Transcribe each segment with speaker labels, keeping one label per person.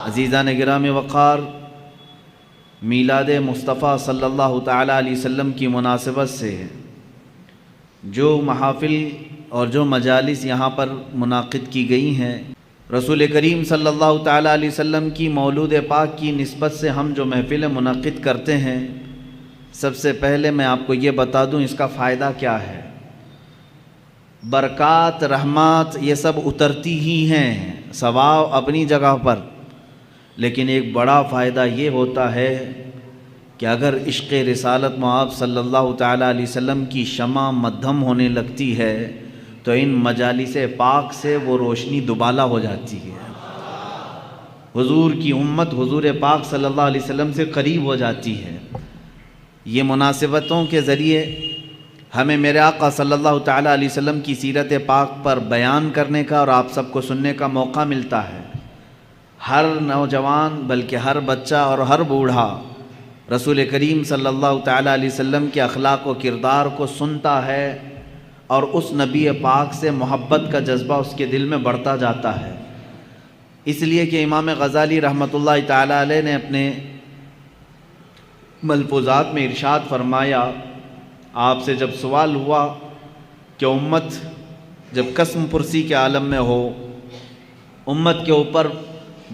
Speaker 1: عزیزان گرامی وقار، میلاد مصطفیٰ صلی اللہ تعالیٰ علیہ وسلم کی مناسبت سے جو محافل اور جو مجالس یہاں پر منعقد کی گئی ہیں، رسول کریم صلی اللہ تعالیٰ علیہ وسلم کی مولود پاک کی نسبت سے ہم جو محفل منعقد کرتے ہیں، سب سے پہلے میں آپ کو یہ بتا دوں اس کا فائدہ کیا ہے۔ برکات، رحمات یہ سب اترتی ہی ہیں، ثواب اپنی جگہ پر، لیکن ایک بڑا فائدہ یہ ہوتا ہے کہ اگر عشق رسالت مآب صلی اللہ تعالیٰ علیہ وسلم کی شمع مدھم ہونے لگتی ہے تو ان مجالس پاک سے وہ روشنی دوبالا ہو جاتی ہے، حضور کی امت حضور پاک صلی اللہ علیہ وسلم سے قریب ہو جاتی ہے۔ یہ مناسبتوں کے ذریعے ہمیں میرے آقا صلی اللہ تعالیٰ علیہ وسلم کی سیرت پاک پر بیان کرنے کا اور آپ سب کو سننے کا موقع ملتا ہے۔ ہر نوجوان بلکہ ہر بچہ اور ہر بوڑھا رسول کریم صلی اللہ تعالیٰ علیہ وسلم کے اخلاق و کردار کو سنتا ہے اور اس نبی پاک سے محبت کا جذبہ اس کے دل میں بڑھتا جاتا ہے۔ اس لیے کہ امام غزالی رحمۃ اللہ تعالیٰ علیہ نے اپنے ملفوظات میں ارشاد فرمایا، آپ سے جب سوال ہوا کہ امت جب قسم پرسی کے عالم میں ہو، امت کے اوپر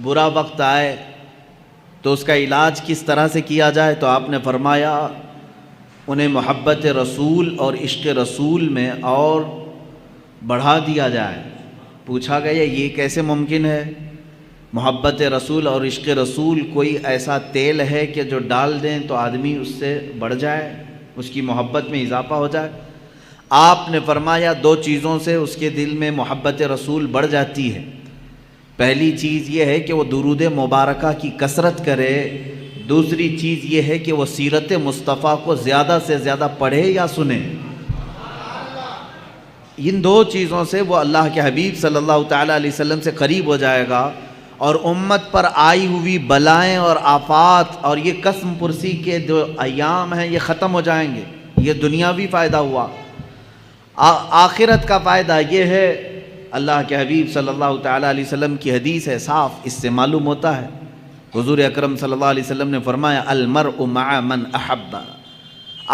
Speaker 1: برا وقت آئے تو اس کا علاج کس طرح سے کیا جائے، تو آپ نے فرمایا انہیں محبت رسول اور عشق رسول میں اور بڑھا دیا جائے۔ پوچھا گیا یہ کیسے ممکن ہے؟ محبت رسول اور عشق رسول کوئی ایسا تیل ہے کہ جو ڈال دیں تو آدمی اس سے بڑھ جائے، اس کی محبت میں اضافہ ہو جائے؟ آپ نے فرمایا دو چیزوں سے اس کے دل میں محبت رسول بڑھ جاتی ہے۔ پہلی چیز یہ ہے کہ وہ درود مبارکہ کی کثرت کرے، دوسری چیز یہ ہے کہ وہ سیرت مصطفیٰ کو زیادہ سے زیادہ پڑھے یا سنے۔ ان دو چیزوں سے وہ اللہ کے حبیب صلی اللہ تعالیٰ علیہ وسلم سے قریب ہو جائے گا اور امت پر آئی ہوئی بلائیں اور آفات اور یہ قسم پرسی کے جو ایام ہیں یہ ختم ہو جائیں گے۔ یہ دنیاوی فائدہ ہوا۔ آخرت کا فائدہ یہ ہے، اللہ کے حبیب صلی اللہ تعالیٰ علیہ وسلم کی حدیث ہے، صاف اس سے معلوم ہوتا ہے۔ حضور اکرم صلی اللہ علیہ وسلم نے فرمایا المرء مع من احب،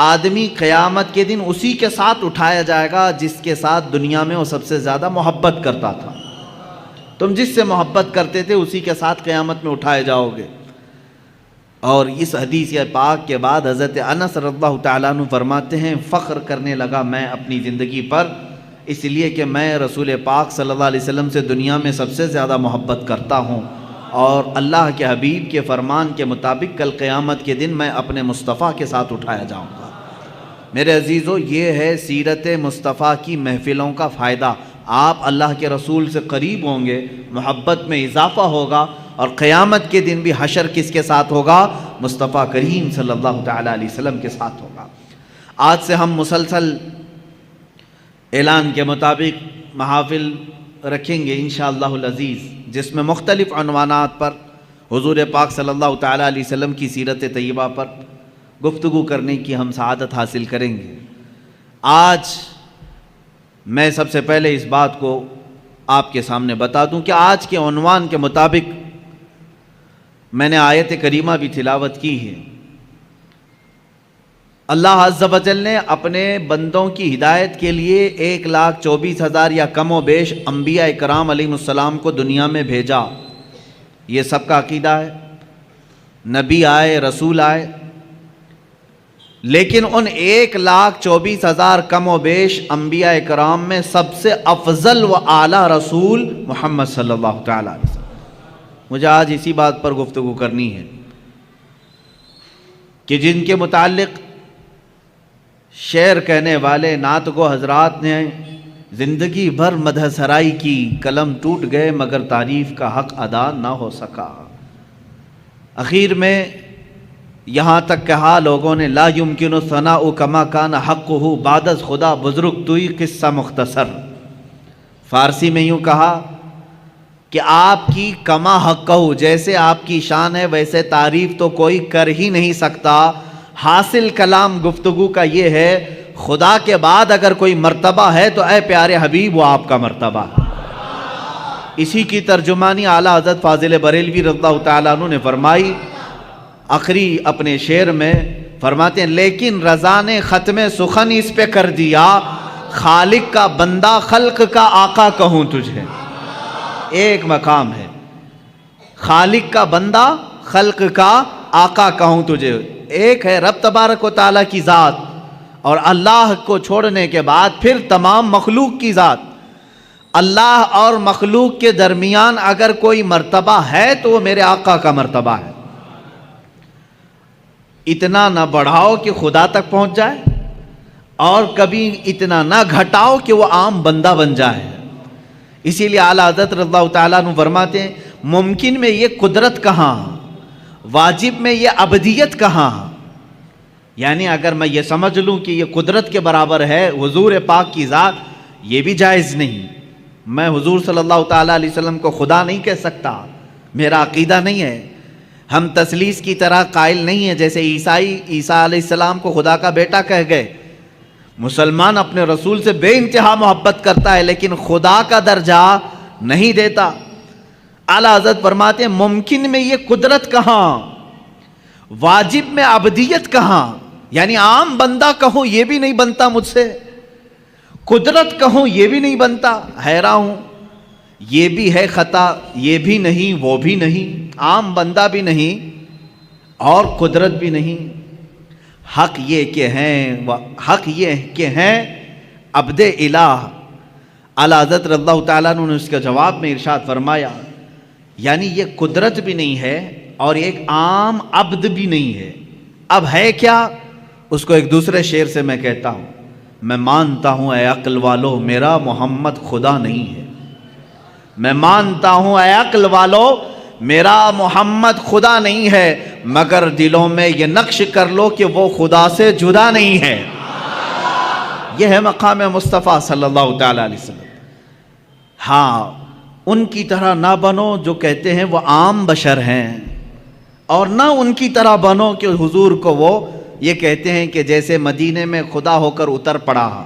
Speaker 1: آدمی قیامت کے دن اسی کے ساتھ اٹھایا جائے گا جس کے ساتھ دنیا میں وہ سب سے زیادہ محبت کرتا تھا۔ تم جس سے محبت کرتے تھے اسی کے ساتھ قیامت میں اٹھائے جاؤ گے۔ اور اس حدیث پاک کے بعد حضرت انس رضی اللہ تعالیٰ عنہ فرماتے ہیں فخر کرنے لگا میں اپنی زندگی پر، اس لیے کہ میں رسول پاک صلی اللہ علیہ وسلم سے دنیا میں سب سے زیادہ محبت کرتا ہوں، اور اللہ کے حبیب کے فرمان کے مطابق کل قیامت کے دن میں اپنے مصطفیٰ کے ساتھ اٹھایا جاؤں گا۔ میرے عزیزو، یہ ہے سیرت مصطفیٰ کی محفلوں کا فائدہ۔ آپ اللہ کے رسول سے قریب ہوں گے، محبت میں اضافہ ہوگا، اور قیامت کے دن بھی حشر کس کے ساتھ ہوگا؟ مصطفیٰ کریم صلی اللہ تعالیٰ علیہ وسلم کے ساتھ ہوگا۔ آج سے ہم مسلسل اعلان کے مطابق محافل رکھیں گے انشاءاللہ العزیز، جس میں مختلف عنوانات پر حضور پاک صلی اللہ تعالیٰ علیہ وسلم کی سیرت طیبہ پر گفتگو کرنے کی ہم سعادت حاصل کریں گے۔ آج میں سب سے پہلے اس بات کو آپ کے سامنے بتا دوں کہ آج کے عنوان کے مطابق میں نے آیت کریمہ بھی تلاوت کی ہے۔ اللہ عز و جل نے اپنے بندوں کی ہدایت کے لیے 1,24,000 یا کم و بیش انبیاء کرام علیہ السلام کو دنیا میں بھیجا۔ یہ سب کا عقیدہ ہے، نبی آئے، رسول آئے، لیکن ان 1,24,000 کم و بیش انبیاء کرام میں سب سے افضل و اعلیٰ رسول محمد صلی اللہ تعالیٰ علیہ وسلم۔ مجھے آج اسی بات پر گفتگو کرنی ہے کہ جن کے متعلق شعر کہنے والے نعت گو حضرات نے زندگی بھر مدح سرائی کی، قلم ٹوٹ گئے مگر تعریف کا حق ادا نہ ہو سکا۔ اخیر میں یہاں تک کہا لوگوں نے لا یمکن ثناء کما کان حقہ بعد از خدا بزرگ توئی قصہ مختصر۔ فارسی میں یوں کہا کہ آپ کی کما حقہ، جیسے آپ کی شان ہے ویسے تعریف تو کوئی کر ہی نہیں سکتا۔ حاصل کلام گفتگو کا یہ ہے خدا کے بعد اگر کوئی مرتبہ ہے تو اے پیارے حبیب وہ آپ کا مرتبہ ہے۔ اسی کی ترجمانی اعلیٰ حضرت فاضل بریلوی رضی اللہ تعالیٰ عنہ نے فرمائی آخری اپنے شعر میں، فرماتے ہیں لیکن رضا نے ختم سخن اس پہ کر دیا، خالق کا بندہ خلق کا آقا کہوں تجھے۔ ایک مقام ہے، خالق کا بندہ خلق کا آقا کہوں تجھے۔ ایک ہے رب تبارک و تعالیٰ کی ذات، اور اللہ کو چھوڑنے کے بعد پھر تمام مخلوق کی ذات۔ اللہ اور مخلوق کے درمیان اگر کوئی مرتبہ ہے تو وہ میرے آقا کا مرتبہ ہے۔ اتنا نہ بڑھاؤ کہ خدا تک پہنچ جائے، اور کبھی اتنا نہ گھٹاؤ کہ وہ عام بندہ بن جائے۔ اسی لیے اعلیٰ حضرت رضی اللہ تعالیٰ عنہ فرماتے ہیں ممکن میں یہ قدرت کہاں، واجب میں یہ عبدیت کہاں۔ یعنی اگر میں یہ سمجھ لوں کہ یہ قدرت کے برابر ہے حضور پاک کی ذات، یہ بھی جائز نہیں۔ میں حضور صلی اللہ تعالیٰ علیہ وسلم کو خدا نہیں کہہ سکتا، میرا عقیدہ نہیں ہے۔ ہم تثلیث کی طرح قائل نہیں ہیں، جیسے عیسیٰ علیہ السلام کو خدا کا بیٹا کہہ گئے۔ مسلمان اپنے رسول سے بے انتہا محبت کرتا ہے لیکن خدا کا درجہ نہیں دیتا۔ اعلیٰ حضرت فرماتے ہیں ممکن میں یہ قدرت کہاں، واجب میں عبدیت کہاں۔ یعنی عام بندہ کہوں یہ بھی نہیں بنتا مجھ سے، قدرت کہوں یہ بھی نہیں بنتا۔ حیران ہوں، یہ بھی ہے خطا، یہ بھی نہیں وہ بھی نہیں، عام بندہ بھی نہیں اور قدرت بھی نہیں۔ حق یہ کہ ہیں عبد الہ۔ اعلیٰ حضرت رضی اللہ تعالیٰ عنہ نے اس کے جواب میں ارشاد فرمایا یعنی یہ قدرت بھی نہیں ہے اور ایک عام عبد بھی نہیں ہے، اب ہے کیا؟ اس کو ایک دوسرے شعر سے میں کہتا ہوں، میں مانتا ہوں اے عقل والو میرا محمد خدا نہیں ہے، میں مانتا ہوں اے عقل والو میرا محمد خدا نہیں ہے، مگر دلوں میں یہ نقش کر لو کہ وہ خدا سے جدا نہیں ہے۔ یہ ہے مقام مصطفیٰ صلی اللہ تعالیٰ علیہ وسلم۔ ہاں، ان کی طرح نہ بنو جو کہتے ہیں وہ عام بشر ہیں، اور نہ ان کی طرح بنو کہ حضور کو وہ یہ کہتے ہیں کہ جیسے مدینے میں خدا ہو کر اتر پڑا۔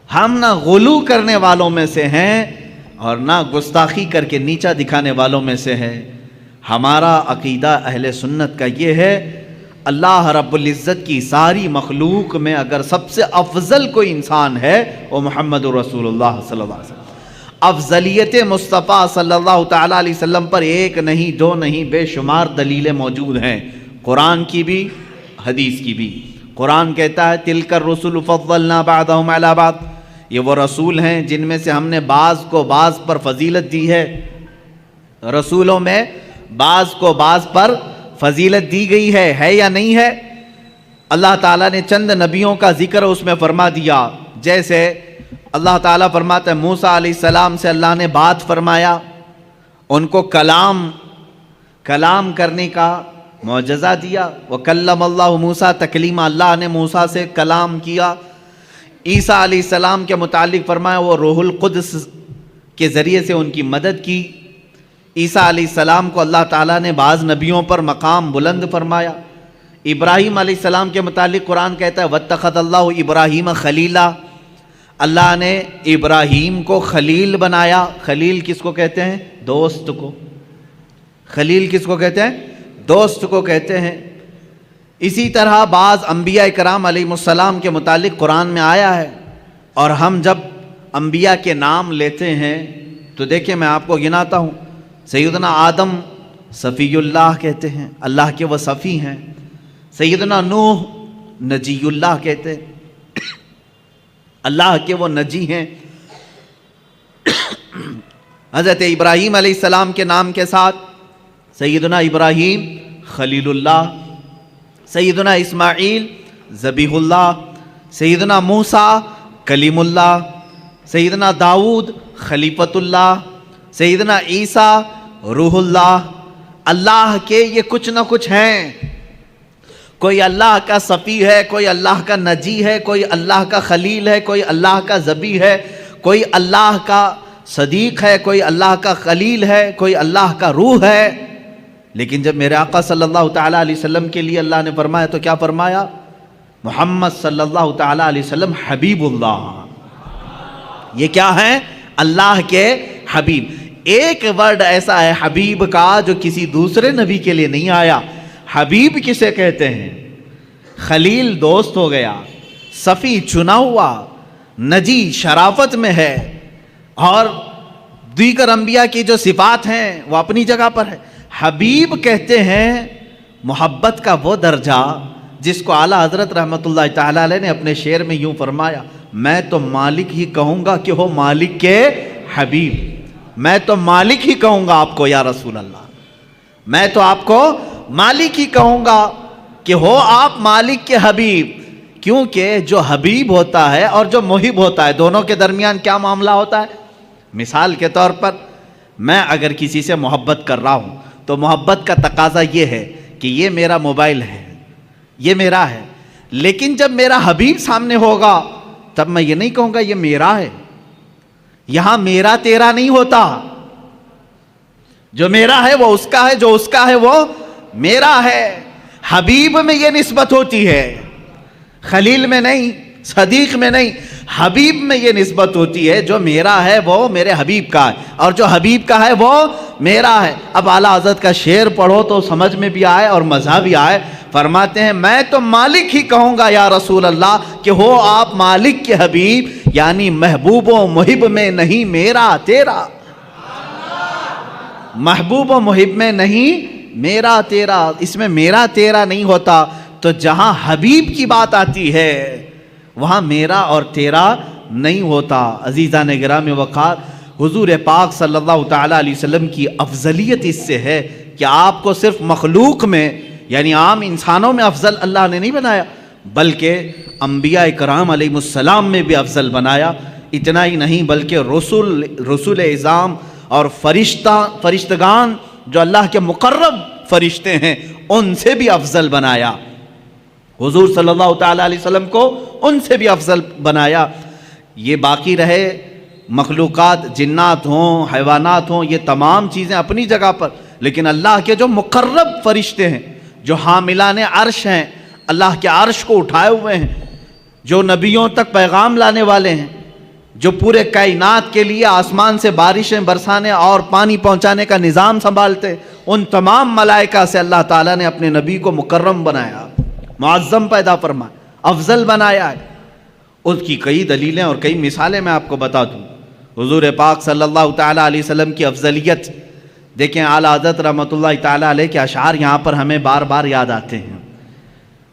Speaker 1: ہم نہ غلو کرنے والوں میں سے ہیں اور نہ گستاخی کر کے نیچا دکھانے والوں میں سے ہے۔ ہمارا عقیدہ اہل سنت کا یہ ہے، اللہ رب العزت کی ساری مخلوق میں اگر سب سے افضل کوئی انسان ہے وہ محمد رسول اللہ صلی اللہ علیہ وسلم۔ افضلیت مصطفیٰ صلی اللہ تعالیٰ علیہ وسلم پر ایک نہیں دو نہیں بے شمار دلیلیں موجود ہیں، قرآن کی بھی حدیث کی بھی۔ قرآن کہتا ہے تلک الرسل فضلنا بعضهم علی بعض، یہ وہ رسول ہیں جن میں سے ہم نے بعض کو بعض پر فضیلت دی ہے۔ رسولوں میں بعض کو بعض پر فضیلت دی گئی ہے یا نہیں ہے؟ اللہ تعالیٰ نے چند نبیوں کا ذکر اس میں فرما دیا، جیسے اللہ تعالیٰ فرماتا ہے موسیٰ علیہ السلام سے اللہ نے بات فرمایا، ان کو کلام کرنے کا معجزہ دیا۔ وَكَلَّمَ اللَّهُ مُوسَىٰ تَكْلِيمًا، اللہ نے موسیٰ سے کلام کیا۔ عیسیٰ علیہ السلام کے متعلق فرمایا وہ روح القدس کے ذریعے سے ان کی مدد کی۔ عیسیٰ علیہ السلام کو اللہ تعالیٰ نے بعض نبیوں پر مقام بلند فرمایا۔ ابراہیم علیہ السلام کے متعلق قرآن کہتا ہے وَاتَّخَذَ اللَّهُ إِبْرَاهِيمَ خَلِيلًا، اللہ نے ابراہیم کو خلیل بنایا۔ خلیل کس کو کہتے ہیں؟ دوست کو۔ خلیل کس کو کہتے ہیں؟ دوست کو کہتے ہیں۔ اسی طرح بعض انبیاء کرام علیہ السلام کے متعلق قرآن میں آیا ہے، اور ہم جب انبیاء کے نام لیتے ہیں تو دیکھیں میں آپ کو گناتا ہوں، سیدنا آدم صفی اللہ کہتے ہیں، اللہ کے وہ صفی ہیں۔ سیدنا نوح نجی اللہ کہتے ہیں، اللہ کے وہ نجی ہیں۔ حضرت ابراہیم علیہ السلام کے نام کے ساتھ سیدنا ابراہیم خلیل اللہ، سیدنا اسماعیل ذبیح اللہ، سیدنا موسیٰ کلیم اللہ، سیدنا داؤد خلیفۃ اللہ، سیدنا عیسیٰ روح اللہ۔ اللہ کے یہ کچھ نہ کچھ ہیں، کوئی اللہ کا صفی ہے، کوئی اللہ کا نجی ہے، کوئی اللہ کا خلیل ہے، کوئی اللہ کا ذبیح ہے، کوئی اللہ کا صدیق ہے، کوئی اللہ کا خلیل ہے، کوئی اللہ کا روح ہے۔ لیکن جب میرے آقا صلی اللہ تعالیٰ علیہ وسلم کے لیے اللہ نے فرمایا تو کیا فرمایا؟ محمد صلی اللہ تعالیٰ علیہ وسلم حبیب اللہ۔ یہ کیا ہیں؟ اللہ کے حبیب۔ ایک ورڈ ایسا ہے حبیب کا جو کسی دوسرے نبی کے لیے نہیں آیا۔ حبیب کسے کہتے ہیں؟ خلیل دوست ہو گیا، صفی چنا ہوا، نجی شرافت میں ہے، اور دیگر انبیاء کی جو صفات ہیں وہ اپنی جگہ پر ہے۔ حبیب کہتے ہیں محبت کا وہ درجہ جس کو اعلیٰ حضرت رحمۃ اللہ تعالیٰ علیہ نے اپنے شعر میں یوں فرمایا، میں تو مالک ہی کہوں گا کہ ہو مالک کے حبیب، میں تو مالک ہی کہوں گا آپ کو یا رسول اللہ، میں تو آپ کو مالک ہی کہوں گا کہ ہو آپ مالک کے حبیب۔ کیونکہ جو حبیب ہوتا ہے اور جو محب ہوتا ہے دونوں کے درمیان کیا معاملہ ہوتا ہے؟ مثال کے طور پر میں اگر کسی سے محبت کر رہا ہوں تو محبت کا تقاضا یہ ہے کہ یہ میرا موبائل ہے، یہ میرا ہے، لیکن جب میرا حبیب سامنے ہوگا تب میں یہ نہیں کہوں گا یہ میرا ہے۔ یہاں میرا تیرا نہیں ہوتا، جو میرا ہے وہ اس کا ہے، جو اس کا ہے وہ میرا ہے۔ حبیب میں یہ نسبت ہوتی ہے، خلیل میں نہیں، صدیق میں نہیں، حبیب میں یہ نسبت ہوتی ہے، جو میرا ہے وہ میرے حبیب کا ہے، اور جو حبیب کا ہے وہ میرا ہے۔ اب اعلیٰ حضرت کا شعر پڑھو تو سمجھ میں بھی آئے اور مزہ بھی آئے۔ فرماتے ہیں میں تو مالک ہی کہوں گا یا رسول اللہ کہ ہو آپ مالک کے حبیب، یعنی محبوب و محب میں نہیں میرا تیرا، محبوب و محب میں نہیں میرا تیرا، اس میں میرا تیرا نہیں ہوتا۔ تو جہاں حبیب کی بات آتی ہے وہاں میرا اور تیرا نہیں ہوتا۔ عزیزان گرامی وقار، حضور پاک صلی اللہ تعالیٰ علیہ وسلم کی افضلیت اس سے ہے کہ آپ کو صرف مخلوق میں یعنی عام انسانوں میں افضل اللہ نے نہیں بنایا، بلکہ انبیاء کرام علیہ السلام میں بھی افضل بنایا۔ اتنا ہی نہیں بلکہ رسول اعظام اور فرشتگان جو اللہ کے مقرب فرشتے ہیں ان سے بھی افضل بنایا۔ حضور صلی اللہ تعالیٰ علیہ وسلم کو ان سے بھی افضل بنایا۔ یہ باقی رہے مخلوقات، جنات ہوں، حیوانات ہوں، یہ تمام چیزیں اپنی جگہ پر، لیکن اللہ کے جو مقرب فرشتے ہیں، جو حاملان عرش ہیں، اللہ کے عرش کو اٹھائے ہوئے ہیں، جو نبیوں تک پیغام لانے والے ہیں، جو پورے کائنات کے لیے آسمان سے بارشیں برسانے اور پانی پہنچانے کا نظام سنبھالتے، ان تمام ملائکہ سے اللہ تعالیٰ نے اپنے نبی کو مکرم بنایا، معظم پیدا فرمایا، افضل بنایا ہے۔ اس کی کئی دلیلیں اور کئی مثالیں میں آپ کو بتا دوں۔ حضور پاک صلی اللہ تعالیٰ علیہ وسلم کی افضلیت دیکھیں، اعلیٰ حضرت رحمۃ اللہ تعالیٰ علیہ کے اشعار یہاں پر ہمیں بار بار یاد آتے ہیں۔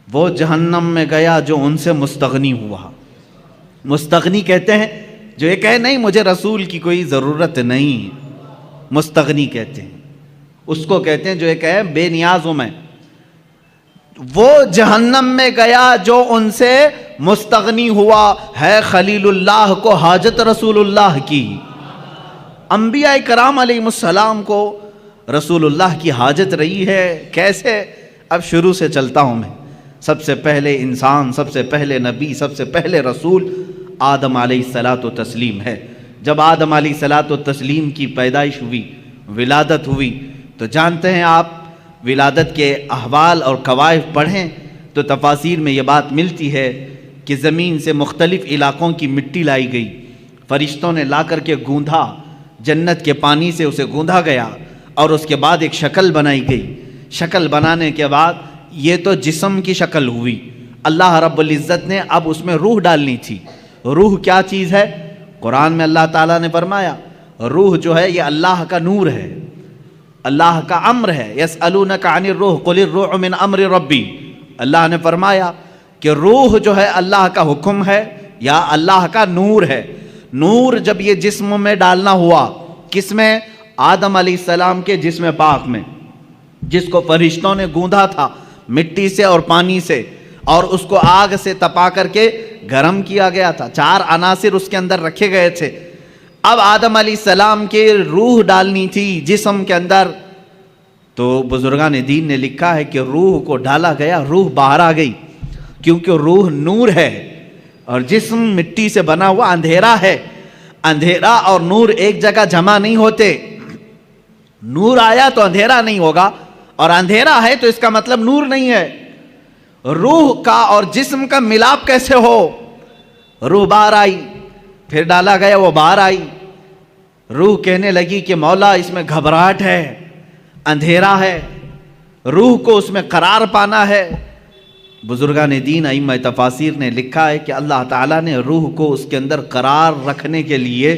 Speaker 1: وہ جہنم میں گیا جو ان سے مستغنی ہوا۔ مستغنی کہتے ہیں جو یہ کہے نہیں مجھے رسول کی کوئی ضرورت نہیں، مستغنی کہتے ہیں اس کو، کہتے ہیں جو یہ کہے بے نیاز ہوں میں۔ وہ جہنم میں گیا جو ان سے مستغنی ہوا، ہے خلیل اللہ کو حاجت رسول اللہ کی۔ انبیاء کرام علیہ السلام کو رسول اللہ کی حاجت رہی ہے۔ کیسے؟ اب شروع سے چلتا ہوں میں۔ سب سے پہلے انسان، سب سے پہلے نبی، سب سے پہلے رسول آدم علیہ الصلاۃ والتسلیم ہے۔ جب آدم علیہ الصلاۃ والتسلیم کی پیدائش ہوئی، ولادت ہوئی، تو جانتے ہیں آپ ولادت کے احوال اور قوائف پڑھیں تو تفاسیر میں یہ بات ملتی ہے کہ زمین سے مختلف علاقوں کی مٹی لائی گئی، فرشتوں نے لا کر کے گوندھا، جنت کے پانی سے اسے گوندھا گیا، اور اس کے بعد ایک شکل بنائی گئی۔ شکل بنانے کے بعد یہ تو جسم کی شکل ہوئی، اللہ رب العزت نے اب اس میں روح ڈالنی تھی۔ روح کیا چیز ہے؟ قرآن میں اللہ تعالیٰ نے فرمایا روح جو ہے یہ اللہ کا نور ہے، اللہ کا امر ہے۔ یسألونک عن الروح قل الروح من امر ربی، اللہ نے فرمایا کہ روح جو ہے اللہ کا حکم ہے یا اللہ کا نور ہے۔ نور جب یہ جسم میں ڈالنا ہوا، کس میں؟ آدم علیہ السلام کے جسم پاک میں، جس کو فرشتوں نے گوندھا تھا مٹی سے اور پانی سے، اور اس کو آگ سے تپا کر کے گرم کیا گیا تھا، 4 عناصر اس کے اندر رکھے گئے تھے۔ اب آدم علیہ السلام کے روح ڈالنی تھی جسم کے اندر، تو بزرگان دین نے لکھا ہے کہ روح کو ڈالا گیا، روح باہر آ گئی، کیونکہ روح نور ہے اور جسم مٹی سے بنا ہوا اندھیرا ہے۔ اندھیرا اور نور ایک جگہ جمع نہیں ہوتے، نور آیا تو اندھیرا نہیں ہوگا، اور اندھیرا ہے تو اس کا مطلب نور نہیں ہے۔ روح کا اور جسم کا ملاپ کیسے ہو؟ روح باہر آئی، پھر ڈالا گیا وہ باہر آئی، روح کہنے لگی کہ مولا اس میں گھبراہٹ ہے، اندھیرا ہے، روح کو اس میں قرار پانا ہے۔ بزرگان دین ائمہ تفاسیر نے لکھا ہے کہ اللہ تعالیٰ نے روح کو اس کے اندر قرار رکھنے کے لیے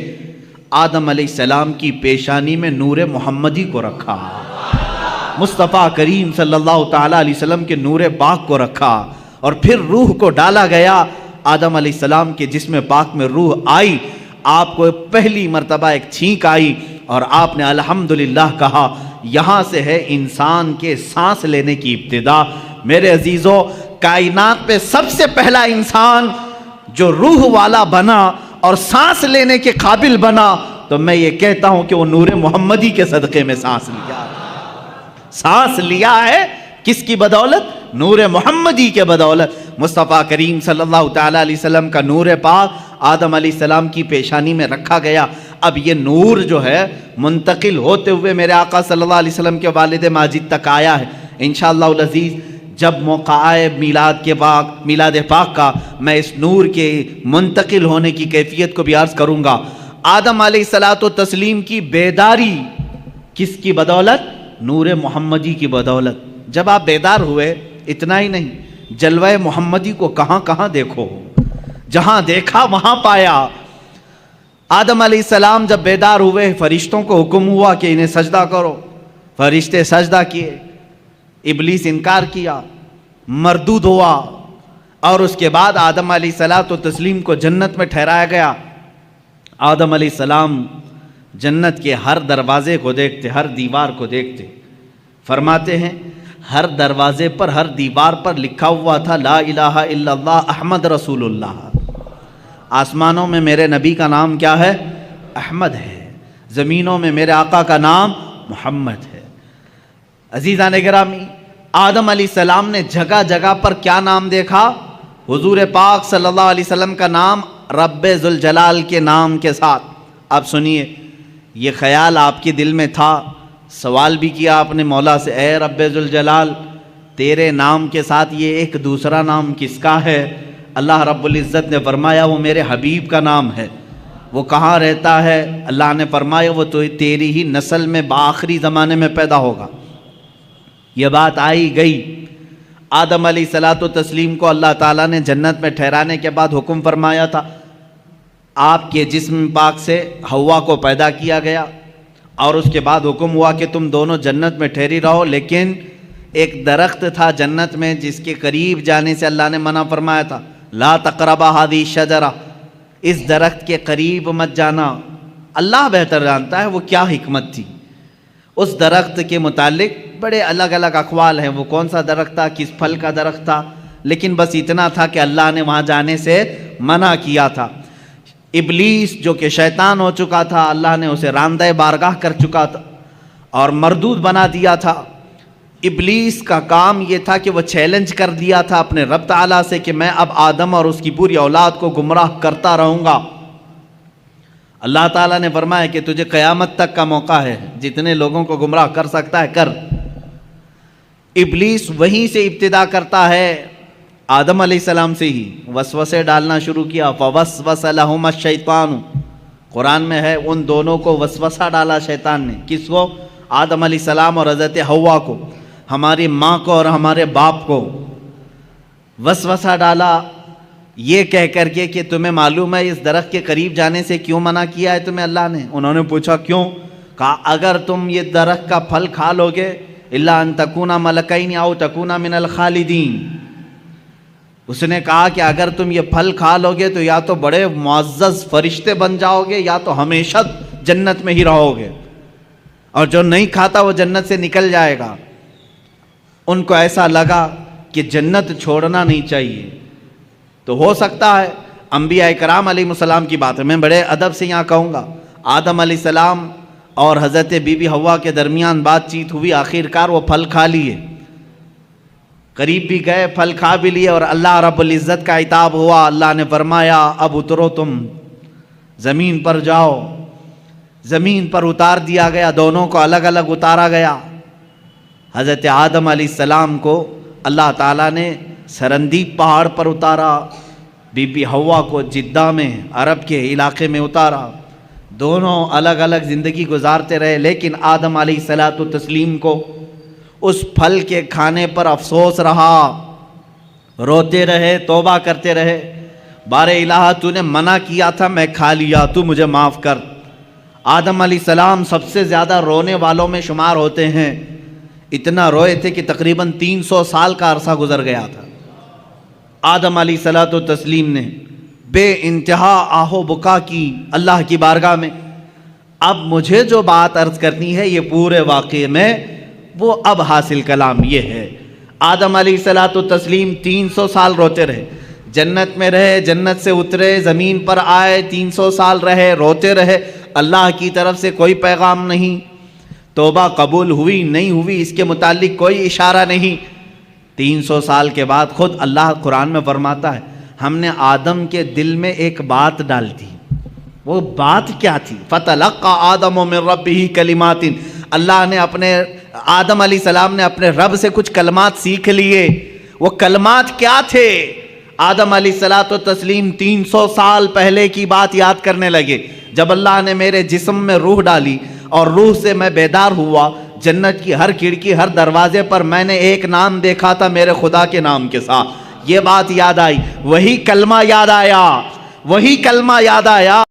Speaker 1: آدم علیہ السلام کی پیشانی میں نور محمدی کو رکھا، مصطفیٰ کریم صلی اللہ تعالیٰ علیہ وسلم کے نور پاک کو رکھا، اور پھر روح کو ڈالا گیا۔ آدم علیہ السلام کے جسم پاک میں روح آئی، آپ کو پہلی مرتبہ ایک چھینک آئی اور آپ نے الحمدللہ کہا، یہاں سے ہے انسان کے سانس لینے کی ابتدا۔ میرے عزیزو، کائنات پہ سب سے پہلا انسان جو روح والا بنا اور سانس لینے کے قابل بنا، تو میں یہ کہتا ہوں کہ وہ نور محمدی کے صدقے میں سانس لیا ہے۔ سانس لیا ہے کس کی بدولت؟ نور محمدی کے بدولت۔ مصطفیٰ کریم صلی اللہ تعالیٰ علیہ وسلم کا نور پاک آدم علیہ السلام کی پیشانی میں رکھا گیا۔ اب یہ نور جو ہے منتقل ہوتے ہوئے میرے آقا صلی اللہ علیہ وسلم کے والد ماجد تک آیا ہے۔ انشاءاللہ العزیز جب موقع آئے میلاد پاک کا، میں اس نور کے منتقل ہونے کی کیفیت کو بھی عرض کروں گا۔ آدم علیہ الصلوۃ والتسلیم کی بیداری کس کی بدولت؟ نور محمدی کی بدولت۔ جب آپ بیدار ہوئے، اتنا ہی نہیں، جلوہ محمدی کو کہاں کہاں دیکھو، جہاں دیکھا وہاں پایا۔ آدم علیہ السلام جب بیدار ہوئے، فرشتوں کو حکم ہوا کہ انہیں سجدہ کرو، فرشتے سجدہ کیے، ابلیس انکار کیا، مردود ہوا، اور اس کے بعد آدم علیہ الصلوۃ والتسلیم کو جنت میں ٹھہرایا گیا۔ آدم علیہ السلام جنت کے ہر دروازے کو دیکھتے، ہر دیوار کو دیکھتے، فرماتے ہیں ہر دروازے پر، ہر دیوار پر لکھا ہوا تھا لا الہ الا اللہ احمد رسول اللہ۔ آسمانوں میں میرے نبی کا نام کیا ہے؟ احمد ہے، زمینوں میں میرے آقا کا نام محمد ہے۔ عزیزان گرامی، آدم علیہ السلام نے جگہ جگہ پر کیا نام دیکھا؟ حضور پاک صلی اللہ علیہ وسلم کا نام رب ذوالجلال کے نام کے ساتھ۔ اب سنیے، یہ خیال آپ کے دل میں تھا، سوال بھی کیا آپ نے مولا سے، اے رب ذوالجلال، تیرے نام کے ساتھ یہ ایک دوسرا نام کس کا ہے؟ اللہ رب العزت نے فرمایا وہ میرے حبیب کا نام ہے۔ وہ کہاں رہتا ہے؟ اللہ نے فرمایا وہ تو تیری ہی نسل میں بآخری زمانے میں پیدا ہوگا۔ یہ بات آئی گئی۔ آدم علیہ الصلوۃ والتسلیم کو اللہ تعالیٰ نے جنت میں ٹھہرانے کے بعد حکم فرمایا تھا، آپ کے جسم پاک سے حوا کو پیدا کیا گیا، اور اس کے بعد حکم ہوا کہ تم دونوں جنت میں ٹھہری رہو، لیکن ایک درخت تھا جنت میں جس کے قریب جانے سے اللہ نے منع فرمایا تھا، لا تقربا هذه الشجرہ، اس درخت کے قریب مت جانا۔ اللہ بہتر جانتا ہے وہ کیا حکمت تھی۔ اس درخت کے متعلق بڑے الگ الگ اقوال ہیں، وہ کون سا درخت تھا، کس پھل کا درخت تھا، لیکن بس اتنا تھا کہ اللہ نے وہاں جانے سے منع کیا تھا۔ ابلیس جو کہ شیطان ہو چکا تھا، اللہ نے اسے راندہ بارگاہ کر چکا تھا اور مردود بنا دیا تھا۔ ابلیس کا کام یہ تھا کہ وہ چیلنج کر دیا تھا اپنے رب تعالیٰ سے کہ میں اب آدم اور اس کی پوری اولاد کو گمراہ کرتا رہوں گا۔ اللہ تعالیٰ نے فرمایا کہ تجھے قیامت تک کا موقع ہے، جتنے لوگوں کو گمراہ کر سکتا ہے کر۔ ابلیس وہیں سے ابتدا کرتا ہے، آدم علیہ السلام سے ہی وسوسے ڈالنا شروع کیا۔ فوسوس لہما الشیطان، قرآن میں ہے ان دونوں کو وسوسہ ڈالا شیطان نے۔ کس کو؟ آدم علیہ السلام اور حضرت حوا کو، ہماری ماں کو اور ہمارے باپ کو وسوسہ ڈالا، یہ کہہ کر کے کہ تمہیں معلوم ہے اس درخت کے قریب جانے سے کیوں منع کیا ہے تمہیں اللہ نے؟ انہوں نے پوچھا کیوں؟ کہا اگر تم یہ درخت کا پھل کھا لو گے الا ان تکونا ملکین او تکونا من الخالدین، اس نے کہا کہ اگر تم یہ پھل کھا لو گے تو یا تو بڑے معزز فرشتے بن جاؤ گے یا تو ہمیشہ جنت میں ہی رہو گے، اور جو نہیں کھاتا وہ جنت سے نکل جائے گا۔ ان کو ایسا لگا کہ جنت چھوڑنا نہیں چاہیے۔ تو ہو سکتا ہے انبیاء کرام علیہ السلام کی بات ہے، میں بڑے ادب سے یہاں کہوں گا، آدم علیہ السلام اور حضرت بی بی حوا کے درمیان بات چیت ہوئی، آخر کار وہ پھل کھا لیے، قریب بھی گئے، پھل کھا بھی لیے، اور اللہ رب العزت کا عتاب ہوا۔ اللہ نے فرمایا اب اترو، تم زمین پر جاؤ۔ زمین پر اتار دیا گیا، دونوں کو الگ الگ اتارا گیا۔ حضرت آدم علیہ السلام کو اللہ تعالیٰ نے سرندیب پہاڑ پر اتارا، بی بی حوا کو جدہ میں عرب کے علاقے میں اتارا، دونوں الگ الگ زندگی گزارتے رہے، لیکن آدم علیہ الصلوۃ والتسلیم کو اس پھل کے کھانے پر افسوس رہا، روتے رہے، توبہ کرتے رہے، بار الہ تو نے منع کیا تھا، میں کھا لیا، تو مجھے معاف کر۔ آدم علیہ السلام سب سے زیادہ رونے والوں میں شمار ہوتے ہیں، اتنا روئے تھے کہ تقریباً 300 سال کا عرصہ گزر گیا تھا۔ آدم علیہ الصلوۃ والتسلیم نے بے انتہا آہو بکا کی اللہ کی بارگاہ میں۔ اب مجھے جو بات عرض کرنی ہے یہ پورے واقعے میں وہ اب حاصل کلام یہ ہے، آدم علیہ الصلوۃ والتسلیم 300 سال روتے رہے، جنت میں رہے، جنت سے اترے، زمین پر آئے، 300 سال رہے، روتے رہے، اللہ کی طرف سے کوئی پیغام نہیں، توبہ قبول ہوئی نہیں ہوئی اس کے متعلق کوئی اشارہ نہیں۔ 300 سال کے بعد خود اللہ قرآن میں فرماتا ہے ہم نے آدم کے دل میں ایک بات ڈال دی۔ وہ بات کیا تھی؟ فَتَلَقَّى آدَمُ مِن رَبِّهِ كَلِمَاتٍ، اللہ نے آدم علیہ السلام نے اپنے رب سے کچھ کلمات سیکھ لیے۔ وہ کلمات کیا تھے؟ آدم علیہ الصلوۃ والتسلیم 300 سال پہلے کی بات یاد کرنے لگے، جب اللہ نے میرے جسم میں روح ڈالی اور روح سے میں بیدار ہوا، جنت کی ہر کھڑکی ہر دروازے پر میں نے ایک نام دیکھا تھا میرے خدا کے نام کے ساتھ۔ یہ بات یاد آئی، وہی کلمہ یاد آیا، وہی کلمہ یاد آیا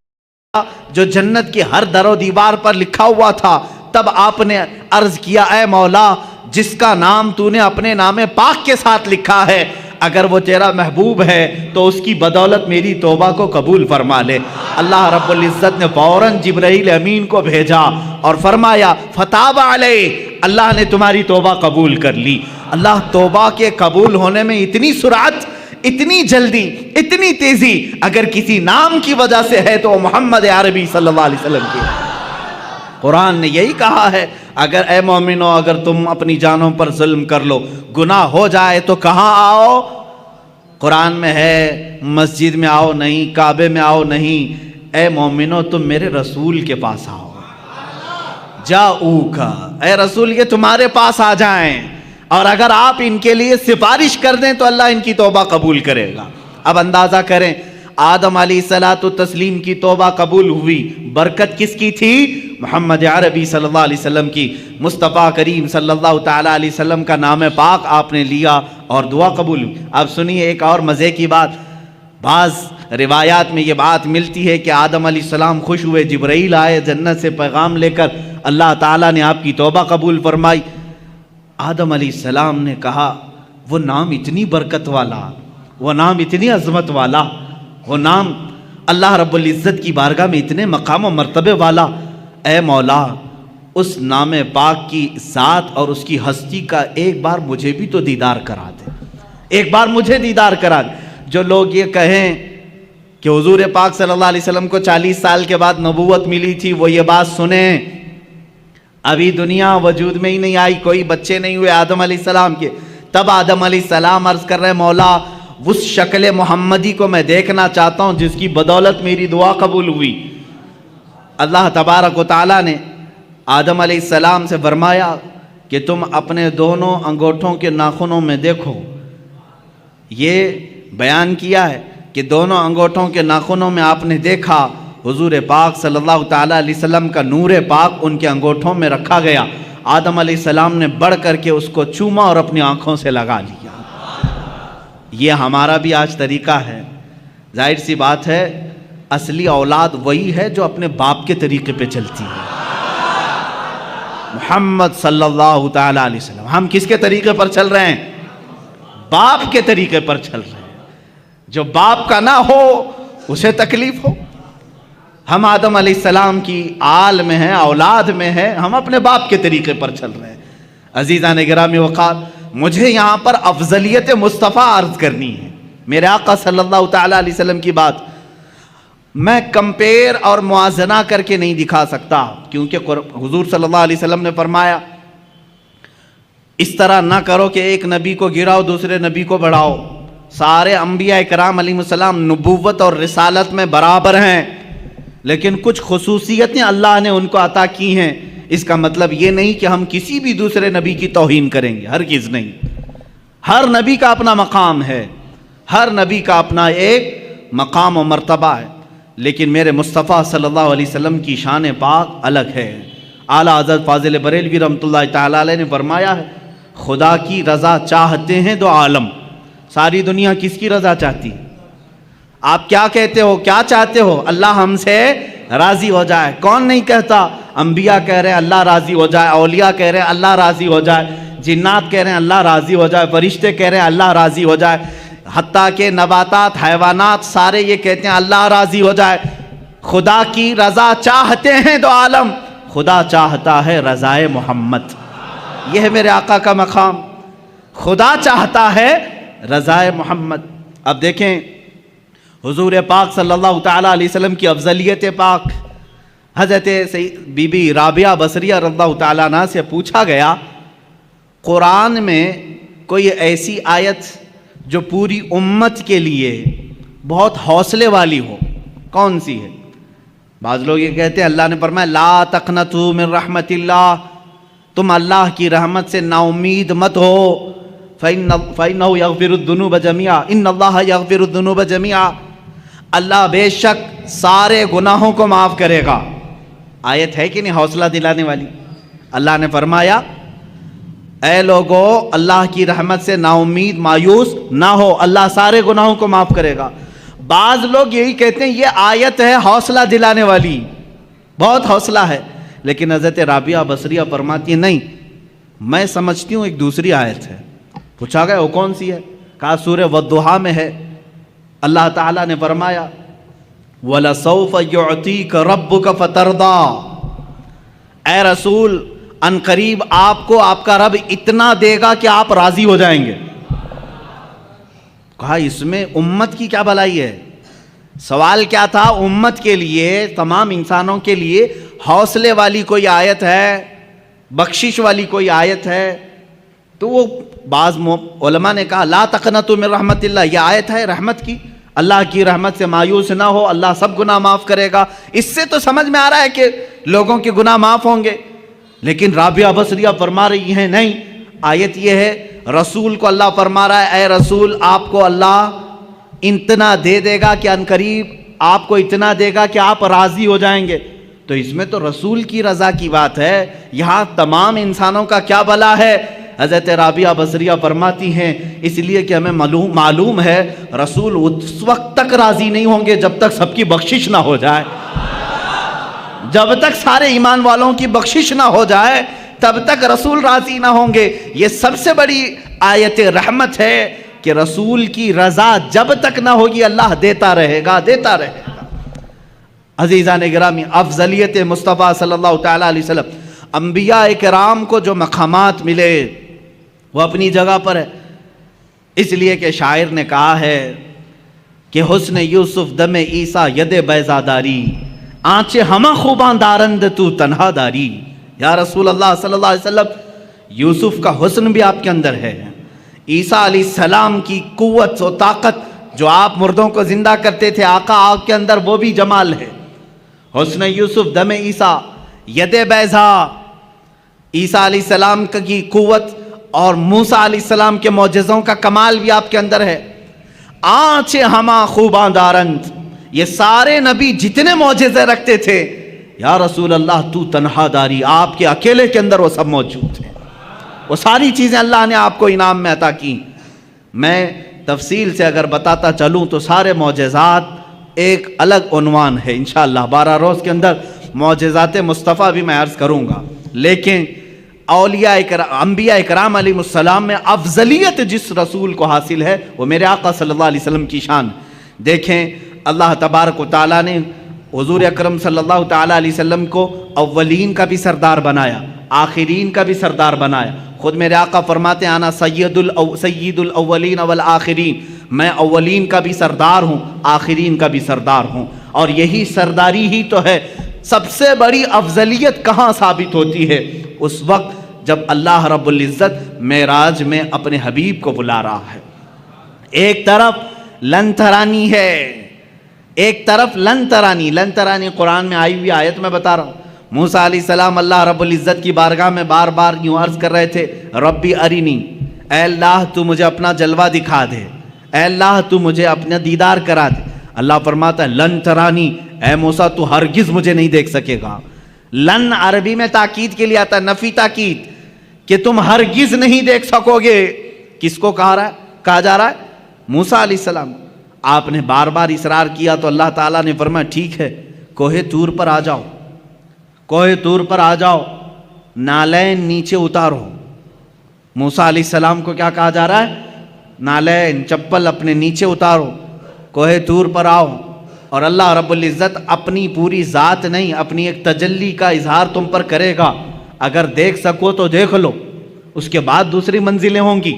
Speaker 1: جو جنت کی ہر در و دیوار پر لکھا ہوا تھا۔ تب آپ نے عرض کیا اے مولا، جس کا نام تو نے اپنے نام پاک کے ساتھ لکھا ہے، اگر وہ تیرا محبوب ہے تو اس کی بدولت میری توبہ کو قبول فرما لے۔ اللہ رب العزت نے فوراً جبرائیل امین کو بھیجا اور فرمایا فتاب علیہ، اللہ نے تمہاری توبہ قبول کر لی۔ اللہ توبہ کے قبول ہونے میں اتنی سرعت، اتنی جلدی، اتنی تیزی اگر کسی نام کی وجہ سے ہے تو محمد عربی صلی اللہ علیہ وسلم کی۔ قرآن نے یہی کہا ہے اگر اے مومنو اگر تم اپنی جانوں پر ظلم کر لو، گناہ ہو جائے تو کہاں آؤ؟ قرآن میں ہے مسجد میں آؤ نہیں، کعبے میں آؤ نہیں، اے مومنو تم میرے رسول کے پاس آؤ۔ جاؤکا، اے رسول یہ تمہارے پاس آ جائیں، اور اگر آپ ان کے لیے سفارش کر دیں تو اللہ ان کی توبہ قبول کرے گا۔ اب اندازہ کریں آدم علیہ الصلوۃ والتسلیم کی توبہ قبول ہوئی، برکت کس کی تھی؟ محمد عربی صلی اللہ علیہ وسلم کی۔ مصطفیٰ کریم صلی اللہ تعالیٰ علیہ وسلم کا نام پاک آپ نے لیا اور دعا قبول ہوئی۔ اب سنیے ایک اور مزے کی بات، بعض روایات میں یہ بات ملتی ہے کہ آدم علیہ السلام خوش ہوئے، جبرائیل آئے جنت سے پیغام لے کر، اللہ تعالیٰ نے آپ کی توبہ قبول فرمائی۔ آدم علیہ السلام نے کہا وہ نام اتنی برکت والا، وہ نام اتنی عظمت والا، وہ نام اللہ رب العزت کی بارگاہ میں اتنے مقام و مرتبے والا، اے مولا اس نام پاک کی ذات اور اس کی ہستی کا ایک بار مجھے بھی تو دیدار کرا دے، ایک بار مجھے دیدار کرا دے۔ جو لوگ یہ کہیں کہ حضور پاک صلی اللہ علیہ وسلم کو 40 سال کے بعد نبوت ملی تھی، وہ یہ بات سنیں، ابھی دنیا وجود میں ہی نہیں آئی، کوئی بچے نہیں ہوئے آدم علیہ السلام کے، تب آدم علیہ السلام عرض کر رہے مولا اس شکل محمدی کو میں دیکھنا چاہتا ہوں جس کی بدولت میری دعا قبول ہوئی۔ اللہ تبارک و تعالیٰ نے آدم علیہ السلام سے فرمایا کہ تم اپنے دونوں انگوٹھوں کے ناخنوں میں دیکھو، یہ بیان کیا ہے کہ دونوں انگوٹھوں کے ناخنوں میں آپ نے دیکھا حضور پاک صلی اللہ تعالیٰ علیہ وسلم کا نور پاک ان کے انگوٹھوں میں رکھا گیا۔ آدم علیہ السلام نے بڑھ کر کے اس کو چوما اور اپنی آنکھوں سے لگا لیا۔ یہ ہمارا بھی آج طریقہ ہے، ظاہر سی بات ہے اصلی اولاد وہی ہے جو اپنے باپ کے طریقے پہ چلتی ہے۔ محمد صلی اللہ تعالیٰ علیہ وسلم، ہم کس کے طریقے پر چل رہے ہیں؟ باپ کے طریقے پر چل رہے ہیں۔ جو باپ کا نہ ہو اسے تکلیف ہو۔ ہم آدم علیہ السلام کی آل میں ہیں، اولاد میں ہیں، ہم اپنے باپ کے طریقے پر چل رہے ہیں۔ عزیزان گرامی وقار، مجھے یہاں پر افضلیت مصطفیٰ عرض کرنی ہے، میرے آقا صلی اللہ تعالیٰ علیہ وسلم کی بات میں کمپیر اور موازنہ کر کے نہیں دکھا سکتا، کیونکہ حضور صلی اللہ علیہ وسلم نے فرمایا اس طرح نہ کرو کہ ایک نبی کو گراؤ دوسرے نبی کو بڑھاؤ۔ سارے انبیاء کرام علیہ السلام نبوت اور رسالت میں برابر ہیں، لیکن کچھ خصوصیتیں اللہ نے ان کو عطا کی ہیں۔ اس کا مطلب یہ نہیں کہ ہم کسی بھی دوسرے نبی کی توہین کریں گے، ہرگز نہیں۔ ہر نبی کا اپنا مقام ہے، ہر نبی کا اپنا ایک مقام و مرتبہ ہے، لیکن میرے مصطفیٰ صلی اللہ علیہ وسلم کی شان پاک الگ ہے۔ اعلیٰ حضرت فاضل بریلوی رحمۃ اللہ تعالیٰ علیہ نے فرمایا ہے، خدا کی رضا چاہتے ہیں دو عالم۔ ساری دنیا کس کی رضا چاہتی ہے؟ آپ کیا کہتے ہو، کیا چاہتے ہو؟ اللہ ہم سے راضی ہو جائے۔ کون نہیں کہتا؟ انبیاء کہہ رہے ہیں اللہ راضی ہو جائے، اولیاء کہہ رہے ہیں اللہ راضی ہو جائے، جنات کہہ رہے ہیں اللہ راضی ہو جائے، فرشتے کہہ رہے ہیں اللہ راضی ہو جائے، حتیٰ کہ نباتات، حیوانات سارے یہ کہتے ہیں اللہ راضی ہو جائے۔ خدا کی رضا چاہتے ہیں دو عالم، خدا چاہتا ہے رضائے محمد۔ یہ ہے میرے آقا کا مقام، خدا چاہتا ہے رضائے محمد۔ اب دیکھیں حضور پاک صلی اللہ تعالیٰ علیہ وسلم کی افضلیت پاک، حضرت بی بی رابعہ بصریہ رضی اللہ تعالیٰ عنہ سے پوچھا گیا، قرآن میں کوئی ایسی آیت جو پوری امت کے لیے بہت حوصلے والی ہو، کون سی ہے؟ بعض لوگ یہ کہتے ہیں اللہ نے فرمایا لا تقنطوا من رحمت اللہ، تم اللہ کی رحمت سے نا امید مت ہو، فَإِنَّهُ يَغْفِرُ الذُّنُوبَ جَمِيعًا إِنَّ اللَّهَ يَغْفِرُ الذُّنُوبَ جَمِيعًا، اللہ بے شک سارے گناہوں کو معاف کرے گا۔ آیت ہے کہ نہیں حوصلہ دلانے والی؟ اللہ نے فرمایا اے لوگو اللہ کی رحمت سے نا امید مایوس نہ ہو، اللہ سارے گناہوں کو معاف کرے گا۔ بعض لوگ یہی کہتے ہیں یہ آیت ہے حوصلہ دلانے والی، بہت حوصلہ ہے، لیکن حضرت رابعہ بصریہ فرماتی ہے نہیں، میں سمجھتی ہوں ایک دوسری آیت ہے۔ پوچھا گیا وہ کون سی ہے؟ کہا سورہ والضحیٰ میں ہے، اللہ تعالیٰ نے فرمایا وَلَسَوْفَ يُعْطِيكَ رَبُّكَ فَتَرْضَىٰ، اے رسول ان قریب آپ کو آپ کا رب اتنا دے گا کہ آپ راضی ہو جائیں گے۔ کہا اس میں امت کی کیا بھلائی ہے؟ سوال کیا تھا؟ امت کے لیے، تمام انسانوں کے لیے حوصلے والی کوئی آیت ہے، بخشش والی کوئی آیت ہے؟ تو وہ بعض علماء نے کہا لا تقنطوا من رحمت اللہ، یہ آیت ہے رحمت کی، اللہ کی رحمت سے مایوس نہ ہو، اللہ سب گناہ معاف کرے گا۔ اس سے تو سمجھ میں آ رہا ہے کہ لوگوں کے گناہ معاف ہوں گے، لیکن رابعہ بصریہ فرما رہی ہیں نہیں، آیت یہ ہے رسول کو اللہ فرما رہا ہے اے رسول آپ کو اللہ اتنا دے دے گا کہ عنقریب آپ کو اتنا دے گا کہ آپ راضی ہو جائیں گے۔ تو اس میں تو رسول کی رضا کی بات ہے، یہاں تمام انسانوں کا کیا بھلا ہے؟ حضرت رابعہ بصریہ فرماتی ہیں اس لیے کہ ہمیں معلوم ہے رسول اس وقت تک راضی نہیں ہوں گے جب تک سب کی بخشش نہ ہو جائے، جب تک سارے ایمان والوں کی بخشش نہ ہو جائے تب تک رسول راضی نہ ہوں گے۔ یہ سب سے بڑی آیت رحمت ہے کہ رسول کی رضا جب تک نہ ہوگی اللہ دیتا رہے گا، دیتا رہے گا۔ عزیزان گرامی، افضلیت مصطفیٰ صلی اللہ تعالیٰ علیہ وسلم، انبیاء کرام کو جو مقامات ملے وہ اپنی جگہ پر ہے، اس لیے کہ شاعر نے کہا ہے کہ حسن یوسف دم عیسیٰ ید بیضاداری، آنچے ہمہ خوباں دارند تو تنہا داری۔ یا رسول اللہ صلی اللہ علیہ وسلم، یوسف کا حسن بھی آپ کے اندر ہے، عیسیٰ علیہ السلام کی قوت و طاقت جو آپ مردوں کو زندہ کرتے تھے آقا آپ کے اندر وہ بھی جمال ہے۔ حسن یوسف دم عیسیٰ ید بیضا، عیسیٰ علیہ السلام کی قوت اور موسیٰ علیہ السلام کے معجزوں کا کمال بھی آپ کے اندر ہے۔ آنچے ہما خوباں دارند، یہ سارے نبی جتنے معجزے رکھتے تھے یا رسول اللہ تو تنہا داری، آپ کے اکیلے کے اندر وہ سب موجود ہیں، وہ ساری چیزیں اللہ نے آپ کو انعام میں عطا کی۔ میں تفصیل سے اگر بتاتا چلوں تو سارے معجزات ایک الگ عنوان ہے، انشاءاللہ 12 روز کے اندر معجزات مصطفیٰ بھی میں عرض کروں گا، لیکن اولیاء انبیاء اکرام علیہ السلام میں افضلیت جس رسول کو حاصل ہے وہ میرے آقا صلی اللہ علیہ وسلم کی شان۔ دیکھیں اللہ تبارک و تعالیٰ نے حضور اکرم صلی اللہ تعالیٰ علیہ وسلم کو اولین کا بھی سردار بنایا، آخرین کا بھی سردار بنایا۔ خود میرے آقا فرماتے ہیں انا سید الاولین والآخرین، میں اولین کا بھی سردار ہوں، آخرین کا بھی سردار ہوں، اور یہی سرداری ہی تو ہے۔ سب سے بڑی افضلیت کہاں ثابت ہوتی ہے؟ اس وقت جب اللہ رب العزت معراج میں اپنے حبیب کو بلا رہا ہے، ایک طرف لن ترانی ہے، ایک طرف لن ترانی، لن ترانی قرآن میں آئی ہوئی آیت میں بتا رہا ہوں۔ موسیٰ علیہ السلام اللہ رب العزت کی بارگاہ میں بار بار یوں عرض کر رہے تھے ربی ارینی، اے اللہ تو مجھے اپنا جلوہ دکھا دے، اے اللہ تو مجھے اپنا دیدار کرا دے۔ اللہ فرماتا ہے لن ترانی، اے موسیٰ تو ہرگز مجھے نہیں دیکھ سکے گا. لن عربی میں تاکید کے لیے آتا ہے, نفی تاکید, کہ تم ہرگز نہیں دیکھ سکو گے. کس کو کہا جا رہا ہے؟ موسیٰ علیہ السلام. آپ نے بار بار اصرار کیا تو اللہ تعالیٰ نے فرمایا ٹھیک ہے, کوہ طور پر آ جاؤ, کوہ طور پر آ جاؤ, نالین نیچے اتارو. موسیٰ علیہ السلام کو کیا کہا جا رہا ہے؟ نالین, چپل اپنے نیچے اتارو, کوہ طور پر آؤ. اور اللہ رب العزت اپنی پوری ذات نہیں, اپنی ایک تجلی کا اظہار تم پر کرے گا. اگر دیکھ سکو تو دیکھ لو, اس کے بعد دوسری منزلیں ہوں گی.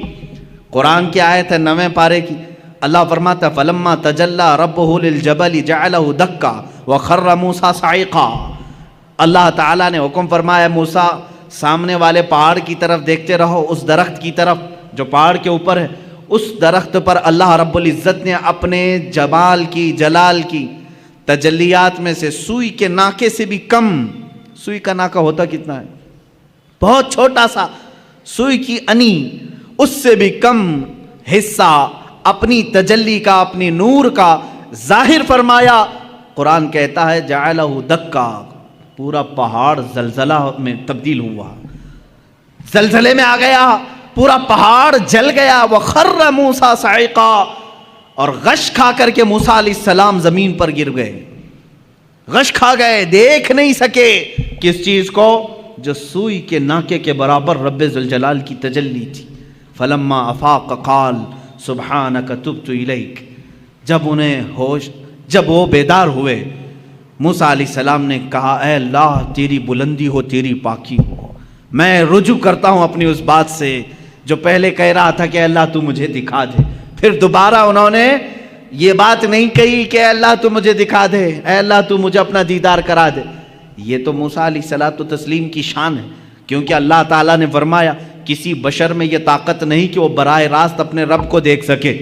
Speaker 1: قرآن کی آیت ہے 9ویں پارے کی, اللہ فرماتا ہے فَلَمَّا تَجَلَّى رَبُّهُ لِلْجَبَلِ جَعَلَهُ دَكَّا وَخَرَّ مُوسَىٰ صَعِقًا. اللہ تعالیٰ نے حکم فرمایا موسیٰ سامنے والے پہاڑ کی طرف دیکھتے رہو, اس درخت کی طرف جو پہاڑ کے اوپر ہے. اس درخت پر اللہ رب العزت نے اپنے جمال کی, جلال کی تجلیات میں سے سوئی کے ناکے سے بھی کم, سوئی کا ناکا ہوتا کتنا ہے؟ بہت چھوٹا سا, سوئی کی انی, اس سے بھی کم حصہ اپنی تجلی کا, اپنی نور کا ظاہر فرمایا. قرآن کہتا ہے جعلہ دکا, پورا پہاڑ زلزلہ میں تبدیل ہوا, زلزلے میں آ گیا, پورا پہاڑ جل گیا. وَخَرَّ مُوسَىٰ صَعِقًا, اور غش کھا کر کے موسیٰ علیہ السلام زمین پر گر گئے, غش کھا گئے, دیکھ نہیں سکے. کس چیز کو؟ جو سوئی کے ناکے کے برابر رب ذوالجلال کی تجلی تھی. فَلَمَّا أَفَاقَ قَالَ سُبْحَانَكَ تُبْتُ إِلَيْكَ. جب انہیں ہوش, جب وہ بیدار ہوئے, موسیٰ علیہ السلام نے کہا اے اللہ تیری بلندی ہو, تیری پاکی ہو, میں رجوع کرتا ہوں اپنی اس بات سے جو پہلے کہہ رہا تھا کہ اے اللہ تو مجھے دکھا دے. پھر دوبارہ انہوں نے یہ بات نہیں کہی کہ اے اللہ تو مجھے دکھا دے, اے اللہ تو مجھے اپنا دیدار کرا دے. یہ تو موسیٰ علیہ الصلوۃ والتسلیم کی شان ہے, کیونکہ اللہ تعالیٰ نے فرمایا کسی بشر میں یہ طاقت نہیں کہ وہ براہ راست اپنے رب کو دیکھ سکے.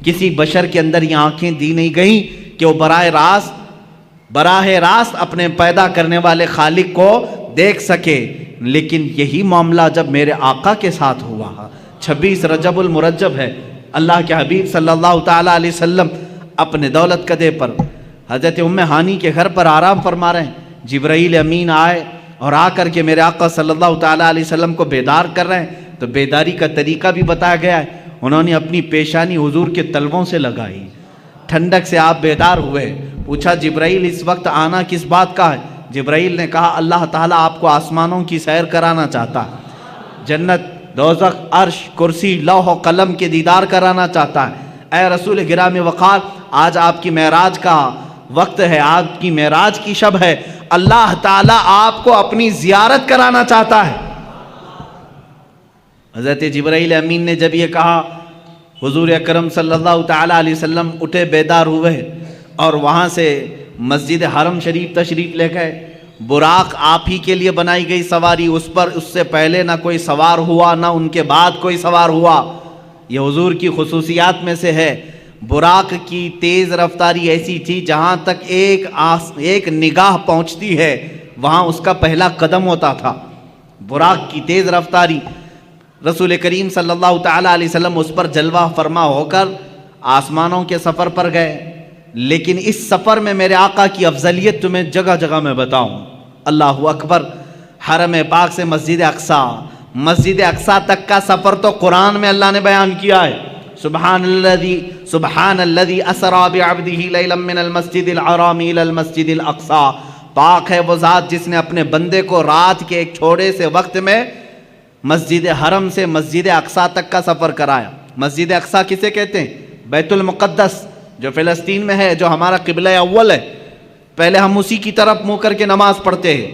Speaker 1: کسی بشر کے اندر یہ آنکھیں دی نہیں گئیں کہ وہ براہ راست اپنے پیدا کرنے والے خالق کو دیکھ سکے. لیکن یہی معاملہ جب میرے آقا کے ساتھ ہوا, 26 رجب المرجب ہے, اللہ کے حبیب صلی اللہ تعالیٰ علیہ وسلم اپنے دولت قدے پر حضرت ام ہانی کے گھر پر آرام فرما رہے ہیں. جبرائیل امین آئے اور آ کر کے میرے آقا صلی اللہ تعالیٰ علیہ وسلم کو بیدار کر رہے ہیں. تو بیداری کا طریقہ بھی بتایا گیا ہے. انہوں نے اپنی پیشانی حضور کے تلووں سے لگائی, ٹھنڈک سے آپ بیدار ہوئے. پوچھا جبرائیل اس وقت آنا کس بات کا ہے؟ جبرائیل نے کہا اللہ تعالیٰ آپ کو آسمانوں کی سیر کرانا چاہتا ہے, جنت, دوزخ, عرش, کرسی, لوح و قلم کے دیدار کرانا چاہتا ہے. اے رسول گرامی وقار, آج آپ کی معراج کا وقت ہے, آپ کی معراج کی شب ہے, اللہ تعالیٰ آپ کو اپنی زیارت کرانا چاہتا ہے. حضرت جبرائیل امین نے جب یہ کہا, حضور اکرم صلی اللہ تعالیٰ علیہ وسلم اٹھے, بیدار ہوئے اور وہاں سے مسجد حرم شریف تشریف لے گئے. براق آپ ہی کے لیے بنائی گئی سواری, اس پر اس سے پہلے نہ کوئی سوار ہوا, نہ ان کے بعد کوئی سوار ہوا. یہ حضور کی خصوصیات میں سے ہے. براق کی تیز رفتاری ایسی تھی جہاں تک ایک نگاہ پہنچتی ہے وہاں اس کا پہلا قدم ہوتا تھا. براق کی تیز رفتاری, رسول کریم صلی اللہ تعالیٰ علیہ وسلم اس پر جلوہ فرما ہو کر آسمانوں کے سفر پر گئے. لیکن اس سفر میں میرے آقا کی افضلیت تمہیں جگہ جگہ میں بتاؤں. اللہ اکبر. حرم پاک سے مسجد اقصی تک کا سفر تو قرآن میں اللہ نے بیان کیا ہے. سبحان الذی اسری بعبدہ لیلا من المسجد الحرام الی المسجد الاقصی. پاک ہے وہ ذات جس نے اپنے بندے کو رات کے ایک چھوٹے سے وقت میں مسجد حرم سے مسجد اقصی تک کا سفر کرایا. مسجد اقصی کسے کہتے ہیں؟ بیت المقدس جو فلسطین میں ہے, جو ہمارا قبلہ اول ہے. پہلے ہم اسی کی طرف منہ کر کے نماز پڑھتے ہیں.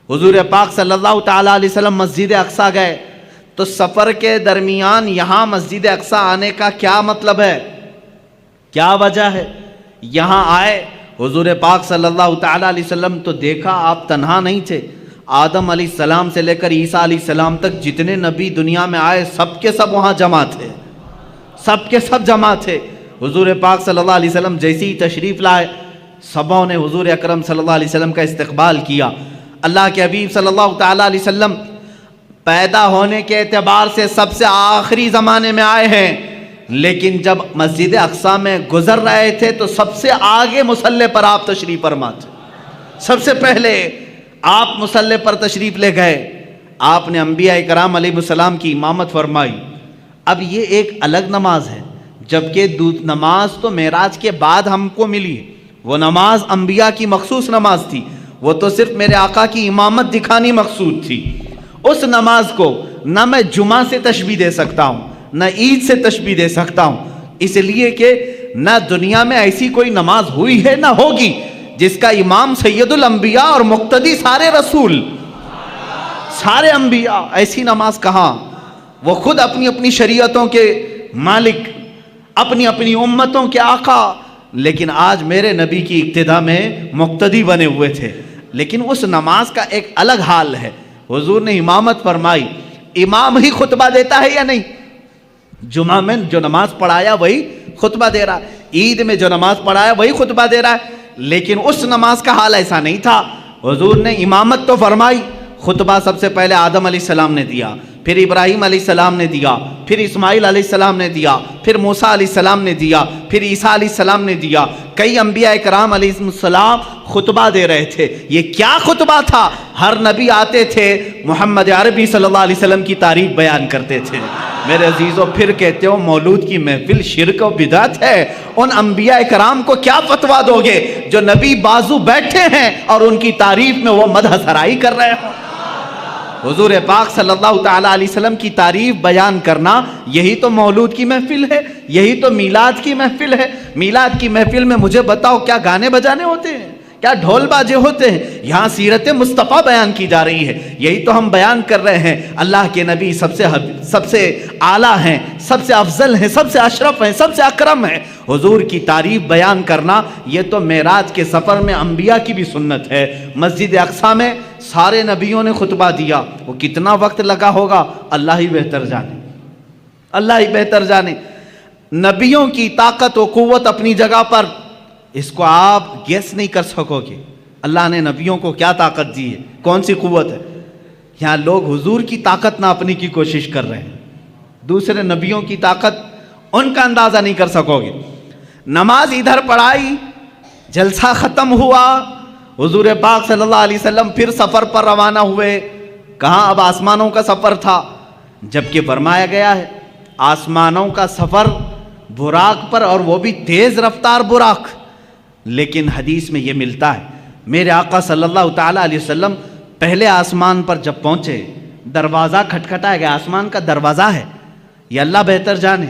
Speaker 1: حضور پاک صلی اللہ تعالیٰ علیہ وسلم مسجد اقصی گئے تو سفر کے درمیان یہاں مسجد اقصی آنے کا کیا مطلب ہے, کیا وجہ ہے؟ یہاں آئے حضور پاک صلی اللہ تعالیٰ علیہ وسلم تو دیکھا آپ تنہا نہیں تھے. آدم علیہ السلام سے لے کر عیسیٰ علیہ السلام تک جتنے نبی دنیا میں آئے سب کے سب وہاں جمع تھے, سب کے سب جمع تھے. حضور پاک صلی اللہ علیہ وسلم جیسے ہی تشریف لائے, سبوں نے حضور اکرم صلی اللہ علیہ وسلم کا استقبال کیا. اللہ کے حبیب صلی اللہ تعالیٰ علیہ وسلم پیدا ہونے کے اعتبار سے سب سے آخری زمانے میں آئے ہیں, لیکن جب مسجد اقصی میں گزر رہے تھے تو سب سے آگے مصلی پر آپ تشریف فرما تھے. سب سے پہلے آپ مصلی پر تشریف لے گئے. آپ نے انبیاء کرام علیہ السلام کی امامت فرمائی. اب یہ ایک الگ نماز ہے، جبکہ نماز تو معراج کے بعد ہم کو ملی. وہ نماز انبیاء کی مخصوص نماز تھی، وہ تو صرف میرے آقا کی امامت دکھانی مقصود تھی. اس نماز کو نہ میں جمعہ سے تشبیہ دے سکتا ہوں، نہ عید سے تشبیہ دے سکتا ہوں، اس لیے کہ نہ دنیا میں ایسی کوئی نماز ہوئی ہے نہ ہوگی جس کا امام سید الانبیاء اور مقتدی سارے رسول، سارے انبیاء. ایسی نماز کہاں؟ وہ خود اپنی اپنی شریعتوں کے مالک، اپنی اپنی امتوں کے آقا، لیکن آج میرے نبی کی اقتداء میں مقتدی بنے ہوئے تھے. لیکن اس نماز کا ایک الگ حال ہے. حضور نے امامت فرمائی. امام ہی خطبہ دیتا ہے یا نہیں؟ جمعہ میں جو نماز پڑھایا وہی خطبہ دے رہا ہے، عید میں جو نماز پڑھایا وہی خطبہ دے رہا ہے. لیکن اس نماز کا حال ایسا نہیں تھا. حضور نے امامت تو فرمائی، خطبہ سب سے پہلے آدم علیہ السلام نے دیا، پھر ابراہیم علیہ السلام نے دیا، پھر اسماعیل علیہ السلام نے دیا، پھر موسیٰ علیہ السلام نے دیا، پھر عیسیٰ علیہ السلام نے دیا. کئی انبیاء کرام علیہ السلام خطبہ دے رہے تھے. یہ کیا خطبہ تھا؟ ہر نبی آتے تھے محمد عربی صلی اللہ علیہ وسلم کی تعریف بیان کرتے تھے. میرے عزیزوں، پھر کہتے ہو مولود کی محفل شرک و بدعت ہے. ان انبیاء کرام کو کیا فتویٰ دو گے جو نبی بازو بیٹھے ہیں اور ان کی تعریف میں وہ مدح سرائی کر رہے ہوں؟ حضور پاک صلی اللہ تعالیٰ علیہ وسلم کی تعریف بیان کرنا، یہی تو مولود کی محفل ہے، یہی تو میلاد کی محفل ہے. میلاد کی محفل میں مجھے بتاؤ کیا گانے بجانے ہوتے ہیں؟ کیا ڈھول باجے ہوتے ہیں؟ یہاں سیرت مصطفیٰ بیان کی جا رہی ہے. یہی تو ہم بیان کر رہے ہیں. اللہ کے نبی سب سے اعلیٰ ہیں، سب سے افضل ہیں، سب سے اشرف ہیں، سب سے اکرم ہیں. حضور کی تعریف بیان کرنا یہ تو معراج کے سفر میں انبیاء کی بھی سنت ہے. مسجد اقصی میں سارے نبیوں نے خطبہ دیا. وہ کتنا وقت لگا ہوگا اللہ ہی بہتر جانے، اللہ ہی بہتر جانے. نبیوں کی طاقت و قوت اپنی جگہ پر، اس کو آپ گیس نہیں کر سکو گے. اللہ نے نبیوں کو کیا طاقت دی ہے، کون سی قوت ہے. یہاں لوگ حضور کی طاقت ناپنے کی کوشش کر رہے ہیں، دوسرے نبیوں کی طاقت ان کا اندازہ نہیں کر سکو گے. نماز ادھر پڑھائی، جلسہ ختم ہوا، حضور پاک صلی اللہ علیہ وسلم پھر سفر پر روانہ ہوئے. کہاں؟ اب آسمانوں کا سفر تھا. جبکہ فرمایا گیا ہے آسمانوں کا سفر براق پر، اور وہ بھی تیز رفتار براق. لیکن حدیث میں یہ ملتا ہے میرے آقا صلی اللہ تعالیٰ علیہ وسلم پہلے آسمان پر جب پہنچے، دروازہ کھٹکھٹایا گیا. آسمان کا دروازہ ہے، یہ اللہ بہتر جانے.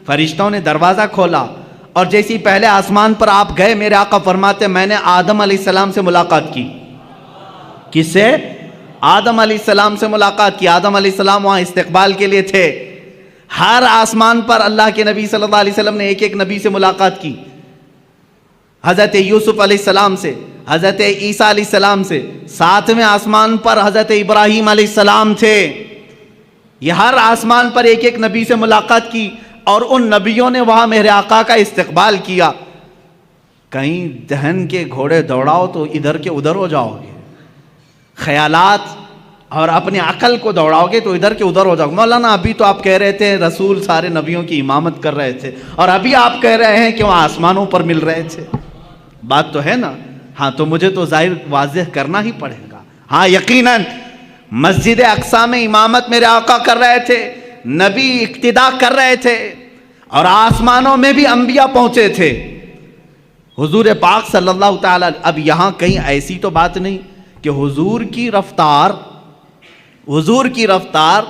Speaker 1: فرشتوں نے دروازہ کھولا، اور جیسی پہلے آسمان پر آپ گئے، میرے آقا فرماتے میں نے آدم علیہ السلام سے ملاقات کی. کس سے؟ آدم علیہ السلام سے ملاقات کی. آدم علیہ السلام وہاں استقبال کے لیے تھے. ہر آسمان پر اللہ کے نبی صلی اللہ علیہ وسلم نے ایک ایک نبی سے ملاقات کی. حضرت یوسف علیہ السلام سے، حضرت عیسیٰ علیہ السلام سے. ساتویں آسمان پر حضرت ابراہیم علیہ السلام تھے. یہ ہر آسمان پر ایک ایک نبی سے ملاقات کی، اور ان نبیوں نے وہاں میرے آقا کا استقبال کیا. کہیں دہن کے گھوڑے دوڑاؤ تو ادھر کے ادھر ہو جاؤ گے، خیالات اور اپنی عقل کو دوڑاؤ گے تو ادھر کے ادھر ہو جاؤ گے. مولانا ابھی تو آپ کہہ رہے تھے رسول سارے نبیوں کی امامت کر رہے تھے، اور ابھی آپ کہہ رہے ہیں کہ وہ آسمانوں پر مل رہے تھے. بات تو ہے نا؟ ہاں، تو مجھے تو ظاہر واضح کرنا ہی پڑے گا. ہاں یقیناً مسجد اقصی میں امامت میرے آقا کر رہے تھے، نبی اقتداء کر رہے تھے، اور آسمانوں میں بھی انبیاء پہنچے تھے. حضور پاک صلی اللہ تعالیٰ. اب یہاں کہیں ایسی تو بات نہیں کہ حضور کی رفتار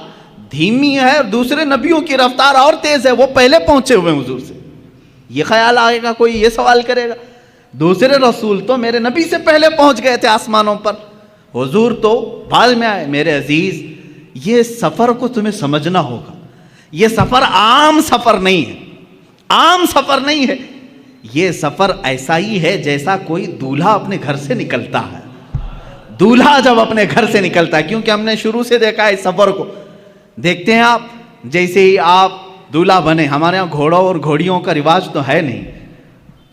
Speaker 1: دھیمی ہے اور دوسرے نبیوں کی رفتار اور تیز ہے، وہ پہلے پہنچے ہوئے حضور سے. یہ خیال آئے گا، کوئی یہ سوال کرے گا دوسرے رسول تو میرے نبی سے پہلے پہنچ گئے تھے آسمانوں پر، حضور تو بعد میں آئے. میرے عزیز، یہ سفر کو تمہیں سمجھنا ہوگا. یہ سفر عام سفر نہیں ہے، عام سفر نہیں ہے. یہ سفر ایسا ہی ہے جیسا کوئی دولہا اپنے گھر سے نکلتا ہے. دولہا جب اپنے گھر سے نکلتا ہے، کیونکہ ہم نے شروع سے دیکھا ہے اس سفر کو. دیکھتے ہیں آپ، جیسے ہی آپ دولہا بنے، ہمارے ہاں گھوڑوں اور گھوڑیوں کا رواج تو ہے نہیں.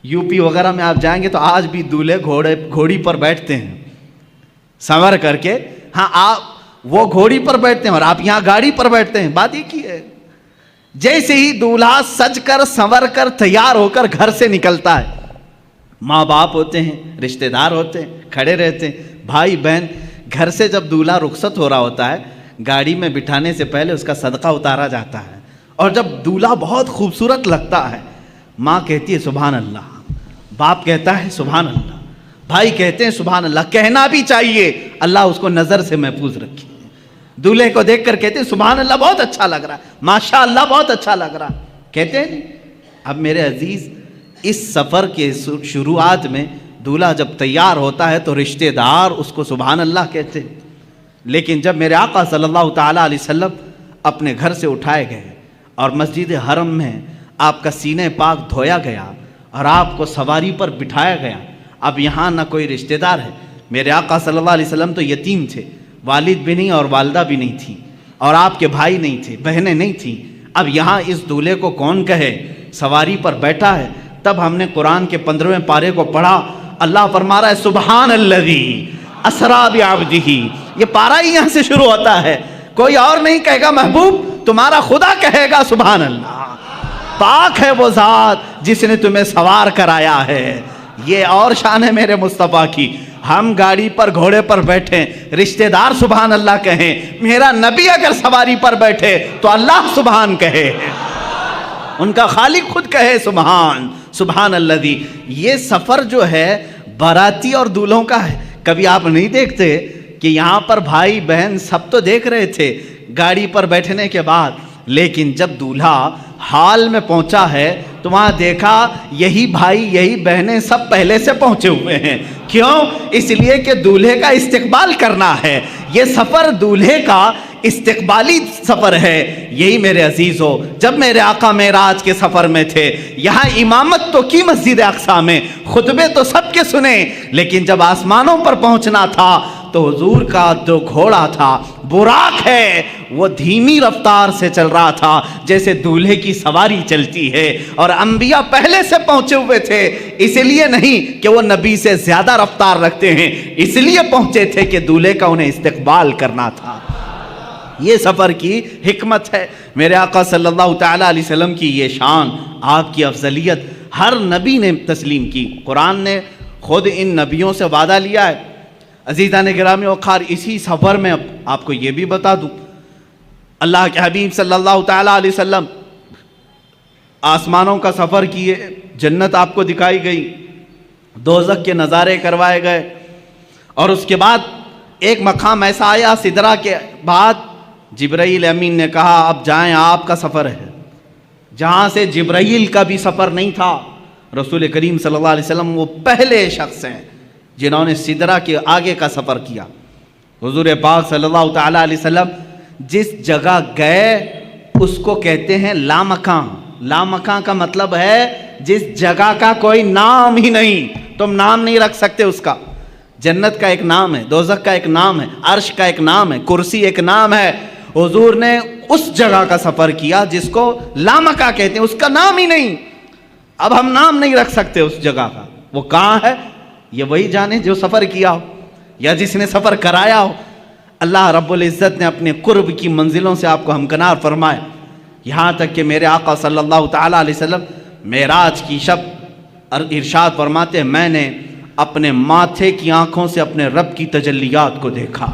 Speaker 1: یو پی وغیرہ میں آپ جائیں گے تو آج بھی دولہے گھوڑی پر بیٹھتے ہیں سنور کر کے. ہاں، آپ وہ گھوڑی پر بیٹھتے ہیں اور آپ یہاں گاڑی پر بیٹھتے ہیں. بات ایک ہی ہے. جیسے ہی دولہا سج کر سنور کر تیار ہو کر گھر سے نکلتا ہے، ماں باپ ہوتے ہیں، رشتہ دار ہوتے ہیں، کھڑے رہتے ہیں، بھائی بہن، گھر سے جب دولہا رخصت ہو رہا ہوتا ہے، گاڑی میں بٹھانے سے پہلے اس کا صدقہ اتارا جاتا ہے، اور جب دولہا بہت خوبصورت لگتا ہے، ماں کہتی ہے سبحان اللہ، باپ کہتا ہے سبحان اللہ، بھائی کہتے ہیں سبحان اللہ، کہنا بھی چاہیے، اللہ اس کو نظر سے محفوظ رکھے۔ دولہے کو دیکھ کر کہتے ہیں سبحان اللہ، بہت اچھا لگ رہا ہے، ماشاء اللہ بہت اچھا لگ رہا ہے، کہتے ہیں۔ اب میرے عزیز، اس سفر کے شروعات میں دولہا جب تیار ہوتا ہے تو رشتہ دار اس کو سبحان اللہ کہتے ہیں، لیکن جب میرے آقا صلی اللہ تعالیٰ علیہ وسلم اپنے گھر سے اٹھائے گئے اور مسجد حرم میں آپ کا سینہ پاک دھویا گیا اور آپ کو سواری پر بٹھایا گیا، اب یہاں نہ کوئی رشتہ دار ہے، میرے آقا صلی اللہ علیہ وسلم تو یتیم تھے، والد بھی نہیں اور والدہ بھی نہیں تھی، اور آپ کے بھائی نہیں تھے، بہنیں نہیں تھیں، اب یہاں اس دولہے کو کون کہے، سواری پر بیٹھا ہے۔ تب ہم نے قرآن کے 15ویں پارے کو پڑھا، اللہ فرما رہا ہے سبحان الذی اسریٰ بعبدہ، یہ پارہ ہی یہاں سے شروع ہوتا ہے، کوئی اور نہیں کہے گا، محبوب تمہارا خدا کہے گا سبحان اللہ، پاک ہے وہ ذات جس نے تمہیں سوار کرایا ہے۔ یہ اور شان ہے میرے مصطفیٰ کی، ہم گاڑی پر گھوڑے پر بیٹھیں، رشتہ دار سبحان اللہ کہیں، میرا نبی اگر سواری پر بیٹھے تو اللہ سبحان کہے، ان کا خالق خود کہے سبحان سبحان الذی۔ یہ سفر جو ہے باراتی اور دولہوں کا ہے، کبھی آپ نہیں دیکھتے کہ یہاں پر بھائی بہن سب تو دیکھ رہے تھے گاڑی پر بیٹھنے کے بعد، لیکن جب دولہا حال میں پہنچا ہے تو وہاں دیکھا یہی بھائی یہی بہنیں سب پہلے سے پہنچے ہوئے ہیں، کیوں؟ اس لیے کہ دولہے کا استقبال کرنا ہے، یہ سفر دولہے کا استقبالی سفر ہے۔ یہی میرے عزیزو، جب میرے آقا معراج کے سفر میں تھے، یہاں امامت تو کی مسجد اقصیٰ میں، خطبے تو سب کے سنے، لیکن جب آسمانوں پر پہنچنا تھا تو حضور کا جو گھوڑا تھا براق ہے، وہ دھیمی رفتار سے چل رہا تھا جیسے دولہے کی سواری چلتی ہے، اور انبیاء پہلے سے پہنچے ہوئے تھے، اس لیے نہیں کہ وہ نبی سے زیادہ رفتار رکھتے ہیں، اس لیے پہنچے تھے کہ دولہے کا انہیں استقبال کرنا تھا۔ یہ سفر کی حکمت ہے، میرے آقا صلی اللہ تعالیٰ علیہ وسلم کی یہ شان، آپ کی افضلیت ہر نبی نے تسلیم کی، قرآن نے خود ان نبیوں سے وعدہ لیا ہے۔ عزیزان گرامی وقار، اسی سفر میں آپ کو یہ بھی بتا دوں، اللہ کے حبیب صلی اللہ تعالیٰ علیہ وسلم آسمانوں کا سفر کیے، جنت آپ کو دکھائی گئی، دوزخ کے نظارے کروائے گئے، اور اس کے بعد ایک مقام ایسا آیا سدرہ کے بعد، جبرائیل امین نے کہا اب جائیں، آپ کا سفر ہے، جہاں سے جبرائیل کا بھی سفر نہیں تھا۔ رسول کریم صلی اللہ علیہ وسلم وہ پہلے شخص ہیں جنہوں نے سدرہ کے آگے کا سفر کیا۔ حضور پاک صلی اللہ تعالیٰ علیہ وسلم جس جگہ گئے اس کو کہتے ہیں لامکان۔ لامکان کا مطلب ہے جس جگہ کا کوئی نام ہی نہیں، تم نام نہیں رکھ سکتے اس کا۔ جنت کا ایک نام ہے، دوزخ کا ایک نام ہے، عرش کا ایک نام ہے، کرسی ایک نام ہے۔ حضور نے اس جگہ کا سفر کیا جس کو لامکان کہتے ہیں، اس کا نام ہی نہیں، اب ہم نام نہیں رکھ سکتے اس جگہ کا، وہ کہاں ہے یہ وہی جانے جو سفر کیا ہو یا جس نے سفر کرایا ہو۔ اللہ رب العزت نے اپنے قرب کی منزلوں سے آپ کو ہمکنار فرمائے، یہاں تک کہ میرے آقا صلی اللہ تعالیٰ علیہ وسلم معراج کی شب ارشاد فرماتے ہیں میں نے اپنے ماتھے کی آنکھوں سے اپنے رب کی تجلیات کو دیکھا،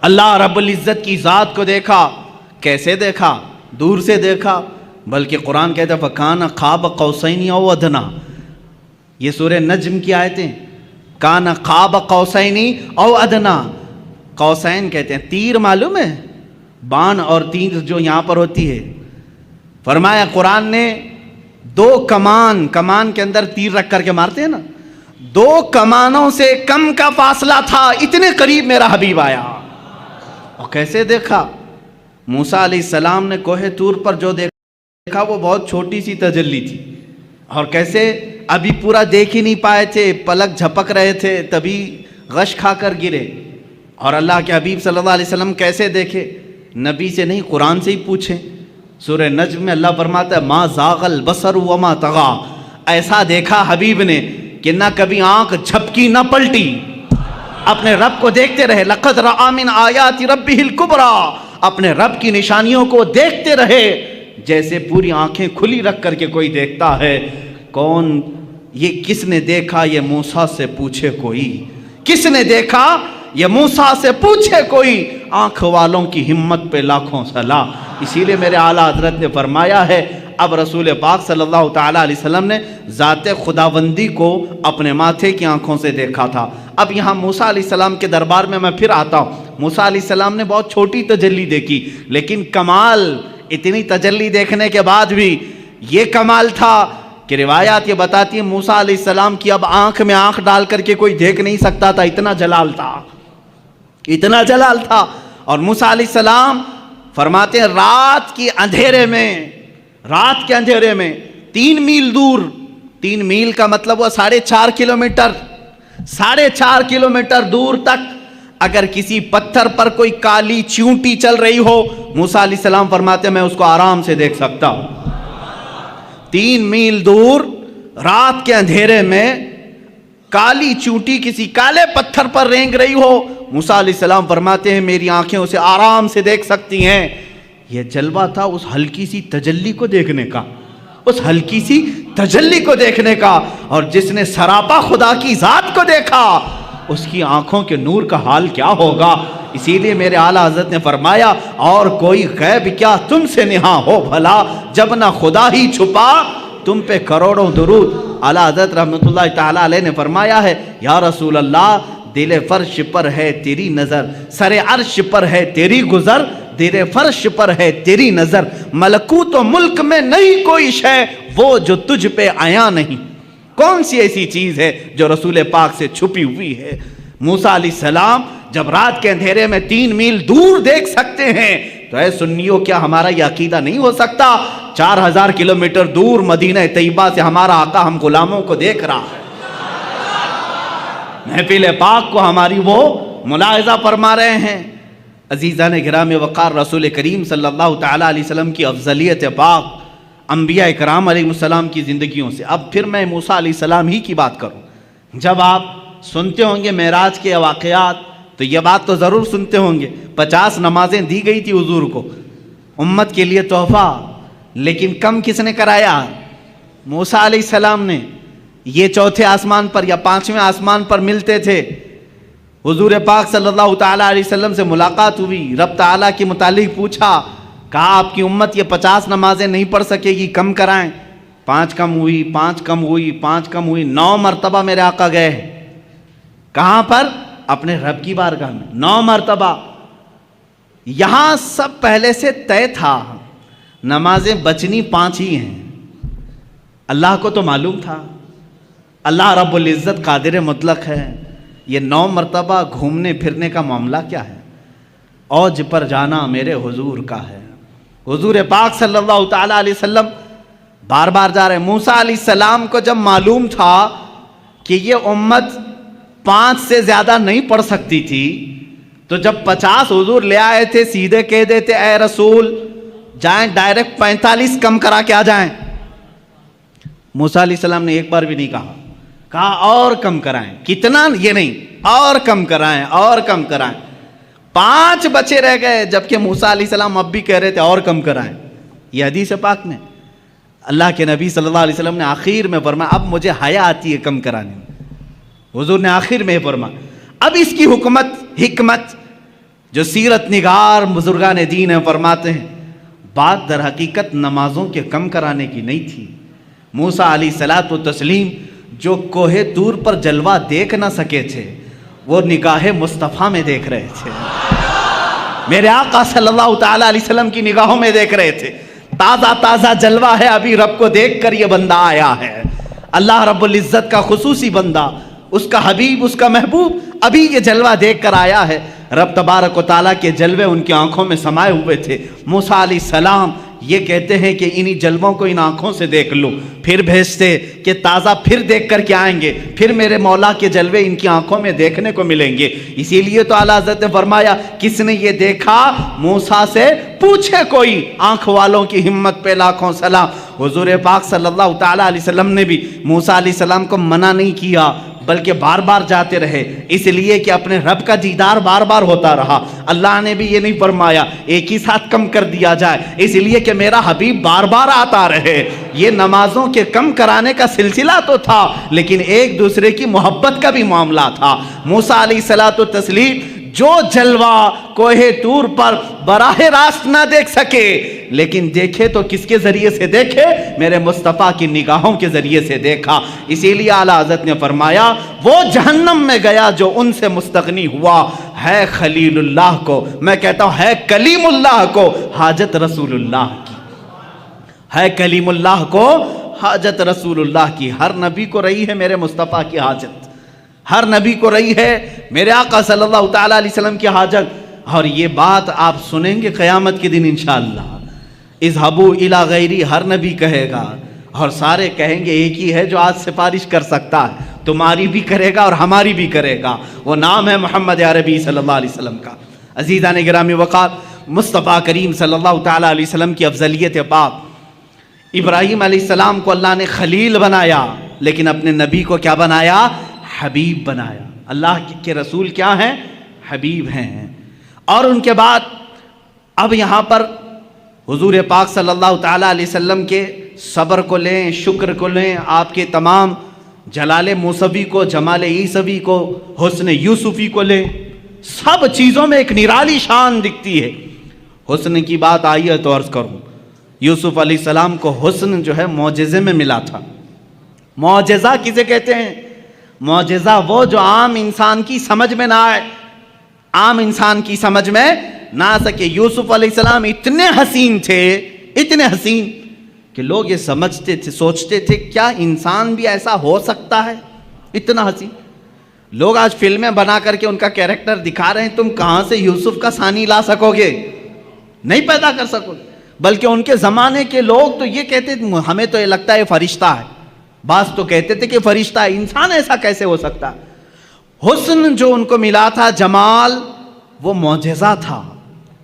Speaker 1: اللہ رب العزت کی ذات کو دیکھا۔ کیسے دیکھا؟ دور سے دیکھا، بلکہ قرآن کہتا ہے فَكَانَ قَابَ قَوْسَيْنِ أَوْ أَدْنَىٰ، یہ سورہ نجم کی آیتیں، کان قاب قوسین او ادنا، قوسین کہتے ہیں تیر، معلوم ہے بان اور تیر جو یہاں پر ہوتی ہے، فرمایا قرآن نے دو کمان کے اندر تیر رکھ کر کے مارتے ہیں نا، دو کمانوں سے کم کا فاصلہ تھا، اتنے قریب میرا حبیب آیا۔ اور کیسے دیکھا؟ موسیٰ علیہ السلام نے کوہ طور پر جو دیکھا وہ بہت چھوٹی سی تجلی تھی، اور کیسے ابھی پورا دیکھ ہی نہیں پائے تھے، پلک جھپک رہے تھے، تبھی غش کھا کر گرے۔ اور اللہ کے حبیب صلی اللہ علیہ وسلم کیسے دیکھے؟ نبی سے نہیں، قرآن سے ہی پوچھیں۔ سورہ نجم میں اللہ فرماتا ہے ما زاغ البصر وما طغا، ایسا دیکھا حبیب نے کہ نہ کبھی آنکھ جھپکی نہ پلٹی، اپنے رب کو دیکھتے رہے۔ لقد رأى من آیات ربہ الکبریٰ، اپنے رب کی نشانیوں کو دیکھتے رہے جیسے پوری آنکھیں کھلی رکھ کر کے کوئی دیکھتا ہے۔ کون یہ کس نے دیکھا؟ یہ موسیٰ سے پوچھے کوئی۔ کس نے دیکھا؟ یہ موسیٰ سے پوچھے کوئی۔ آنکھ والوں کی ہمت پہ لاکھوں سلام۔ اسی لیے میرے اعلیٰ حضرت نے فرمایا ہے، اب رسول پاک صلی اللہ تعالیٰ علیہ وسلم نے ذات خداوندی کو اپنے ماتھے کی آنکھوں سے دیکھا تھا۔ اب یہاں موسیٰ علیہ السلام کے دربار میں میں پھر آتا ہوں۔ موسیٰ علیہ السلام نے بہت چھوٹی تجلی دیکھی، لیکن کمال اتنی تجلی دیکھنے کے بعد بھی یہ کمال تھا کہ روایات یہ بتاتی ہیں موسیٰ علیہ السلام کی اب آنکھ میں آنکھ ڈال کر کے کوئی دیکھ نہیں سکتا تھا، اتنا جلال تھا، اتنا جلال تھا۔ اور موسیٰ علیہ السلام فرماتے ہیں رات کے اندھیرے میں 3 میل دور، 3 میل کا مطلب وہ 4.5 کلومیٹر، 4.5 کلومیٹر دور تک اگر کسی پتھر پر کوئی کالی چیونٹی چل رہی ہو، موسیٰ علیہ السلام فرماتے ہیں میں اس کو آرام سے دیکھ سکتا ہوں۔ 3 میل دور رات کے اندھیرے میں کالی چیونٹی کسی کالے پتھر پر رینگ رہی ہو، موسیٰ علیہ السلام فرماتے ہیں میری آنکھیں اسے آرام سے دیکھ سکتی ہیں۔ یہ جلوہ تھا اس ہلکی سی تجلی کو دیکھنے کا، اس ہلکی سی تجلی کو دیکھنے کا۔ اور جس نے سراپا خدا کی ذات کو دیکھا اس کی آنکھوں کے نور کا حال کیا ہوگا۔ اسی لیے میرے اعلیٰ حضرت نے فرمایا اور کوئی غیب کیا تم سے نہاں ہو بھلا، جب نہ خدا ہی چھپا تم پہ کروڑوں درود۔ اعلیٰ حضرت رحمۃ اللہ تعالیٰ علیہ نے فرمایا ہے یا رسول اللہ دل فرش پر ہے تیری نظر، سر عرش پر ہے تیری گزر، دل فرش پر ہے تیری نظر، ملکوت و ملک میں نہیں کوئی شے وہ جو تجھ پہ آیا نہیں۔ کون سی ایسی چیز ہے جو رسول پاک سے چھپی ہوئی ہے؟ موسیٰ علیہ السلام جب رات کے اندھیرے میں 3 میل دور دیکھ سکتے ہیں تو اے سنیوں کیا ہمارا یہ عقیدہ نہیں ہو سکتا 4000 کلومیٹر دور مدینہ طیبہ سے ہمارا آقا ہم غلاموں کو دیکھ رہا ہے، محفل پاک کو ہماری وہ ملاحظہ فرما رہے ہیں۔ عزیزان گرامی وقار رسول کریم صلی اللہ تعالیٰ علیہ وسلم کی افضلیت پاک انبیاء کرام علیہ السلام کی زندگیوں سے۔ اب پھر میں موسیٰ علیہ السلام ہی کی بات کروں۔ جب آپ سنتے ہوں گے معراج کے واقعات تو یہ بات تو ضرور سنتے ہوں گے 50 نمازیں دی گئی تھی حضور کو امت کے لیے تحفہ، لیکن کم کس نے کرایا؟ موسیٰ علیہ السلام نے۔ یہ 4تھے آسمان پر یا 5ویں آسمان پر ملتے تھے، حضور پاک صلی اللہ تعالیٰ علیہ وسلم سے ملاقات ہوئی، رب تعالیٰ کے متعلق پوچھا، کہا آپ کی امت یہ 50 نمازیں نہیں پڑھ سکے گی، کم کرائیں۔ 5 کم ہوئی، 5 کم ہوئی، 5 کم ہوئی، 9 مرتبہ میرے آقا گئے۔ کہاں پر؟ اپنے رب کی بارگاہ میں 9 مرتبہ۔ یہاں سب پہلے سے طے تھا، نمازیں بچنی 5 ہی ہیں۔ اللہ کو تو معلوم تھا، اللہ رب العزت قادر مطلق ہے، یہ 9 مرتبہ گھومنے پھرنے کا معاملہ کیا ہے؟ اوج پر جانا میرے حضور کا ہے۔ حضور پاک صلی اللہ تعالیٰ علیہ وسلم بار بار جا رہے ہیں۔ موسیٰ علیہ السلام کو جب معلوم تھا کہ یہ امت 5 سے زیادہ نہیں پڑھ سکتی تھی تو جب 50 حضور لے آئے تھے سیدھے کہہ دیتے اے رسول جائیں ڈائریکٹ 45 کم کرا کے آ جائیں۔ موسیٰ علیہ السلام نے ایک بار بھی نہیں کہا اور کم کرائیں، کتنا یہ نہیں، اور کم کرائیں، اور کم کرائیں۔ 5 بچے رہ گئے جبکہ موسیٰ علیہ السلام اب بھی کہہ رہے تھے اور کم کرائیں۔ یہ حدیث پاک میں اللہ کے نبی صلی اللہ علیہ وسلم نے آخر میں فرمایا اب مجھے حیا آتی ہے کم کرانے میں۔ حضور نے آخر میں فرمایا اب اس کی حکمت جو سیرت نگار بزرگان دین ہیں فرماتے ہیں بات در حقیقت نمازوں کے کم کرانے کی نہیں تھی۔ موسیٰ علیہ الصلوۃ والتسلیم جو کوہ طور پر جلوہ دیکھ نہ سکے تھے وہ نگاہ مصطفیٰ میں دیکھ رہے تھے، میرے آقا صلی اللہ تعالیٰ علیہ وسلم کی نگاہوں میں دیکھ رہے تھے۔ تازہ تازہ جلوہ ہے، ابھی رب کو دیکھ کر یہ بندہ آیا ہے، اللہ رب العزت کا خصوصی بندہ، اس کا حبیب، اس کا محبوب ابھی یہ جلوہ دیکھ کر آیا ہے۔ رب تبارک و تعالیٰ کے جلوے ان کی آنکھوں میں سمائے ہوئے تھے۔ موسیٰ علیہ السلام یہ کہتے ہیں کہ انہی جلووں کو ان آنکھوں سے دیکھ لو، پھر بھیجتے کہ تازہ پھر دیکھ کر کے آئیں گے، پھر میرے مولا کے جلوے ان کی آنکھوں میں دیکھنے کو ملیں گے۔ اسی لیے تو اعلیٰ حضرت نے فرمایا کس نے یہ دیکھا؟ موسیٰ سے پوچھے کوئی، آنکھ والوں کی ہمت پہ لاکھوں سلام۔ حضور پاک صلی اللہ تعالیٰ علیہ وسلم نے بھی موسیٰ علیہ السلام کو منع نہیں کیا، بلکہ بار بار جاتے رہے، اس لیے کہ اپنے رب کا دیدار بار بار ہوتا رہا۔ اللہ نے بھی یہ نہیں فرمایا ایک ہی ساتھ کم کر دیا جائے، اس لیے کہ میرا حبیب بار بار آتا رہے۔ یہ نمازوں کے کم کرانے کا سلسلہ تو تھا، لیکن ایک دوسرے کی محبت کا بھی معاملہ تھا۔ موسیٰ علیہ السلام جو جلوہ کوہ طور پر براہ راست نہ دیکھ سکے، لیکن دیکھے تو کس کے ذریعے سے دیکھے؟ میرے مصطفیٰ کی نگاہوں کے ذریعے سے دیکھا۔ اسی لیے اعلیٰ حضرت نے فرمایا وہ جہنم میں گیا جو ان سے مستغنی ہوا، ہے خلیل اللہ کو، میں کہتا ہوں ہے کلیم اللہ کو حاجت رسول اللہ کی، ہے کلیم اللہ کو حاجت رسول اللہ کی۔ ہر نبی کو رہی ہے میرے مصطفیٰ کی حاجت، ہر نبی کو رہی ہے میرے آقا صلی اللہ تعالیٰ علیہ وسلم کی حاجت۔ اور یہ بات آپ سنیں گے قیامت کے دن انشاءاللہ، اذهبوا الی غیری ہر نبی کہے گا، اور سارے کہیں گے ایک ہی ہے جو آج سفارش کر سکتا ہے، تمہاری بھی کرے گا اور ہماری بھی کرے گا، وہ نام ہے محمد عربی صلی اللہ علیہ وسلم کا۔ عزیزان گرامی وقار، مصطفیٰ کریم صلی اللہ تعالیٰ علیہ وسلم کی افضلیت پاک، ابراہیم علیہ السلام کو اللہ نے خلیل بنایا، لیکن اپنے نبی کو کیا بنایا؟ حبیب بنایا۔ اللہ کے رسول کیا ہیں؟ حبیب ہیں۔ اور ان کے بعد اب یہاں پر حضور پاک صلی اللہ تعالیٰ علیہ وسلم کے صبر کو لیں، شکر کو لیں، آپ کے تمام جلال موسوی کو، جمال عیسوی کو، حسن یوسفی کو لیں، سب چیزوں میں ایک نرالی شان دکھتی ہے۔ حسن کی بات آئی ہے تو عرض کروں، یوسف علیہ السلام کو حسن جو ہے معجزے میں ملا تھا۔ معجزہ کسے کہتے ہیں؟ معجزہ وہ جو عام انسان کی سمجھ میں نہ آئے، عام انسان کی سمجھ میں نہ آ سکے۔ یوسف علیہ السلام اتنے حسین تھے، اتنے حسین کہ لوگ یہ سمجھتے تھے، سوچتے تھے کیا انسان بھی ایسا ہو سکتا ہے؟ اتنا حسین۔ لوگ آج فلمیں بنا کر کے ان کا کیریکٹر دکھا رہے ہیں، تم کہاں سے یوسف کا ثانی لا سکو گے؟ نہیں پیدا کر سکو گے۔ بلکہ ان کے زمانے کے لوگ تو یہ کہتے تھے ہمیں تو یہ لگتا ہے فرشتہ ہے، بعض تو کہتے تھے کہ فرشتہ ہے، انسان ایسا کیسے ہو سکتا ہے؟ حسن جو ان کو ملا تھا، جمال، وہ معجزہ تھا،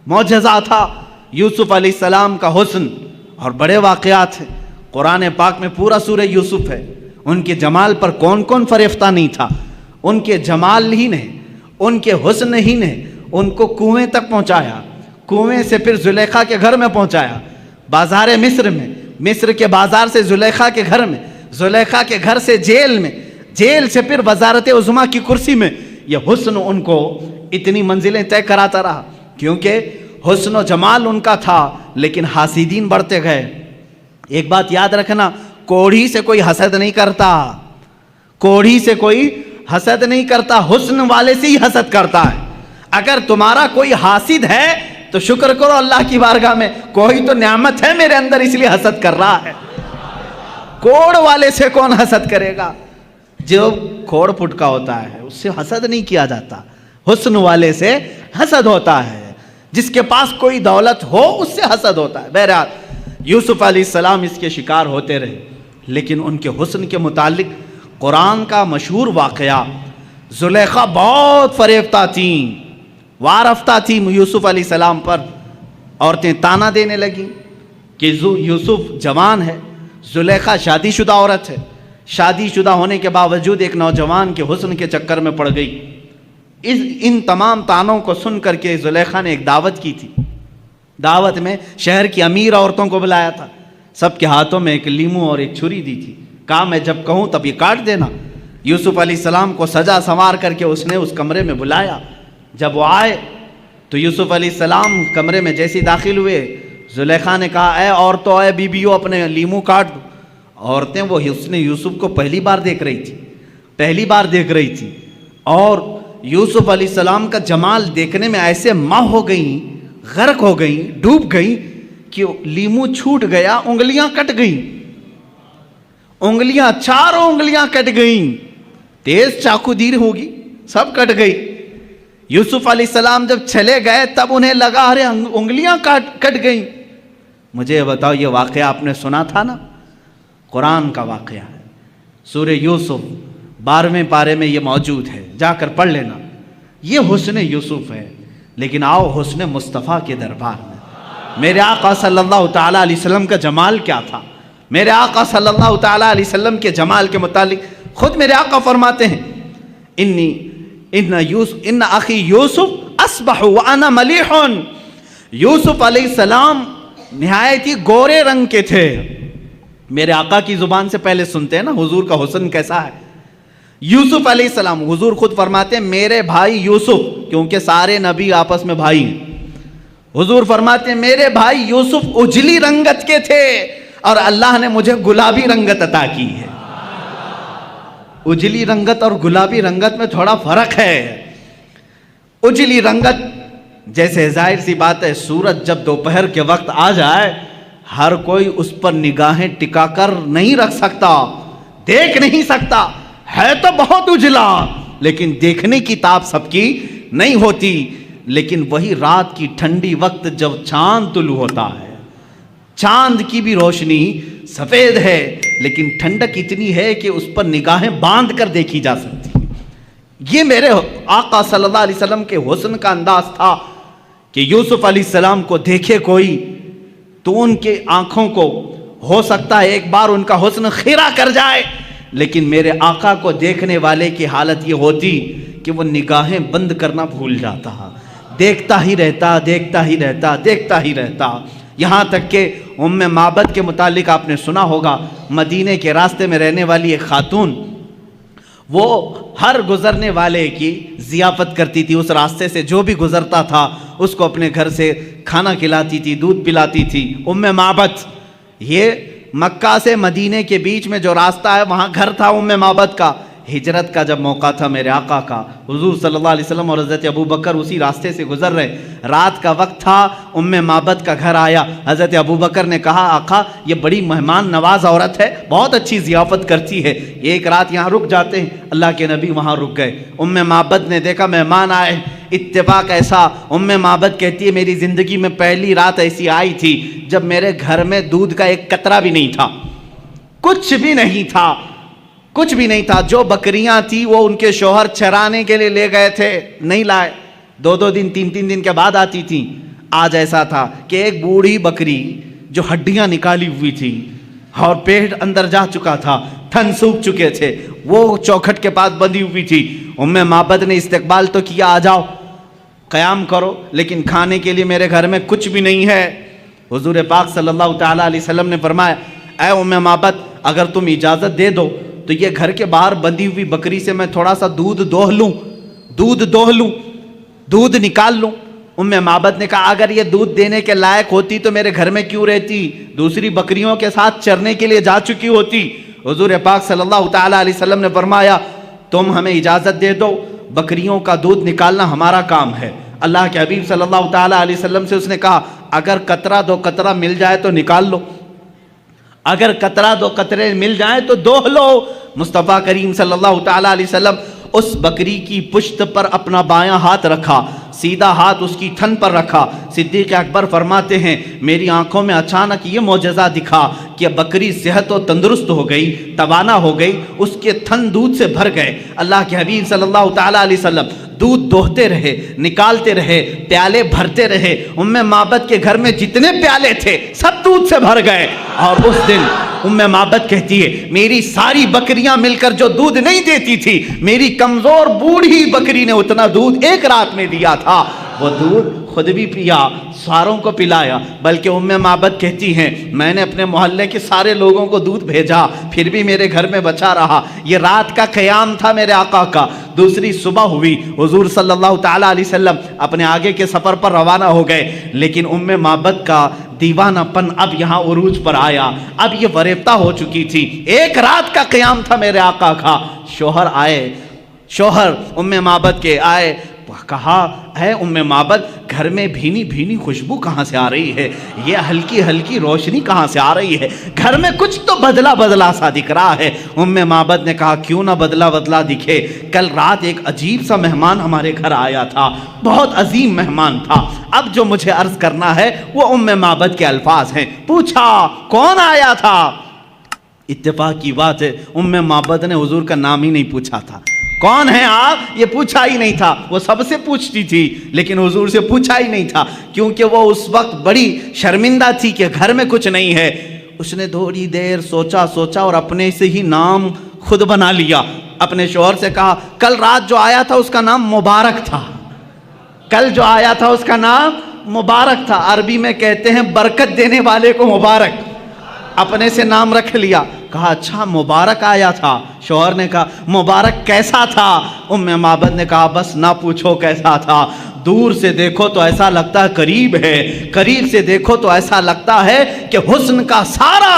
Speaker 1: معجزہ تھا یوسف علیہ السلام کا حسن۔ اور بڑے واقعات ہیں قرآن پاک میں، پورا سورہ یوسف ہے۔ ان کے جمال پر کون کون فریفتہ نہیں تھا؟ ان کے جمال ہی نے، ان کے حسن ہی نے ان کو کنویں تک پہنچایا، کنویں سے پھر زلیخا کے گھر میں پہنچایا، بازار مصر میں، مصر کے بازار سے زلیخا کے گھر میں، زلیخا کے گھر سے جیل میں، جیل سے پھر وزارت عظمیٰ کی کرسی میں۔ یہ حسن ان کو اتنی منزلیں طے کراتا رہا، کیونکہ حسن و جمال ان کا تھا، لیکن حاسدین بڑھتے گئے۔ ایک بات یاد رکھنا، کوڑھی سے کوئی حسد نہیں کرتا، کوڑھی سے کوئی حسد نہیں کرتا، حسن والے سے ہی حسد کرتا ہے۔ اگر تمہارا کوئی حاسد ہے تو شکر کرو اللہ کی بارگاہ میں، کوئی تو نعمت ہے میرے اندر اس لیے حسد کر رہا ہے۔ کوڑ والے سے کون حسد کرے گا؟ جو کھوڑ پھٹ کا ہوتا ہے اس سے حسد نہیں کیا جاتا، حسن والے سے حسد ہوتا ہے۔ جس کے پاس کوئی دولت ہو اس سے حسد ہوتا ہے۔ بہرحال یوسف علیہ السلام اس کے شکار ہوتے رہے، لیکن ان کے حسن کے متعلق قرآن کا مشہور واقعہ، زلیخا بہت فریفتہ تھیں، وارفتہ تھیں یوسف علیہ السلام پر۔ عورتیں تانا دینے لگیں کہ یوسف جوان ہے، زلیخا شادی شدہ عورت ہے، شادی شدہ ہونے کے باوجود ایک نوجوان کے حسن کے چکر میں پڑ گئی۔ ان تمام تانوں کو سن کر کے زلیخا نے ایک دعوت کی تھی۔ دعوت میں شہر کی امیر عورتوں کو بلایا تھا، سب کے ہاتھوں میں ایک لیمو اور ایک چھری دی تھی، کہا میں جب کہوں تب یہ کاٹ دینا۔ یوسف علیہ السلام کو سجا سنوار کر کے اس نے اس کمرے میں بلایا۔ جب وہ آئے تو یوسف علیہ السلام کمرے میں جیسے داخل ہوئے، زلیخا نے کہا اے عورتوں، اے بیبیوں، اپنے لیمو کاٹ دو۔ عورتیں وہ حسن یوسف کو پہلی بار دیکھ رہی تھی، پہلی بار دیکھ رہی تھی، اور یوسف علیہ السلام کا جمال دیکھنے میں ایسے ماہ ہو گئیں، غرق ہو گئیں، ڈوب گئیں کہ لیمو چھوٹ گیا، انگلیاں کٹ گئیں، انگلیاں، چاروں انگلیاں کٹ گئیں، تیز چاقو دیر ہوگی، سب کٹ گئی۔ یوسف علیہ السلام جب چلے گئے تب انہیں لگا ارے انگلیاں کٹ گئیں۔ مجھے یہ بتاؤ، یہ واقعہ آپ نے سنا تھا نا؟ قرآن کا واقعہ ہے، سورہ یوسف 12ویں پارے میں یہ موجود ہے، جا کر پڑھ لینا۔ یہ حسن یوسف ہے، لیکن آؤ حسن مصطفیٰ کے دربار میں۔ میرے آقا صلی اللہ تعالیٰ علیہ وسلم کا جمال کیا تھا؟ میرے آقا صلی اللہ تعالیٰ علیہ وسلم کے جمال کے متعلق خود میرے آقا فرماتے ہیں ان اخی یوسف اصبح وانا ملیح. یوسف علیہ السلام نہایت ہی گورے رنگ کے تھے. میرے آقا کی زبان سے پہلے سنتے ہیں نا حضور کا حسن کیسا ہے. یوسف علیہ السلام، حضور خود فرماتے ہیں میرے بھائی یوسف، کیونکہ سارے نبی آپس میں بھائی ہیں. حضور فرماتے ہیں میرے بھائی یوسف اجلی رنگت کے تھے اور اللہ نے مجھے گلابی رنگت عطا کی ہے. اجلی رنگت اور گلابی رنگت میں تھوڑا فرق ہے. اجلی رنگت جیسے ظاہر سی بات ہے سورج جب دوپہر کے وقت آ جائے ہر کوئی اس پر نگاہیں ٹکا کر نہیں رکھ سکتا، دیکھ نہیں سکتا. ہے تو بہت اجلا لیکن دیکھنے کی تاب سب کی نہیں ہوتی. لیکن وہی رات کی ٹھنڈی وقت جب چاند طلوع ہوتا ہے، چاند کی بھی روشنی سفید ہے لیکن ٹھنڈک اتنی ہے کہ اس پر نگاہیں باندھ کر دیکھی جا سکتی. یہ میرے آقا صلی اللہ علیہ وسلم کے حسن کا انداز تھا کہ یوسف علیہ السلام کو دیکھے کوئی تو ان کے آنکھوں کو ہو سکتا ہے ایک بار ان کا حسن خیرہ کر جائے، لیکن میرے آقا کو دیکھنے والے کی حالت یہ ہوتی کہ وہ نگاہیں بند کرنا بھول جاتا، دیکھتا ہی رہتا دیکھتا ہی رہتا دیکھتا ہی رہتا. یہاں تک کہ ام معبد کے متعلق آپ نے سنا ہوگا، مدینے کے راستے میں رہنے والی ایک خاتون، وہ ہر گزرنے والے کی ضیافت کرتی تھی. اس راستے سے جو بھی گزرتا تھا اس کو اپنے گھر سے کھانا کھلاتی تھی، دودھ پلاتی تھی. ام معبد، یہ مکہ سے مدینے کے بیچ میں جو راستہ ہے وہاں گھر تھا ام معبد کا. ہجرت کا جب موقع تھا میرے آقا کا، حضور صلی اللہ علیہ وسلم اور حضرت ابوبکر اسی راستے سے گزر رہے، رات کا وقت تھا، ام معبد کا گھر آیا. حضرت ابوبکر نے کہا آقا یہ بڑی مہمان نواز عورت ہے، بہت اچھی ضیافت کرتی ہے، ایک رات یہاں رک جاتے ہیں. اللہ کے نبی وہاں رک گئے. ام معبد نے دیکھا مہمان آئے. اتفاق ایسا، ام معبد کہتی ہے میری زندگی میں پہلی رات ایسی آئی تھی جب میرے گھر میں دودھ کا ایک قطرہ بھی نہیں تھا، کچھ بھی نہیں تھا، کچھ بھی نہیں تھا. جو بکریاں تھی وہ ان کے شوہر چرانے کے لیے لے گئے تھے، نہیں لائے، 2 دن 3 دن کے بعد آتی تھی. آج ایسا تھا کہ ایک بوڑھی بکری جو ہڈیاں نکالی ہوئی تھی اور پیٹ اندر جا چکا تھا، تھن سوکھ چکے تھے، وہ چوکھٹ کے پاس بندھی ہوئی تھی. ام معبد نے استقبال تو کیا، آ جاؤ قیام کرو، لیکن کھانے کے لیے میرے گھر میں کچھ بھی نہیں ہے. حضور پاک صلی اللہ تعالیٰ علیہ وسلم نے فرمایا اے ام معبد اگر تم اجازت دے دو تو یہ گھر کے باہر بندھی ہوئی بکری سے میں تھوڑا سا دودھ دوہ لوں، دودھ نکال لوں. ام معبد نے کہا اگر یہ دودھ دینے کے لائق ہوتی تو میرے گھر میں کیوں رہتی، دوسری بکریوں کے ساتھ چرنے کے لیے جا چکی ہوتی. حضور پاک صلی اللہ تعالیٰ علیہ وسلم نے فرمایا تم ہمیں اجازت دے دو، بکریوں کا دودھ نکالنا ہمارا کام ہے. اللہ کے حبیب صلی اللہ تعالیٰ علیہ وسلم سے اس نے کہا اگر قطرہ 2 قطرہ مل جائے تو نکال لو، اگر قطرہ 2 قطرے مل جائیں تو دوہ لو. مصطفیٰ کریم صلی اللہ تعالیٰ علیہ وسلم اس بکری کی پشت پر اپنا بایاں ہاتھ رکھا، سیدھا ہاتھ اس کی تھن پر رکھا. صدیق اکبر فرماتے ہیں میری آنکھوں میں اچانک یہ معجزہ دکھا کہ بکری صحت و تندرست ہو گئی، توانا ہو گئی، اس کے تھن دودھ سے بھر گئے. اللہ کے حبیب صلی اللہ تعالیٰ علیہ وسلم دودھ دوہتے رہے، نکالتے رہے، پیالے بھرتے رہے. ام معبد کے گھر میں جتنے پیالے تھے سب دودھ سے بھر گئے. اور اس دن ام معبد کہتی ہے میری ساری بکریاں مل کر جو دودھ نہیں دیتی تھی، میری کمزور بوڑھی بکری نے اتنا دودھ ایک رات میں دیا تھا. وہ دودھ خود بھی پیا، ساروں کو پلایا. بلکہ ام معبد کہتی ہیں میں نے اپنے محلے کے سارے لوگوں کو دودھ بھیجا پھر بھی میرے گھر میں بچا رہا. یہ رات کا قیام تھا میرے آقا کا. دوسری صبح ہوئی، حضور صلی اللہ تعالیٰ علیہ وسلم اپنے آگے کے سفر پر روانہ ہو گئے. لیکن ام معبد کا دیوانہ پن اب یہاں عروج پر آیا. اب یہ فریفتہ ہو چکی تھی، ایک رات کا قیام تھا میرے آقا کا. شوہر آئے، شوہر ام معبد کے آئے، کہا اے ام معبد گھر میں بھینی بھینی خوشبو کہاں سے آ رہی ہے، یہ ہلکی ہلکی روشنی کہاں سے آ رہی ہے، گھر میں کچھ تو بدلا بدلا سا دکھ رہا ہے. ام معبد نے کہا کیوں نہ بدلا بدلا دکھے، کل رات ایک عجیب سا مہمان ہمارے گھر آیا تھا، بہت عظیم مہمان تھا. اب جو مجھے عرض کرنا ہے وہ ام معبد کے الفاظ ہیں. پوچھا کون آیا تھا؟ اتفاق کی بات ہے ام معبد نے حضور کا نام ہی نہیں پوچھا تھا. کون ہیں آپ یہ پوچھا ہی نہیں تھا. وہ سب سے پوچھتی تھی لیکن حضور سے پوچھا ہی نہیں تھا، کیونکہ وہ اس وقت بڑی شرمندہ تھی کہ گھر میں کچھ نہیں ہے. اس نے تھوڑی دیر سوچا اور اپنے سے ہی نام خود بنا لیا. اپنے شوہر سے کہا کل رات جو آیا تھا اس کا نام مبارک تھا, کل جو آیا تھا اس کا نام مبارک تھا. عربی میں کہتے ہیں برکت دینے والے کو مبارک. اپنے سے نام رکھ لیا. کہا اچھا مبارک آیا تھا. شوہر نے کہا مبارک کیسا تھا؟ ام معبد نے کہا بس نہ پوچھو کیسا تھا. دور سے دیکھو تو ایسا لگتا ہے قریب ہے, قریب سے دیکھو تو ایسا لگتا ہے کہ حسن کا سارا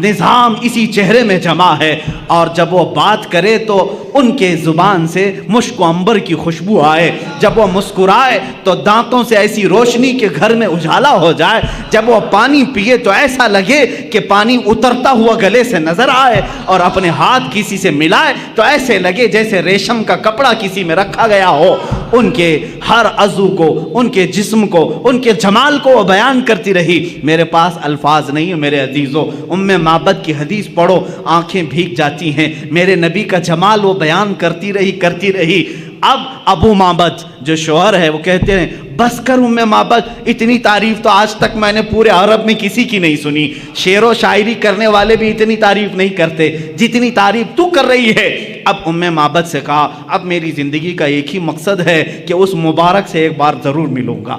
Speaker 1: نظام اسی چہرے میں جمع ہے. اور جب وہ بات کرے تو ان کے زبان سے مشک و عنبر کی خوشبو آئے. جب وہ مسکرائے تو دانتوں سے ایسی روشنی کہ گھر میں اجالا ہو جائے. جب وہ پانی پیے تو ایسا لگے کہ پانی اترتا ہوا گلے سے نظر آئے. اور اپنے ہاتھ کسی سے ملائے تو ایسے لگے جیسے ریشم کا کپڑا کسی میں رکھا گیا ہو. ان کے ہر عضو کو, ان کے جسم کو, ان کے جمال کو وہ بیان کرتی رہی. میرے پاس الفاظ نہیں ہیں میرے عزیزو. ام معبد کی حدیث پڑھو آنکھیں بھیگ جاتی ہیں. میرے نبی کا جمال وہ بیان کرتی رہی. اب ابو معبد جو شوہر ہے وہ کہتے ہیں بس کر ام معبد, اتنی تعریف تو آج تک میں نے پورے عرب میں کسی کی نہیں سنی. شعر و شاعری کرنے والے بھی اتنی تعریف نہیں کرتے جتنی تعریف تو کر رہی ہے. اب ام معبد سے کہا اب میری زندگی کا ایک ہی مقصد ہے کہ اس مبارک سے ایک بار ضرور ملوں گا,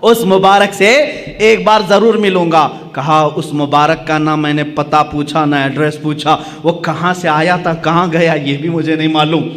Speaker 1: اس مبارک سے ایک بار ضرور ملوں گا. کہا اس مبارک کا نہ میں نے پتہ پوچھا نہ ایڈریس پوچھا, وہ کہاں سے آیا تھا کہاں گیا یہ بھی مجھے نہیں معلوم.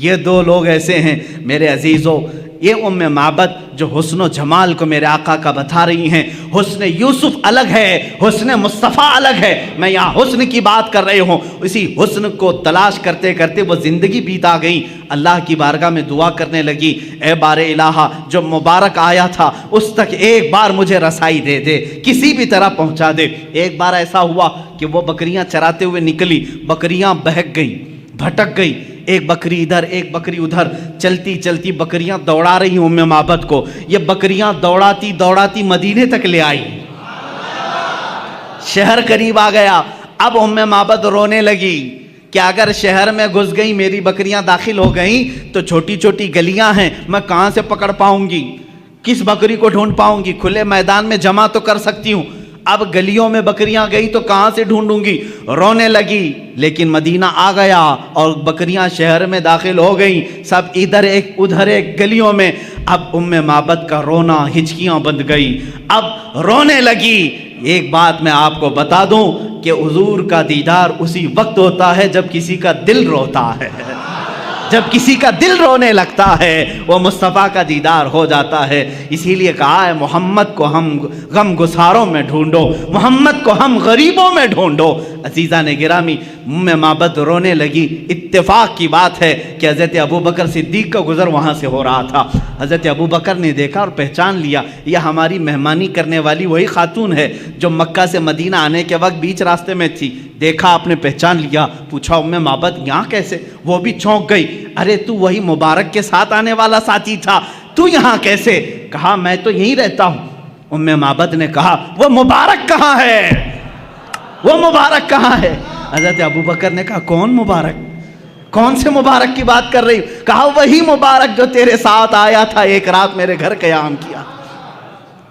Speaker 1: یہ دو لوگ ایسے ہیں میرے عزیزو. یہ ام معبد جو حسن و جمال کو میرے آقا کا بتا رہی ہیں. حسن یوسف الگ ہے, حسن مصطفیٰ الگ ہے. میں یہاں حسن کی بات کر رہی ہوں. اسی حسن کو تلاش کرتے کرتے وہ زندگی بیتا گئی. اللہ کی بارگاہ میں دعا کرنے لگی اے بار الہا جو مبارک آیا تھا اس تک ایک بار مجھے رسائی دے دے, کسی بھی طرح پہنچا دے. ایک بار ایسا ہوا کہ وہ بکریاں چراتے ہوئے نکلی, بکریاں بہک گئی, بھٹک گئی. ایک بکری ادھر ایک بکری ادھر, چلتی چلتی بکریاں دوڑا رہی ام معبد کو. یہ بکریاں دوڑاتی دوڑاتی مدینے تک لے آئی. شہر قریب آ گیا. اب ام معبد رونے لگی کہ اگر شہر میں گھس گئی میری بکریاں داخل ہو گئیں تو چھوٹی چھوٹی گلیاں ہیں, میں کہاں سے پکڑ پاؤں گی, کس بکری کو ڈھونڈ پاؤں گی؟ کھلے میدان میں جمع تو کر سکتی ہوں, اب گلیوں میں بکریاں گئی تو کہاں سے ڈھونڈوں گی؟ رونے لگی. لیکن مدینہ آ گیا اور بکریاں شہر میں داخل ہو گئیں, سب ادھر ایک ادھر ایک گلیوں میں. اب ام معبد کا رونا ہچکیاں بند گئی, اب رونے لگی. ایک بات میں آپ کو بتا دوں کہ حضور کا دیدار اسی وقت ہوتا ہے جب کسی کا دل روتا ہے, جب کسی کا دل رونے لگتا ہے وہ مصطفیٰ کا دیدار ہو جاتا ہے. اسی لیے کہا ہے محمد کو ہم غم گساروں میں ڈھونڈو, محمد کو ہم غریبوں میں ڈھونڈو. عزیزان گرامی ام معبد رونے لگی. اتفاق کی بات ہے کہ حضرت ابوبکر صدیق کا گزر وہاں سے ہو رہا تھا. حضرت ابوبکر نے دیکھا اور پہچان لیا یہ ہماری مہمانی کرنے والی وہی خاتون ہے جو مکہ سے مدینہ آنے کے وقت بیچ راستے میں تھی. دیکھا آپ نے پہچان لیا. پوچھا ام معبد یہاں کیسے؟ وہ بھی چونک گئی. ارے تو وہی مبارک کے ساتھ آنے والا ساتھی تھا, تو یہاں کیسے؟ کہا میں تو یہیں رہتا ہوں. ام معبد نے کہا وہ مبارک کہاں ہے, وہ مبارک کہاں ہے؟ حضرت ابوبکر نے کہا کون مبارک, کون سے مبارک کی بات کر رہی؟ کہا وہی مبارک جو تیرے ساتھ آیا تھا, ایک رات میرے گھر قیام کیا,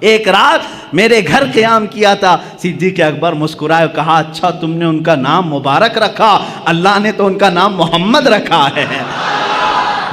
Speaker 1: ایک رات میرے گھر قیام کیا تھا. صدیق اکبر مسکرائے, کہا اچھا تم نے ان کا نام مبارک رکھا, اللہ نے تو ان کا نام محمد رکھا ہے,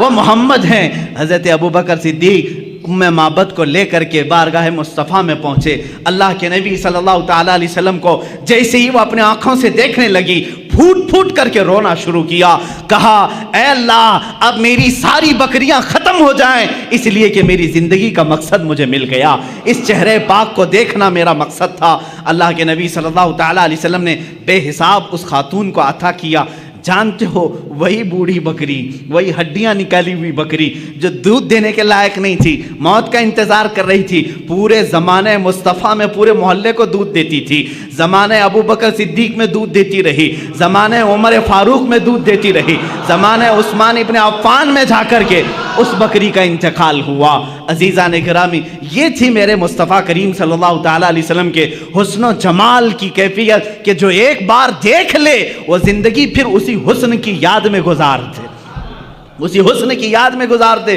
Speaker 1: وہ محمد ہیں. حضرت ابوبکر صدیق ام معبد کو لے کر کے بارگاہ مصطفیٰ میں پہنچے. اللہ کے نبی صلی اللہ تعالیٰ علیہ وسلم کو جیسے ہی وہ اپنے آنکھوں سے دیکھنے لگی پھوٹ پھوٹ کر کے رونا شروع کیا. کہا اے اللہ اب میری ساری بکریاں ختم ہو جائیں, اس لیے کہ میری زندگی کا مقصد مجھے مل گیا, اس چہرے پاک کو دیکھنا میرا مقصد تھا. اللہ کے نبی صلی اللہ تعالیٰ علیہ وسلم نے بے حساب اس خاتون کو عطا کیا. جانتے ہو وہی بوڑھی بکری, وہی ہڈیاں نکالی ہوئی بکری جو دودھ دینے کے لائق نہیں تھی, موت کا انتظار کر رہی تھی, پورے زمانے مصطفیٰ میں پورے محلے کو دودھ دیتی تھی, زمانے ابو بکر صدیق میں دودھ دیتی رہی, زمانے عمر فاروق میں دودھ دیتی رہی, زمانے عثمان ابن عفان میں جا کر کے اس بکری کا انتقال ہوا. عزیزان گرامی یہ تھی میرے مصطفیٰ کریم صلی اللہ تعالیٰ علیہ وسلم کے حسن و جمال کی کیفیت کہ جو ایک بار دیکھ لے وہ زندگی پھر اسی حسن کی یاد میں گزار دے, اسی حسن کی یاد میں گزار دے.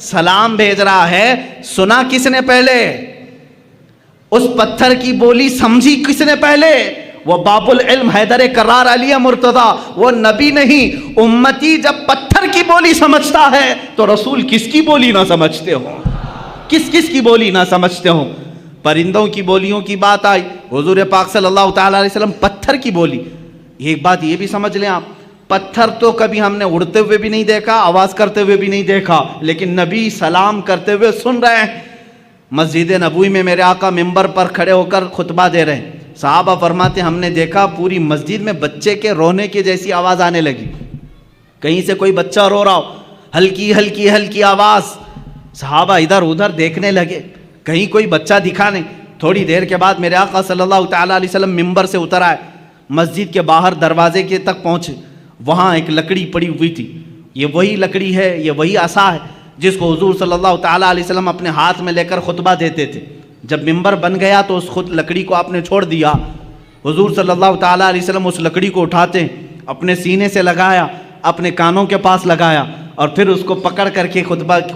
Speaker 1: سلام بھیج رہا ہے، سنا کس نے پہلے؟ اس پتھر کی بولی سمجھی کس نے پہلے؟ وہ باب العلم حیدر کرار علی مرتضی، وہ نبی نہیں۔ امتی جب پتھر کی بولی سمجھتا ہے تو رسول کس کی بولی نہ سمجھتے ہو؟ کس کی بولی نہ سمجھتے ہو؟ پرندوں کی بولیوں کی بات آئی، حضور پاک صلی اللہ تعالیٰ علیہ وسلم پتھر کی بولی۔ ایک بات یہ بھی سمجھ لیں آپ، پتھر تو کبھی ہم نے اڑتے ہوئے بھی نہیں دیکھا، آواز کرتے ہوئے بھی نہیں دیکھا، لیکن نبی سلام کرتے ہوئے سن رہے ہیں۔ مسجد نبوی میں میرے آقا ممبر پر کھڑے ہو کر خطبہ دے رہے ہیں، صحابہ فرماتے ہیں ہم نے دیکھا پوری مسجد میں بچے کے رونے کی جیسی آواز آنے لگی، کہیں سے کوئی بچہ رو رہا ہو، ہلکی ہلکی ہلکی آواز۔ صحابہ ادھر ادھر دیکھنے لگے، کہیں کوئی بچہ دکھا نہیں۔ تھوڑی دیر کے بعد میرے آقا صلی اللہ تعالیٰ علیہ وسلم ممبر سے اتر آئے، مسجد کے باہر دروازے کے تک پہنچے، وہاں ایک لکڑی پڑی ہوئی تھی۔ یہ وہی لکڑی ہے، یہ وہی عصا ہے جس کو حضور صلی اللہ تعالیٰ علیہ وسلم اپنے ہاتھ میں لے کر خطبہ دیتے تھے۔ جب ممبر بن گیا تو اس خود لکڑی کو آپ نے چھوڑ دیا۔ حضور صلی اللہ تعالیٰ علیہ وسلم اس لکڑی کو اٹھاتے، اپنے سینے سے لگایا، اپنے کانوں کے پاس لگایا، اور پھر اس کو پکڑ کر کے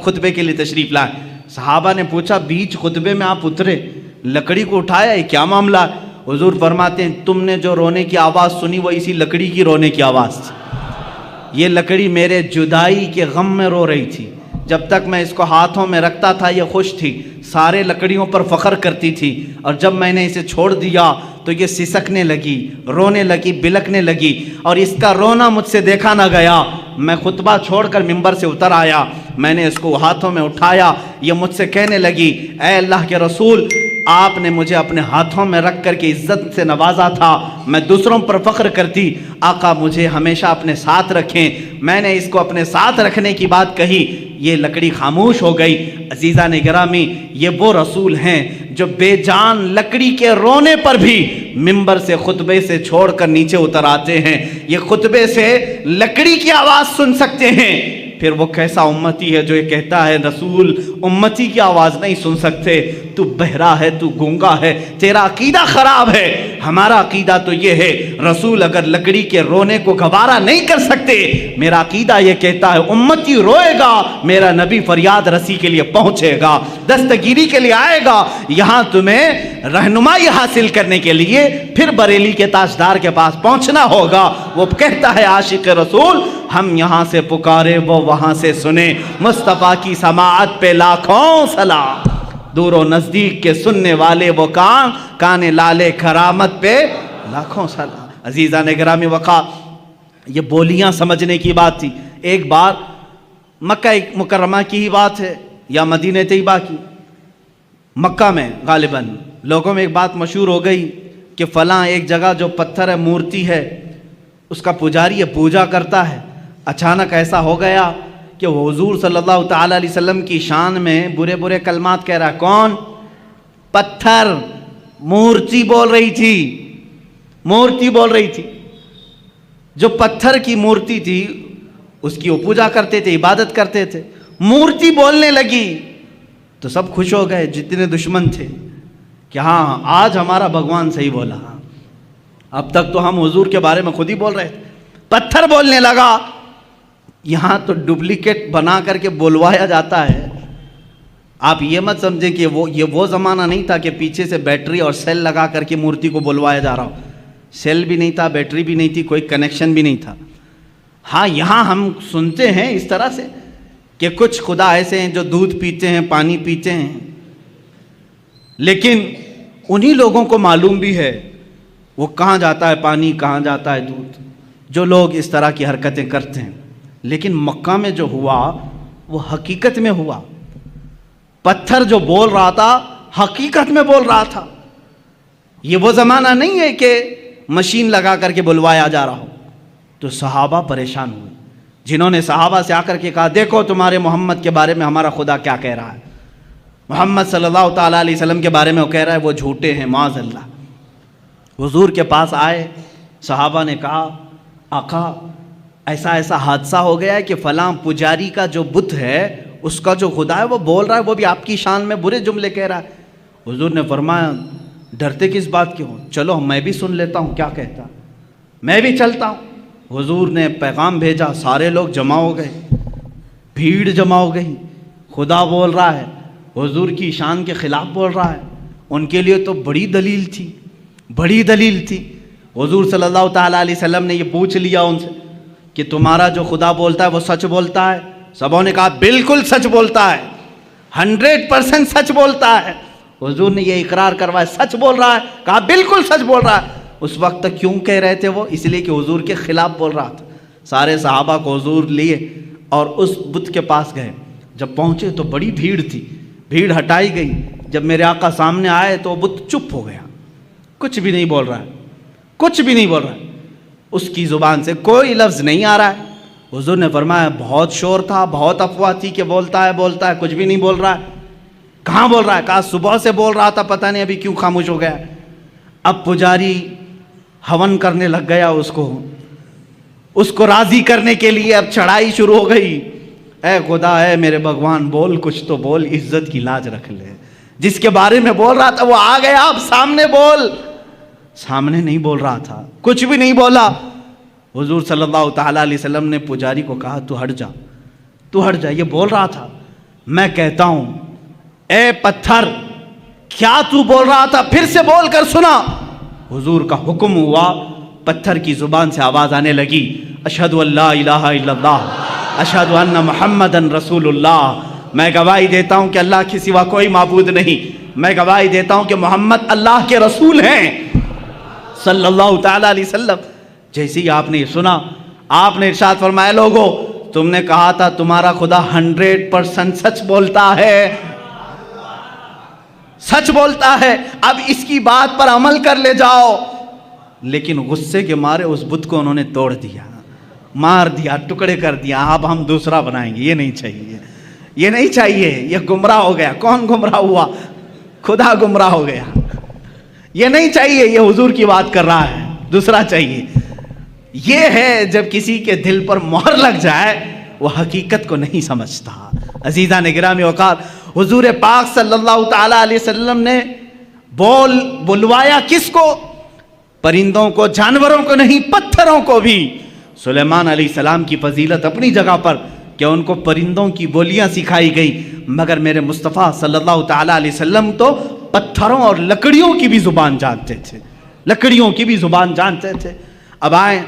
Speaker 1: خطبے کے لیے تشریف لائے۔ صحابہ نے پوچھا بیچ خطبے میں آپ اترے، لکڑی کو اٹھایا، یہ کیا معاملہ ہے؟ حضور فرماتے ہیں تم نے جو رونے کی آواز سنی وہ اسی لکڑی کی رونے کی آواز تھی۔ یہ لکڑی میرے جدائی کے غم میں رو رہی تھی، جب تک میں اس کو ہاتھوں میں رکھتا تھا یہ خوش تھی، سارے لکڑیوں پر فخر کرتی تھی، اور جب میں نے اسے چھوڑ دیا تو یہ سسکنے لگی، رونے لگی، بلکنے لگی، اور اس کا رونا مجھ سے دیکھا نہ گیا۔ میں خطبہ چھوڑ کر ممبر سے اتر آیا، میں نے اس کو ہاتھوں میں اٹھایا، یہ مجھ سے کہنے لگی اے اللہ کے رسول، آپ نے مجھے اپنے ہاتھوں میں رکھ کر کے عزت سے نوازا تھا، میں دوسروں پر فخر کرتی، آقا مجھے ہمیشہ اپنے ساتھ رکھیں۔ میں نے اس کو اپنے ساتھ رکھنے کی بات کہی، یہ لکڑی خاموش ہو گئی۔ عزیزان گرامی، یہ وہ رسول ہیں جو بے جان لکڑی کے رونے پر بھی ممبر سے خطبے سے چھوڑ کر نیچے اتر آتے ہیں۔ یہ خطبے سے لکڑی کی آواز سن سکتے ہیں، پھر وہ کیسا امتی ہے جو یہ کہتا ہے رسول امتی کی آواز نہیں سن سکتے، تو بہرا ہے، تو گونگا ہے، تیرا عقیدہ خراب ہے۔ ہمارا عقیدہ تو یہ ہے رسول اگر لکڑی کے رونے کو گوارا نہیں کر سکتے، میرا عقیدہ یہ کہتا ہے امتی روئے گا، میرا نبی فریاد رسی کے لیے پہنچے گا، دستگیری کے لیے آئے گا۔ یہاں تمہیں رہنمائی حاصل کرنے کے لیے پھر بریلی کے تاجدار کے پاس پہنچنا ہوگا۔ وہ کہتا ہے عاشق رسول ہم یہاں سے پکارے وہ وہاں سے سنے، مصطفیٰ کی سماعت پہ لاکھوں سلام، دور و نزدیک کے سننے والے وہ کان لالے کرامت پہ لاکھوں سلام۔ عزیزان گرامی وقار، یہ بولیاں سمجھنے کی بات تھی۔ ایک بار مکہ مکرمہ کی ہی بات ہے یا مدینہ طیبہ کی، مکہ میں غالباً لوگوں میں ایک بات مشہور ہو گئی کہ فلاں ایک جگہ جو پتھر ہے مورتی ہے اس کا پجاری یہ پوجا کرتا ہے۔ اچانک ایسا ہو گیا کہ حضور صلی اللہ تعالیٰ علیہ وسلم کی شان میں برے برے کلمات کہہ رہا ہے۔ کون؟ پتھر، مورتی بول رہی تھی، مورتی بول رہی تھی۔ جو پتھر کی مورتی تھی اس کی وہ پوجا کرتے تھے، عبادت کرتے تھے، مورتی بولنے لگی تو سب خوش ہو گئے جتنے دشمن تھے کہ ہاں آج ہمارا بھگوان صحیح بولا، اب تک تو ہم حضور کے بارے میں خود ہی بول رہے تھے، پتھر بولنے لگا۔ یہاں تو ڈپلیکیٹ بنا کر کے بولوایا جاتا ہے۔ آپ یہ مت سمجھیں کہ یہ وہ زمانہ نہیں تھا کہ پیچھے سے بیٹری اور سیل لگا کر کے مورتی کو بلوایا جا رہا ہو، سیل بھی نہیں تھا، بیٹری بھی نہیں تھی، کوئی کنیکشن بھی نہیں تھا۔ ہاں یہاں ہم سنتے ہیں اس طرح سے کہ کچھ خدا ایسے ہیں جو دودھ پیتے ہیں، پانی پیتے ہیں، لیکن انہی لوگوں کو معلوم بھی ہے وہ کہاں جاتا ہے پانی، کہاں جاتا ہے دودھ، جو لوگ اس طرح کی حرکتیں کرتے ہیں۔ لیکن مکہ میں جو ہوا وہ حقیقت میں ہوا، پتھر جو بول رہا تھا حقیقت میں بول رہا تھا۔ یہ وہ زمانہ نہیں ہے کہ مشین لگا کر کے بلوایا جا رہا ہو۔ تو صحابہ پریشان ہوئے، جنہوں نے صحابہ سے آ کر کے کہا دیکھو تمہارے محمد کے بارے میں ہمارا خدا کیا کہہ رہا ہے، محمد صلی اللہ تعالیٰ علیہ وسلم کے بارے میں وہ کہہ رہا ہے وہ جھوٹے ہیں معاذ اللہ۔ حضور کے پاس آئے، صحابہ نے کہا آقا ایسا ایسا حادثہ ہو گیا ہے کہ فلاں پجاری کا جو بت ہے اس کا جو خدا ہے وہ بول رہا ہے، وہ بھی آپ کی شان میں برے جملے کہہ رہا ہے۔ حضور نے فرمایا ڈرتے کس بات کے ہو، چلو میں بھی سن لیتا ہوں کیا کہتا، میں بھی چلتا ہوں۔ حضور نے پیغام بھیجا، سارے لوگ جمع ہو گئے، بھیڑ جمع ہو گئی، خدا بول رہا ہے، حضور کی شان کے خلاف بول رہا ہے، ان کے لیے تو بڑی دلیل تھی، بڑی دلیل تھی۔ حضور صلی اللہ تعالیٰ علیہ وسلم نے یہ پوچھ لیا ان سے کہ تمہارا جو خدا بولتا ہے وہ سچ بولتا ہے؟ سبوں نے کہا بالکل سچ بولتا ہے، 100% سچ بولتا ہے۔ حضور نے یہ اقرار کروایا سچ بول رہا ہے، کہا بالکل سچ بول رہا ہے۔ اس وقت تک کیوں کہہ رہے تھے وہ؟ اس لیے کہ حضور کے خلاف بول رہا تھا۔ سارے صحابہ کو حضور لیے اور اس بت کے پاس گئے۔ جب پہنچے تو بڑی بھیڑ تھی، بھیڑ ہٹائی گئی۔ جب میرے آقا سامنے آئے تو وہ بت چپ ہو گیا، کچھ بھی نہیں بول رہا ہے، کچھ بھی نہیں بول رہا ہے، اس کی زبان سے کوئی لفظ نہیں آ رہا ہے۔ حضور نے فرمایا بہت شور تھا، بہت افواہ تھی کہ بولتا ہے، کچھ بھی نہیں بول رہا ہے۔ کہاں بول رہا ہے؟ کہا صبح سے بول رہا تھا، پتہ نہیں ابھی کیوں خاموش ہو گیا۔ اب پجاری ہون کرنے لگ گیا، اس کو راضی کرنے کے لیے اب چڑھائی شروع ہو گئی۔ اے خدا، اے میرے بھگوان، بول کچھ تو بول، عزت کی لاج رکھ لے۔ جس کے بارے میں بول رہا تھا وہ آ گیا، اب سامنے بول۔ سامنے نہیں بول رہا تھا، کچھ بھی نہیں بولا۔ حضور صلی اللہ تعالیٰ علیہ وسلم نے پجاری کو کہا تو ہٹ جا، تو ہٹ جا، یہ بول رہا تھا۔ میں کہتا ہوں اے پتھر، کیا تو بول رہا تھا؟ پھر سے بول کر سنا۔ حضور کا حکم ہوا، پتھر کی زبان سے آواز آنے لگی، اشہد ان لا الہ الا اللہ، اشہد ان محمدن رسول اللہ۔ میں گواہی دیتا ہوں کہ اللہ کے سوا کوئی معبود نہیں، میں گواہی دیتا ہوں کہ محمد اللہ کے رسول ہیں صلی اللہ تعالیٰ علیہ وسلم۔ جیسے ہی آپ نے یہ سنا، آپ نے ارشاد فرمایا لوگو، تم نے کہا تھا تمہارا خدا 100% سچ بولتا ہے، سچ بولتا ہے، اب اس کی بات پر عمل کر لے جاؤ۔ لیکن غصے کے مارے اس بت کو انہوں نے توڑ دیا، مار دیا، ٹکڑے کر دیا۔ اب ہم دوسرا بنائیں گے، یہ نہیں چاہیے، یہ نہیں چاہیے، یہ گمراہ ہو گیا۔ کون گمراہ ہوا؟ خدا گمراہ ہو گیا۔ یہ نہیں چاہیے، یہ حضور کی بات کر رہا ہے، دوسرا چاہیے۔ یہ ہے جب کسی کے دل پر مہر لگ جائے وہ حقیقت کو نہیں سمجھتا۔ عزیزان گرامی اوقات، حضور پاک صلی اللہ تعالیٰ علیہ وسلم نے بلوایا کس کو؟ پرندوں کو، جانوروں کو نہیں، پتھروں کو بھی۔ سلیمان علیہ السلام کی فضیلت اپنی جگہ پر کہ ان کو پرندوں کی بولیاں سکھائی گئی، مگر میرے مصطفیٰ صلی اللہ تعالیٰ علیہ وسلم تو پتھروں اور لکڑیوں کی بھی زبان جانتے تھے، لکڑیوں کی بھی زبان جانتے تھے۔ اب آئیں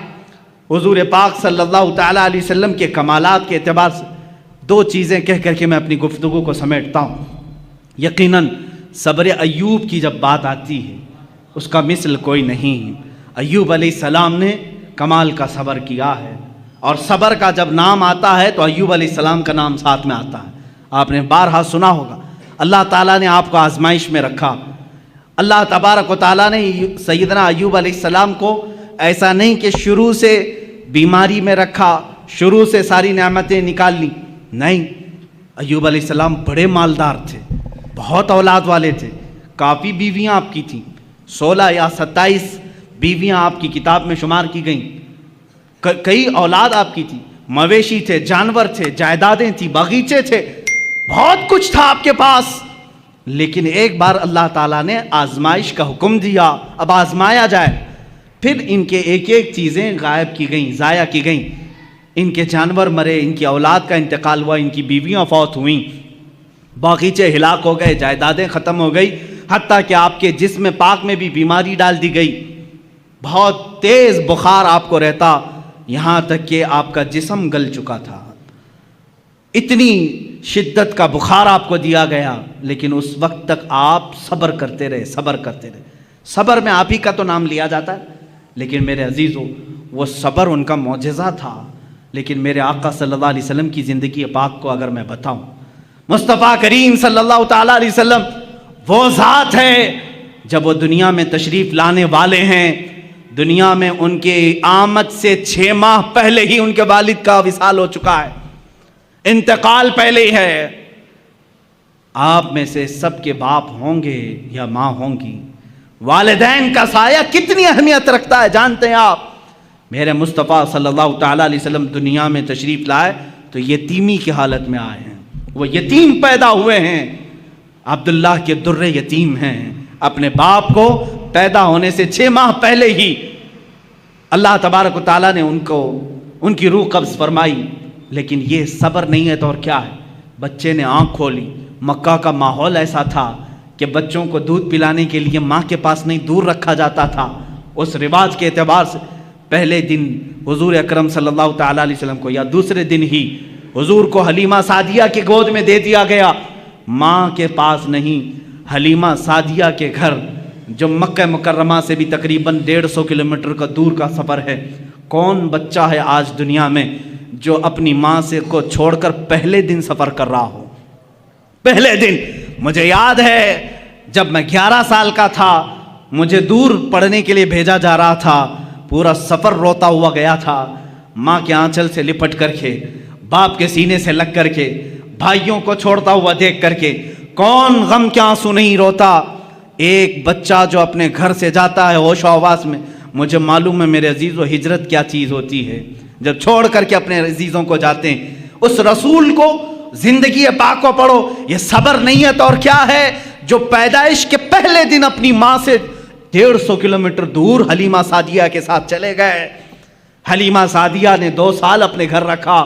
Speaker 1: حضور پاک صلی اللہ تعالیٰ علیہ وسلم کے کمالات کے اعتبار سے دو چیزیں کہہ کر کے میں اپنی گفتگو کو سمیٹتا ہوں۔ یقیناً صبر ایوب کی جب بات آتی ہے اس کا مثل کوئی نہیں۔ ایوب علیہ السلام نے کمال کا صبر کیا ہے، اور صبر کا جب نام آتا ہے تو ایوب علیہ السلام کا نام ساتھ میں آتا ہے۔ آپ نے بارہا سنا ہوگا، اللہ تعالیٰ نے آپ کو آزمائش میں رکھا۔ اللہ تبارک و تعالیٰ نے سیدنا ایوب علیہ السلام کو ایسا نہیں کہ شروع سے بیماری میں رکھا، شروع سے ساری نعمتیں نکال لی، نہیں۔ ایوب علیہ السلام بڑے مالدار تھے، بہت اولاد والے تھے، کافی بیویاں آپ کی تھیں، 16 یا 27 بیویاں آپ کی کتاب میں شمار کی گئیں، کئی اولاد آپ کی تھی، مویشی تھے، جانور تھے، جائیدادیں تھیں، باغیچے تھے، بہت کچھ تھا آپ کے پاس۔ لیکن ایک بار اللہ تعالیٰ نے آزمائش کا حکم دیا، اب آزمایا جائے۔ پھر ان کے ایک ایک چیزیں غائب کی گئیں، ضائع کی گئیں، ان کے جانور مرے، ان کی اولاد کا انتقال ہوا، ان کی بیویاں فوت ہوئیں، باغیچے ہلاک ہو گئے، جائیدادیں ختم ہو گئی، حتیٰ کہ آپ کے جسم پاک میں بھی بیماری ڈال دی گئی، بہت تیز بخار آپ کو رہتا، یہاں تک کہ آپ کا جسم گل چکا تھا، اتنی شدت کا بخار آپ کو دیا گیا۔ لیکن اس وقت تک آپ صبر کرتے رہے، صبر کرتے رہے۔ صبر میں آپ ہی کا تو نام لیا جاتا ہے، لیکن میرے عزیزو وہ صبر ان کا معجزہ تھا۔ لیکن میرے آقا صلی اللہ علیہ وسلم کی زندگی پاک کو اگر میں بتاؤں، مصطفیٰ کریم صلی اللہ تعالیٰ علیہ وسلم وہ ذات ہے جب وہ دنیا میں تشریف لانے والے ہیں، دنیا میں ان کے آمد سے 6 ماہ پہلے ہی ان کے والد کا وصال ہو چکا ہے، انتقال پہلے ہی ہے۔ آپ میں سے سب کے باپ ہوں گے یا ماں ہوں گی، والدین کا سایہ کتنی اہمیت رکھتا ہے جانتے ہیں آپ؟ میرے مصطفیٰ صلی اللہ تعالیٰ علیہ وسلم دنیا میں تشریف لائے تو یتیمی کی حالت میں آئے ہیں، وہ یتیم پیدا ہوئے ہیں، عبداللہ کے در یتیم ہیں، اپنے باپ کو پیدا ہونے سے 6 ماہ پہلے ہی اللہ تبارک و تعالیٰ نے ان کی روح قبض فرمائی۔ لیکن یہ صبر نہیں ہے تو اور کیا ہے؟
Speaker 2: بچے نے آنکھ کھولی. مکہ کا ماحول ایسا تھا کہ بچوں کو دودھ پلانے کے لیے ماں کے پاس نہیں دور رکھا جاتا تھا. اس رواج کے اعتبار سے پہلے دن حضور اکرم صلی اللہ تعالیٰ علیہ وسلم کو یا دوسرے دن ہی حضور کو حلیمہ سعدیہ کے گود میں دے دیا گیا. ماں کے پاس نہیں، حلیمہ سعدیہ کے گھر جو مکہ مکرمہ سے بھی تقریباً 150 کلومیٹر کا دور کا سفر ہے. کون بچہ ہے آج دنیا میں جو اپنی ماں سے کو چھوڑ کر پہلے دن سفر کر رہا ہو؟ پہلے دن مجھے یاد ہے جب میں 11 سال کا تھا، مجھے دور پڑھنے کے لیے بھیجا جا رہا تھا. پورا سفر روتا ہوا گیا تھا، ماں کے آنچل سے لپٹ کر کے، باپ کے سینے سے لگ کر کے، بھائیوں کو چھوڑتا ہوا دیکھ کر کے. کون غم کے آنسو نہیں روتا؟ ایک بچہ جو اپنے گھر سے جاتا ہے ہوش و حواس میں. مجھے معلوم ہے میرے عزیز و ہجرت کیا چیز ہوتی ہے جب چھوڑ کر کے اپنے عزیزوں کو جاتے ہیں. اس رسول کو، زندگی پاک کو پڑھو. یہ صبر نہیں ہے تو اور کیا ہے؟ جو پیدائش کے پہلے دن اپنی ماں سے 150 کلومیٹر دور حلیمہ سعدیہ کے ساتھ چلے گئے. حلیمہ سعدیہ نے 2 سال اپنے گھر رکھا،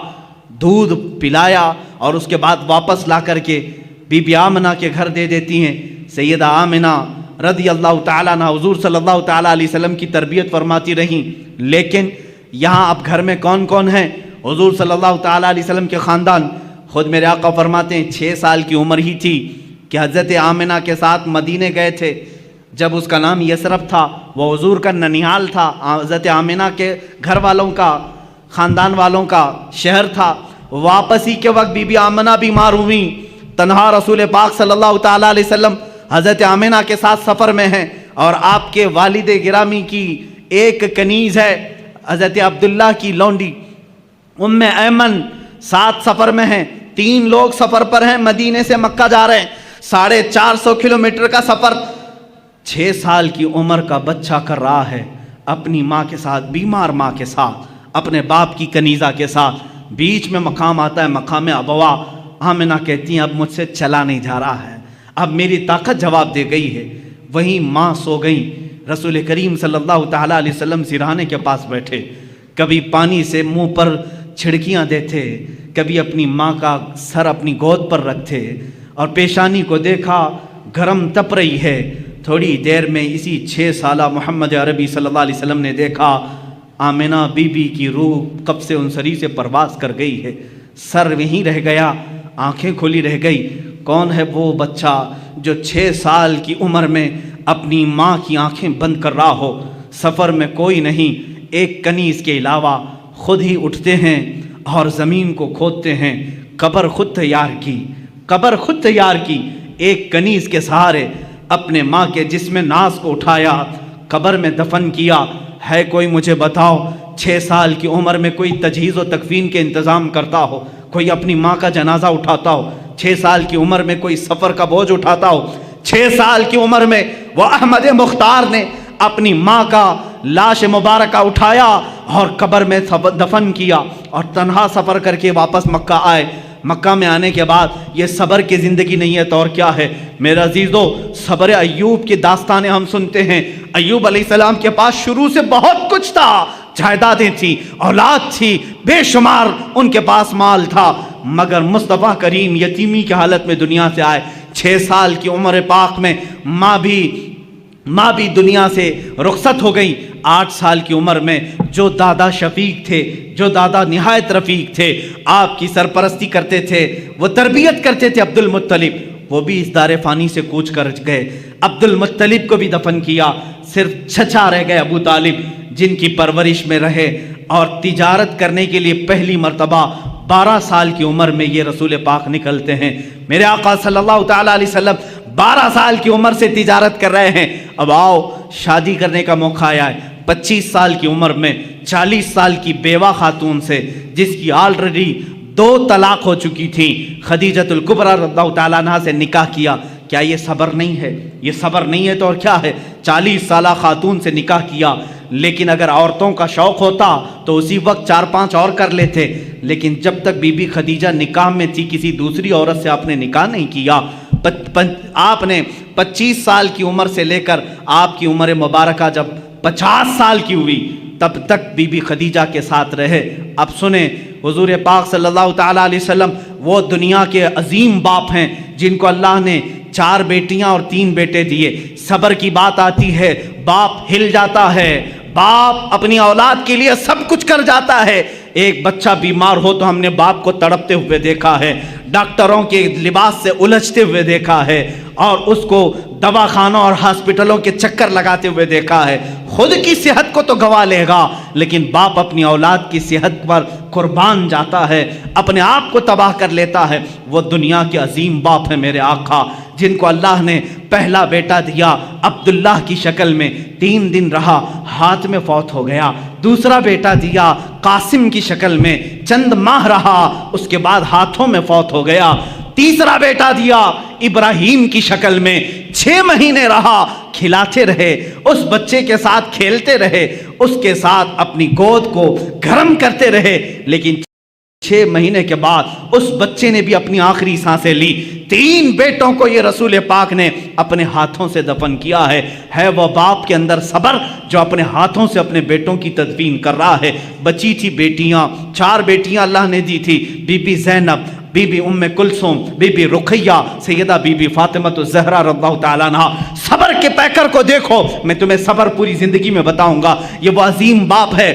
Speaker 2: دودھ پلایا اور اس کے بعد واپس لا کر کے بی بی آمنہ کے گھر دے دیتی ہیں. سیدہ آمنہ رضی اللہ تعالیٰ عنہ حضور صلی اللہ تعالیٰ علیہ وسلم کی تربیت فرماتی رہیں. لیکن یہاں اب گھر میں کون کون ہیں؟ حضور صلی اللہ تعالیٰ علیہ وسلم کے خاندان. خود میرے آقا فرماتے ہیں 6 سال کی عمر ہی تھی کہ حضرت آمنہ کے ساتھ مدینے گئے تھے. جب اس کا نام یثرب تھا، وہ حضور کا ننیال تھا، حضرت آمنہ کے گھر والوں کا، خاندان والوں کا شہر تھا. واپسی کے وقت بی بی آمنہ بیمار ہوئیں. تنہا رسول پاک صلی اللہ تعالیٰ علیہ وسلم حضرت آمنہ کے ساتھ سفر میں ہیں، اور آپ کے والد گرامی کی ایک کنیز ہے حضرت عبداللہ کی لونڈی ام ایمن، ساتھ سفر میں ہیں. 3 لوگ سفر پر ہیں، مدینے سے مکہ جا رہے ہیں. 450 کلومیٹر کا سفر 6 سال کی عمر کا بچہ کر رہا ہے اپنی ماں کے ساتھ، بیمار ماں کے ساتھ، اپنے باپ کی کنیزہ کے ساتھ. بیچ میں مقام آتا ہے، مقام ابوا. آمنہ کہتی ہیں اب مجھ سے چلا نہیں جا رہا ہے، اب میری طاقت جواب دے گئی ہے. وہیں ماں سو گئیں. رسول کریم صلی اللہ تعالیٰ علیہ وسلم سرہانے کے پاس بیٹھے، کبھی پانی سے منہ پر چھڑکیاں دیتے، کبھی اپنی ماں کا سر اپنی گود پر رکھتے، اور پیشانی کو دیکھا گرم تپ رہی ہے. تھوڑی دیر میں اسی 6 سالہ محمد عربی صلی اللہ علیہ وسلم نے دیکھا آمنہ بی بی کی روح قبض سے انصری سے پرواز کر گئی ہے. سر وہیں رہ گیا، آنکھیں کھلی رہ گئی. کون ہے وہ بچہ جو 6 سال کی عمر میں اپنی ماں کی آنکھیں بند کر رہا ہو؟ سفر میں کوئی نہیں، ایک کنیز کے علاوہ. خود ہی اٹھتے ہیں اور زمین کو کھودتے ہیں. قبر خود تیار کی، قبر خود تیار کی. ایک کنیز کے سہارے اپنے ماں کے جسم ناز کو اٹھایا، قبر میں دفن کیا. ہے کوئی مجھے بتاؤ 6 سال کی عمر میں کوئی تجہیز و تکفین کے انتظام کرتا ہو، کوئی اپنی ماں کا جنازہ اٹھاتا ہو؟ 6 سال کی عمر میں کوئی سفر کا بوجھ اٹھاتا ہو؟ 6 سال کی عمر میں وہ احمد مختار نے اپنی ماں کا لاش مبارکہ اٹھایا اور قبر میں دفن کیا اور تنہا سفر کر کے واپس مکہ آئے. مکہ میں آنے کے بعد یہ صبر کی زندگی نہیں ہے تو اور کیا ہے؟ میرا عزیزو، صبر ایوب کی داستانیں ہم سنتے ہیں. ایوب علیہ السلام کے پاس شروع سے بہت کچھ تھا، جائیدادیں تھیں، اولاد تھی، بے شمار ان کے پاس مال تھا، مگر مصطفیٰ کریم یتیمی کی حالت میں دنیا سے آئے. 6 سال کی عمر پاک میں ماں بھی دنیا سے رخصت ہو گئی. 8 سال کی عمر میں جو دادا شفیق تھے، جو دادا نہایت رفیق تھے، آپ کی سرپرستی کرتے تھے، وہ تربیت کرتے تھے، عبد المطلب، وہ بھی اس دار فانی سے کوچ کر گئے. عبد المطلب کو بھی دفن کیا. صرف چچا رہ گئے ابو طالب، جن کی پرورش میں رہے اور تجارت کرنے کے لیے پہلی مرتبہ 12 سال کی عمر میں یہ رسول پاک نکلتے ہیں. میرے آقا صلی اللہ تعالیٰ علیہ وسلم 12 سال کی عمر سے تجارت کر رہے ہیں. اب آؤ شادی کرنے کا موقع آیا ہے. 25 سال کی عمر میں 40 سال کی بیوہ خاتون سے، جس کی آلریڈی 2 طلاق ہو چکی تھی، خدیجۃ الکبریٰ رضی اللہ تعالیٰ عنہ سے نکاح کیا. کیا یہ صبر نہیں ہے؟ یہ صبر نہیں ہے تو اور کیا ہے؟ 40 سالہ خاتون سے نکاح کیا. لیکن اگر عورتوں کا شوق ہوتا تو اسی وقت 4-5 اور کر لیتے. لیکن جب تک بی بی خدیجہ نکاح میں تھی، کسی دوسری عورت سے آپ نے نکاح نہیں کیا. آپ نے 25 سال کی عمر سے لے کر آپ کی عمر مبارکہ جب 50 سال کی ہوئی، تب تک بی بی خدیجہ کے ساتھ رہے. اب سنیں، حضور پاک صلی اللہ تعالیٰ علیہ وسلم وہ دنیا کے عظیم باپ ہیں جن کو اللہ نے 4 بیٹیاں اور 3 بیٹے دیے۔ صبر کی بات آتی ہے، باپ ہل جاتا ہے، باپ اپنی اولاد کے لیے سب کچھ کر جاتا ہے۔ ایک بچہ بیمار ہو تو ہم نے باپ کو تڑپتے ہوئے دیکھا ہے، ڈاکٹروں کے لباس سے الجھتے ہوئے دیکھا ہے، اور اس کو دواخانوں اور ہاسپٹلوں کے چکر لگاتے ہوئے دیکھا ہے۔ خود کی صحت کو تو گوا لے گا، لیکن باپ اپنی اولاد کی صحت پر قربان جاتا ہے، اپنے آپ کو تباہ کر لیتا ہے۔ وہ دنیا کے عظیم باپ ہیں میرے آقا، جن کو اللہ نے پہلا بیٹا دیا عبداللہ کی شکل میں، 3 دن رہا، ہاتھ میں فوت ہو گیا۔ دوسرا بیٹا دیا قاسم کی شکل میں، چند ماہ رہا، اس کے بعد ہاتھوں میں فوت ہو گیا۔ تیسرا بیٹا دیا ابراہیم کی شکل میں، 6 مہینے رہا، کھلاتے رہے، اس بچے کے ساتھ کھیلتے رہے، اس کے ساتھ اپنی گود کو گرم کرتے رہے، لیکن 6 مہینے کے بعد اس بچے نے بھی اپنی آخری سانسیں لی۔ 3 بیٹوں کو یہ رسول پاک نے اپنے ہاتھوں سے دفن کیا ہے وہ باپ کے اندر صبر جو اپنے ہاتھوں سے اپنے بیٹوں کی تدفین کر رہا ہے۔ بچی تھی بیٹیاں، 4 بیٹیاں اللہ نے دی تھی، بی بی زینب، بی بی ام کلثوم، بی بی رقیہ، سیدہ بی بی فاطمہ الزہرا رضی اللہ تعالیٰ عنہا۔ صبر کے پیکر کو دیکھو، میں تمہیں صبر پوری زندگی میں بتاؤں گا۔ یہ وہ عظیم باپ ہے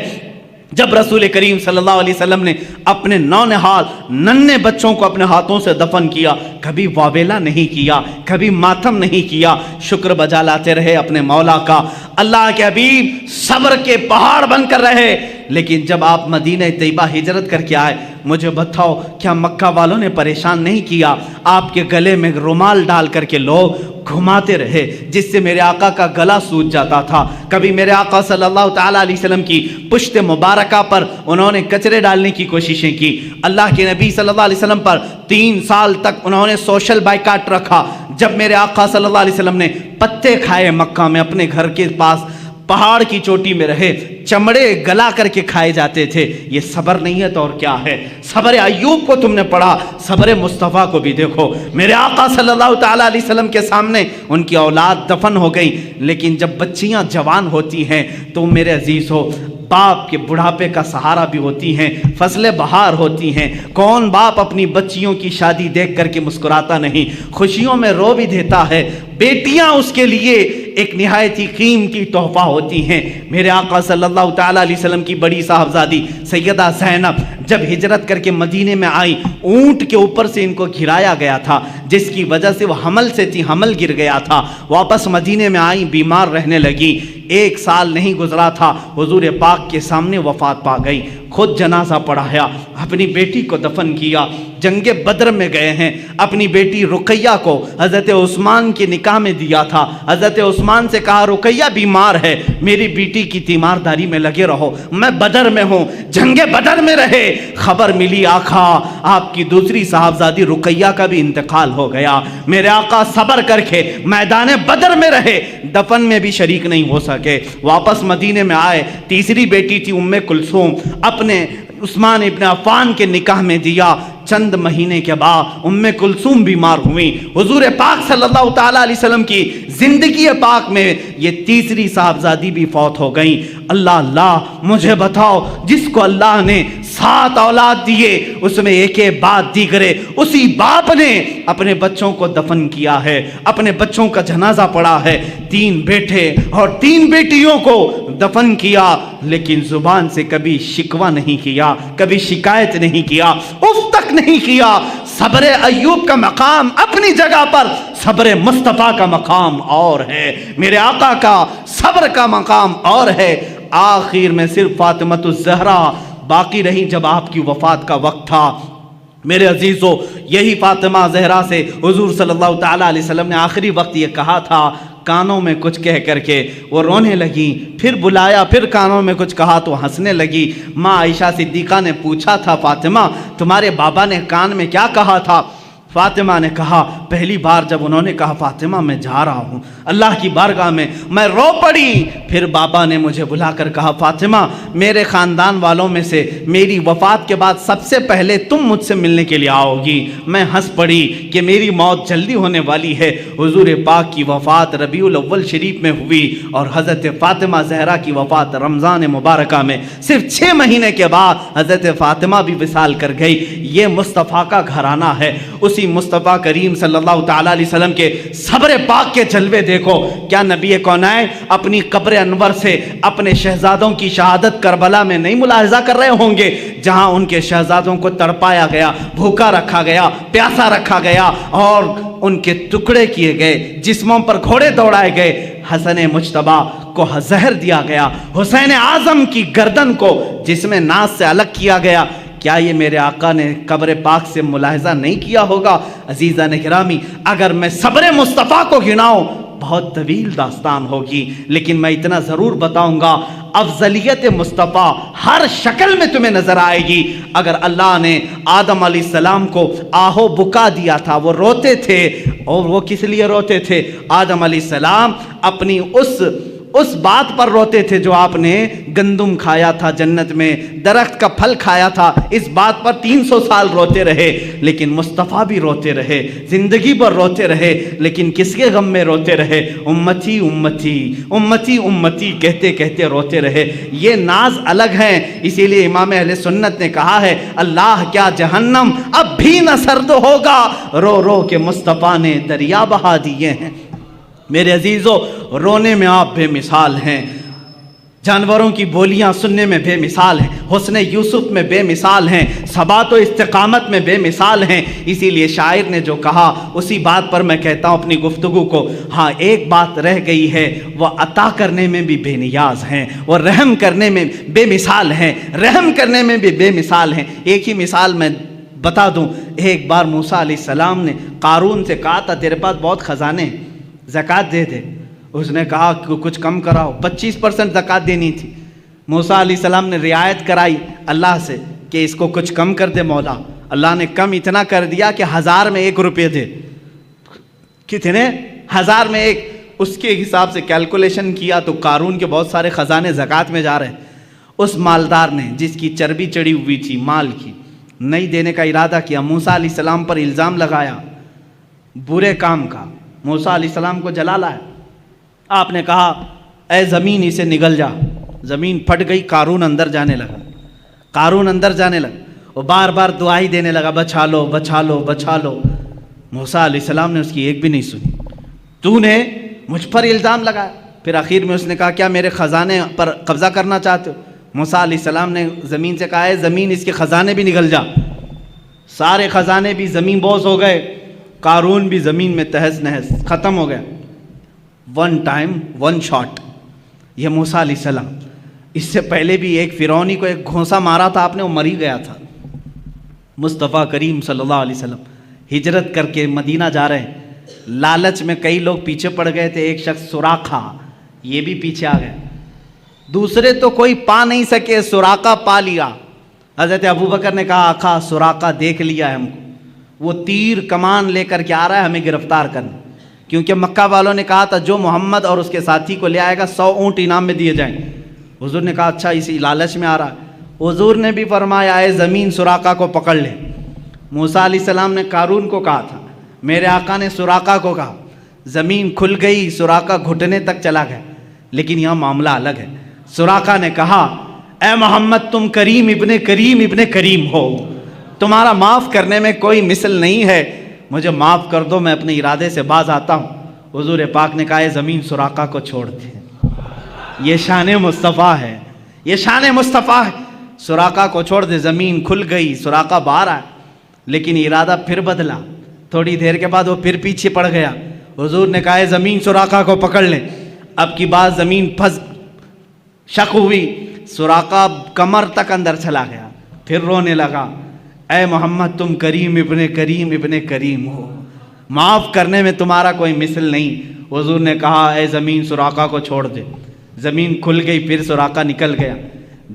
Speaker 2: جب رسول کریم صلی اللہ علیہ وسلم نے اپنے نونہال ننھے بچوں کو اپنے ہاتھوں سے دفن کیا، کبھی واویلا نہیں کیا، کبھی ماتم نہیں کیا، شکر بجا لاتے رہے اپنے مولا کا۔ اللہ کے حبیب صبر کے پہاڑ بن کر رہے، لیکن جب آپ مدینہ طیبہ ہجرت کر کے آئے، مجھے بتاؤ کیا مکہ والوں نے پریشان نہیں کیا؟ آپ کے گلے میں رومال ڈال کر کے لوگ گھماتے رہے، جس سے میرے آقا کا گلا سوج جاتا تھا۔ کبھی میرے آقا صلی اللہ تعالیٰ علیہ وسلم کی پشت مبارکہ پر انہوں نے کچرے ڈالنے کی کوششیں کی۔ اللہ کے نبی صلی اللہ علیہ وسلم پر 3 سال تک انہوں نے سوشل بائیکاٹ رکھا۔ جب میرے آقا صلی اللہ علیہ وسلم نے پتے کھائے مکہ میں، اپنے گھر کے پاس پہاڑ کی چوٹی میں رہے، چمڑے گلا کر کے کھائے جاتے تھے۔ یہ صبر نہیں ہے تو اور کیا ہے؟ صبر ایوب کو تم نے پڑھا، صبر مصطفیٰ کو بھی دیکھو۔ میرے آقا صلی اللہ تعالیٰ علیہ وسلم کے سامنے ان کی اولاد دفن ہو گئی، لیکن جب بچیاں جوان ہوتی ہیں تو میرے عزیز ہو، باپ کے بڑھاپے کا سہارا بھی ہوتی ہیں، فصل بہار ہوتی ہیں۔ کون باپ اپنی بچیوں کی شادی دیکھ کر کے مسکراتا نہیں، خوشیوں میں رو بھی دیتا ہے۔ بیٹیاں اس کے لیے ایک نہایت ہی قیمتی تحفہ ہوتی ہیں۔ میرے آقا صلی اللہ تعالیٰ علیہ وسلم کی بڑی صاحبزادی سیدہ زینب جب ہجرت کر کے مدینے میں آئی، اونٹ کے اوپر سے ان کو گھرایا گیا تھا، جس کی وجہ سے وہ حمل سے تھی، حمل گر گیا تھا۔ واپس مدینے میں آئی، بیمار رہنے لگی۔ 1 سال نہیں گزرا تھا، حضور پاک کے سامنے وفات پا گئی۔ خود جنازہ پڑھایا، اپنی بیٹی کو دفن کیا۔ جنگ بدر میں گئے ہیں، اپنی بیٹی رقیہ کو حضرت عثمان کے نکاح میں دیا تھا۔ حضرت عثمان سے کہا رقیہ بیمار ہے، میری بیٹی کی تیمارداری میں لگے رہو، میں بدر میں ہوں۔ جنگ بدر میں رہے، خبر ملی آقا آپ کی دوسری صاحبزادی رقیہ کا بھی انتقال ہو گیا۔ میرے آقا صبر کر کے میدان بدر میں رہے، دفن میں بھی شریک نہیں ہو سکے۔ واپس مدینے میں آئے، تیسری بیٹی تھی ام کلثوم، اپنے عثمان ابن عفان کے نکاح میں دیا۔ چند مہینے کے بعد ام کلثوم بیمار ہوئی۔ حضور پاک صلی اللہ تعالیٰ علیہ وسلم کی زندگی پاک میں یہ تیسری صاحبزادی بھی فوت ہو گئی۔ اللہ اللہ، مجھے بتاؤ، جس کو اللہ نے 7 اولاد دیے، اس میں ایک بعد دیگرے، اسی باپ نے اپنے بچوں کو دفن کیا ہے، اپنے بچوں کا جنازہ پڑھا ہے۔ 3 بیٹے اور 3 بیٹیوں کو دفن کیا، لیکن زبان سے کبھی شکوہ نہیں کیا، کبھی شکایت نہیں کیا، اف تک نہیں کیا۔ صبر ایوب کا مقام اپنی جگہ پر، صبر مصطفیٰ کا مقام اور ہے، میرے آقا کا صبر کا مقام اور ہے۔ آخر میں صرف فاطمہ الزہرا باقی رہی جب آپ کی وفات کا وقت تھا۔ میرے عزیزو، یہی فاطمہ زہرا سے حضور صلی اللہ تعالیٰ علیہ وسلم نے آخری وقت یہ کہا تھا، کانوں میں کچھ کہہ کر کے وہ رونے لگی، پھر بلایا، پھر کانوں میں کچھ کہا تو ہنسنے لگی۔ ماں عائشہ صدیقہ نے پوچھا تھا، فاطمہ تمہارے بابا نے کان میں کیا کہا تھا؟ فاطمہ نے کہا، پہلی بار جب انہوں نے کہا فاطمہ میں جا رہا ہوں اللہ کی بارگاہ میں رو پڑی۔ پھر بابا نے مجھے بلا کر کہا، فاطمہ میرے خاندان والوں میں سے میری وفات کے بعد سب سے پہلے تم مجھ سے ملنے کے لیے آؤ گی۔ میں ہنس پڑی کہ میری موت جلدی ہونے والی ہے۔ حضور پاک کی وفات ربیع الاول شریف میں ہوئی اور حضرت فاطمہ زہرا کی وفات رمضان مبارکہ میں۔ صرف 6 مہینے کے بعد حضرت فاطمہ بھی وصال کر گئی۔ یہ مصطفیٰ کا گھرانہ ہے۔ اسی مصطفیٰ کریم صلی اللہ تعالیٰ علیہ وسلم کے صبر پاک کے جلوے دیکھو۔ کیا نبی کونین اپنی قبر انور سے اپنے شہزادوں کی شہادت کربلا میں نہیں ملاحظہ کر رہے ہوں گے، جہاں ان کے شہزادوں کو تڑپایا گیا، بھوکا رکھا گیا، پیاسا رکھا گیا اور ان کے ٹکڑے کیے گئے، جسموں پر گھوڑے دوڑائے گئے، حسن مجتبیٰ کو زہر دیا گیا، حسین اعظم کی گردن کو جسم ناز سے الگ کیا گیا۔ کیا یہ میرے آقا نے قبر پاک سے ملاحظہ نہیں کیا ہوگا؟ عزیزان گرامی، اگر میں صبر مصطفیٰ کو گناؤں بہت طویل داستان ہوگی، لیکن میں اتنا ضرور بتاؤں گا، افضلیت مصطفیٰ ہر شکل میں تمہیں نظر آئے گی۔ اگر اللہ نے آدم علیہ السلام کو آہو بکا دیا تھا، وہ روتے تھے، اور وہ کس لیے روتے تھے؟ آدم علیہ السلام اپنی اس بات پر روتے تھے جو آپ نے گندم کھایا تھا جنت میں، درخت کا پھل کھایا تھا، اس بات پر 300 سال روتے رہے، لیکن مصطفیٰ بھی روتے رہے، زندگی پر روتے رہے، لیکن کس کے غم میں روتے رہے؟ امتی امتی امتی امتی کہتے کہتے روتے رہے۔ یہ ناز الگ ہیں، اسی لیے امام اہل سنت نے کہا ہے، اللہ کیا جہنم اب بھی نہ سرد ہوگا، رو رو کے مصطفیٰ نے دریا بہا دیے ہیں۔ میرے عزیزو، رونے میں آپ بے مثال ہیں، جانوروں کی بولیاں سننے میں بے مثال ہیں، حسن یوسف میں بے مثال ہیں، ثبات و استقامت میں بے مثال ہیں۔ اسی لیے شاعر نے جو کہا اسی بات پر میں کہتا ہوں اپنی گفتگو کو، ہاں ایک بات رہ گئی ہے، وہ عطا کرنے میں بھی بے نیاز ہیں، وہ رحم کرنے میں بے مثال ہیں، رحم کرنے میں بھی بے مثال ہیں۔ ایک ہی مثال میں بتا دوں، ایک بار موسیٰ علیہ السلام نے قارون سے کہا تھا تیرے پاس بہت خزانے ہیں، زکوٰۃ دے دے۔ اس نے کہا کہ کچھ کم کراؤ، 25% زکوٰۃ دینی تھی۔ موسیٰ علیہ السلام نے رعایت کرائی اللہ سے کہ اس کو کچھ کم کر دے مولا۔ اللہ نے کم اتنا کر دیا کہ 1000 میں 1 روپے دے۔ کتنے؟ 1000 میں 1۔ اس کے حساب سے کیلکولیشن کیا تو قارون کے بہت سارے خزانے زکوٰۃ میں جا رہے ہیں۔ اس مالدار نے جس کی چربی چڑھی ہوئی تھی مال کی، نہیں دینے کا ارادہ کیا، موسیٰ علیہ السلام پر الزام لگایا برے کام کا، موسیٰ علیہ السلام کو جلا لایا۔ آپ نے کہا اے زمین اسے نگل جا۔ زمین پھٹ گئی، قارون اندر جانے لگا، قارون اندر جانے لگا، وہ بار بار دعائی دینے لگا، بچا لو بچا لو بچا لو۔ موسیٰ علیہ السلام نے اس کی ایک بھی نہیں سنی۔ تو نے مجھ پر الزام لگایا۔ پھر آخر میں اس نے کہا کیا میرے خزانے پر قبضہ کرنا چاہتے ہو؟ موسیٰ علیہ السلام نے زمین سے کہا ہے زمین اس کے خزانے بھی نگل جا۔ سارے خزانے بھی زمین بوس ہو گئے، قارون بھی زمین میں تہس نہس ختم ہو گیا۔ One time one shot. یہ موسیٰ علیہ السلام، اس سے پہلے بھی ایک فرعونی کو ایک گھونسا مارا تھا آپ نے، وہ مر ہی گیا تھا۔ مصطفیٰ کریم صلی اللہ علیہ وسلم ہجرت کر کے مدینہ جا رہے ہیں، لالچ میں کئی لوگ پیچھے پڑ گئے تھے، ایک شخص سراقہ یہ بھی پیچھے آ گیا، دوسرے تو کوئی پا نہیں سکے، سراقہ پا لیا۔ حضرت ابوبکر نے کہا آقا سراقہ دیکھ لیا ہے ہم کو، وہ تیر کمان لے کر کے آ رہا ہے ہمیں گرفتار کرنے، کیونکہ مکہ والوں نے کہا تھا جو محمد اور اس کے ساتھی کو لے آئے گا 100 اونٹ انعام میں دیے جائیں۔ حضور نے کہا اچھا اسی لالچ میں آ رہا ہے۔ حضور نے بھی فرمایا اے زمین سراقہ کو پکڑ لے۔ موسیٰ علیہ السلام نے قارون کو کہا تھا، میرے آقا نے سراقہ کو کہا، زمین کھل گئی، سراقہ گھٹنے تک چلا گیا، لیکن یہاں معاملہ الگ ہے۔ سراقہ نے کہا اے محمد تم کریم ابن کریم ابن کریم ہو، تمہارا معاف کرنے میں کوئی مثل نہیں ہے، مجھے معاف کر دو، میں اپنے ارادے سے باز آتا ہوں۔ حضور پاک نے کہا اے زمین سراقہ کو چھوڑ دے، یہ شان مصطفیٰ ہے، یہ شان مصطفیٰ ہے، سراقہ کو چھوڑ دے۔ زمین کھل گئی، سراقہ باہر آیا، لیکن ارادہ پھر بدلا، تھوڑی دیر کے بعد وہ پھر پیچھے پڑ گیا۔ حضور نے کہا اے زمین سراقہ کو پکڑ لے۔ اب کی بات زمین پھنس شک ہوئی، سراقہ کمر تک اندر چلا گیا، پھر رونے لگا اے محمد تم کریم ابن کریم ابن کریم ہو، معاف کرنے میں تمہارا کوئی مثل نہیں۔ حضور نے کہا اے زمین سراقہ کو چھوڑ دے۔ زمین کھل گئی، پھر سراقہ نکل گیا،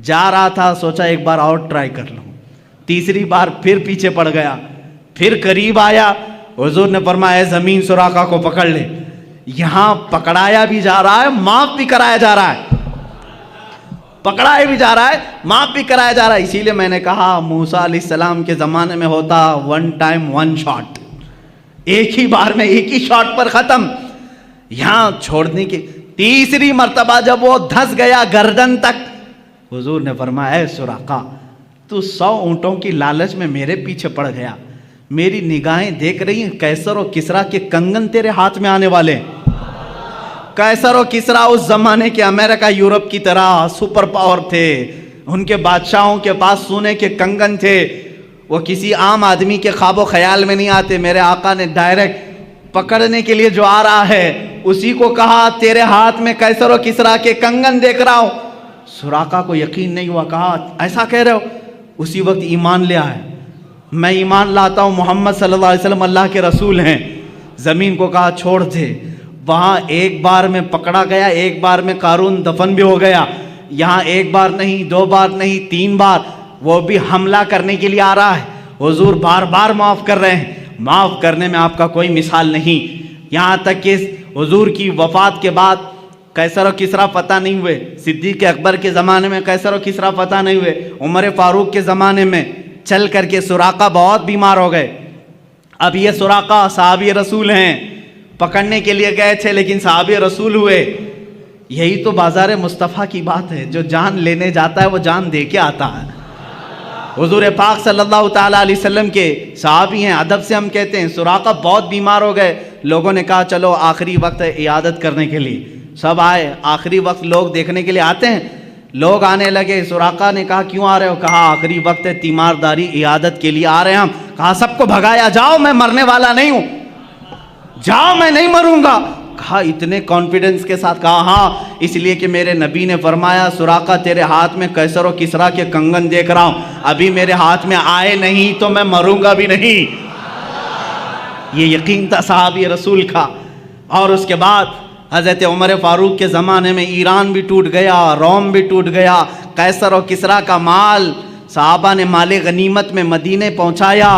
Speaker 2: جا رہا تھا، سوچا ایک بار اور ٹرائی کر لوں، تیسری بار پھر پیچھے پڑ گیا، پھر قریب آیا، حضور نے فرمایا اے زمین سراقہ کو پکڑ لے. یہاں پکڑایا بھی جا رہا ہے, معاف بھی کرایا جا رہا ہے, پکڑایا بھی جا رہا ہے, معاف بھی کرایا جا رہا ہے. اسی لیے میں نے کہا موسیٰ علیہ السلام کے زمانے میں ہوتا ون ٹائم ون شاٹ, ایک ہی بار میں ایک ہی شاٹ پر ختم. یہاں چھوڑنے کی تیسری مرتبہ جب وہ دھس گیا گردن تک, حضور نے فرمایا اے سراقہ تو 100 اونٹوں کی لالچ میں میرے پیچھے پڑ گیا, میری نگاہیں دیکھ رہی ہیں قیصر و کسریٰ کے کنگن تیرے ہاتھ میں آنے والے. قیصر و کسریٰ اس زمانے کے امریکہ یورپ کی طرح سپر پاور تھے, ان کے بادشاہوں کے پاس سونے کے کنگن تھے, وہ کسی عام آدمی کے خواب و خیال میں نہیں آتے. میرے آقا نے ڈائریکٹ پکڑنے کے لیے جو آ رہا ہے اسی کو کہا تیرے ہاتھ میں قیصر و کسریٰ کے کنگن دیکھ رہا ہوں. سراقہ کو یقین نہیں ہوا, کہا ایسا کہہ رہے ہو؟ اسی وقت ایمان لے آئے, میں ایمان لاتا ہوں محمد صلی اللہ علیہ وسلم اللہ کے رسول ہیں. زمین کو کہا چھوڑ دے. وہاں ایک بار میں پکڑا گیا, ایک بار میں قارون دفن بھی ہو گیا. یہاں ایک بار نہیں, 2 بار نہیں, 3 بار وہ بھی حملہ کرنے کے لیے آ رہا ہے. حضور بار بار معاف کر رہے ہیں, معاف کرنے میں آپ کا کوئی مثال نہیں. یہاں تک کہ حضور کی وفات کے بعد قیصر و کسریٰ فتح نہیں ہوئے. صدیق اکبر کے زمانے میں قیصر و کسریٰ فتح نہیں ہوئے. عمر فاروق کے زمانے میں چل کر کے سراقہ بہت بیمار ہو گئے. اب یہ سراقہ صحابی رسول ہیں, پکڑنے کے لیے گئے تھے لیکن صحابی رسول ہوئے. یہی تو بازار مصطفیٰ کی بات ہے, جو جان لینے جاتا ہے وہ جان دے کے آتا ہے. حضور پاک صلی اللہ تعالیٰ علیہ وسلم کے صحابی ہیں, ادب سے ہم کہتے ہیں. سراقہ بہت بیمار ہو گئے, لوگوں نے کہا چلو آخری وقت ہے عیادت کرنے کے لیے. سب آئے, آخری وقت لوگ دیکھنے کے لیے آتے ہیں. لوگ آنے لگے. سراقہ نے کہا کیوں آ رہے ہو؟ کہا آخری وقت ہے, تیمارداری عیادت کے لیے آ رہے ہیں ہم. کہا سب کو بھگایا, جاؤ میں مرنے والا نہیں ہوں, جاؤ میں نہیں مروں گا. کہا اتنے کانفیڈنس کے ساتھ, کہا ہاں اس لیے کہ میرے نبی نے فرمایا سراقہ تیرے ہاتھ میں قیصر و کسریٰ کے کنگن دیکھ رہا ہوں, ابھی میرے ہاتھ میں آئے نہیں تو میں مروں گا بھی نہیں. یہ یقین تھا صحابی رسول کا. اور اس کے بعد حضرت عمر فاروق کے زمانے میں ایران بھی ٹوٹ گیا, روم بھی ٹوٹ گیا. قیصر و کسریٰ کا مال صحابہ نے مال غنیمت میں مدینے پہنچایا.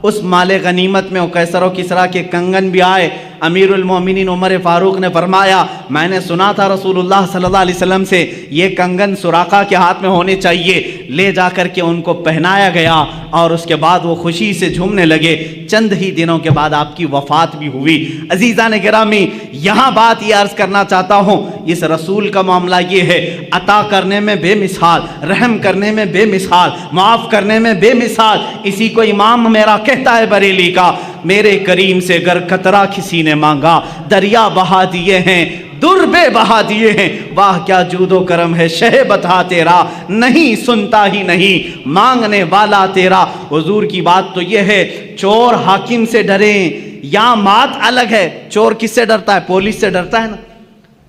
Speaker 2: اس مال غنیمت میں قیصر و کسریٰ کے کنگن بھی آئے. امیر المومنین عمر فاروق نے فرمایا میں نے سنا تھا رسول اللہ صلی اللہ علیہ وسلم سے یہ کنگن سراقہ کے ہاتھ میں ہونے چاہیے. لے جا کر کے ان کو پہنایا گیا اور اس کے بعد وہ خوشی سے جھومنے لگے. چند ہی دنوں کے بعد آپ کی وفات بھی ہوئی. عزیزان گرامی, یہاں بات یہ عرض کرنا چاہتا ہوں, اس رسول کا معاملہ یہ ہے, عطا کرنے میں بے مثال, رحم کرنے میں بے مثال, معاف کرنے میں بے مثال. اسی کو امام میرا کہتا ہے بریلی کا, میرے کریم سے گر قطرہ کسی نے مانگا, دریا بہا دیے ہیں, در بے بہا دیے ہیں. واہ کیا جود و کرم ہے شہ بتا تیرا, نہیں سنتا ہی نہیں مانگنے والا تیرا. حضور کی بات تو یہ ہے, چور حاکم سے ڈریں, یا مات الگ ہے. چور کس سے ڈرتا ہے؟ پولیس سے ڈرتا ہے نا.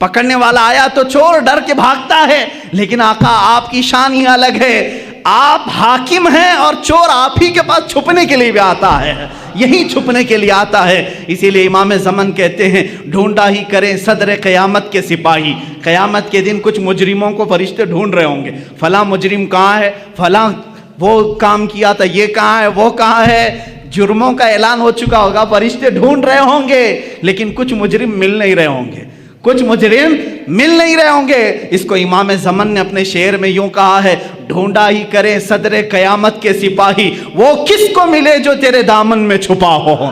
Speaker 2: پکڑنے والا آیا تو چور ڈر کے بھاگتا ہے, لیکن آقا آپ کی شان ہی الگ ہے. آپ حاکم ہیں اور چور آپ ہی کے پاس چھپنے کے لیے بھی آتا ہے, یہی چھپنے کے لیے آتا ہے. اسی لیے امام زمن کہتے ہیں ڈھونڈا ہی کریں صدر قیامت کے سپاہی. قیامت کے دن کچھ مجرموں کو فرشتے ڈھونڈ رہے ہوں گے, فلاں مجرم کہاں ہے, فلاں وہ کام کیا تھا, یہ کہاں ہے, وہ کہاں ہے. جرموں کا اعلان ہو چکا ہوگا, فرشتے ڈھونڈ رہے ہوں گے, لیکن کچھ مجرم مل نہیں رہے ہوں گے, کچھ مجرم مل نہیں رہے ہوں گے. اس کو امام زمن نے اپنے شعر میں یوں کہا ہے, ڈھونڈا ہی کرے صدر قیامت کے سپاہی, وہ کس کو ملے جو تیرے دامن میں چھپا ہو.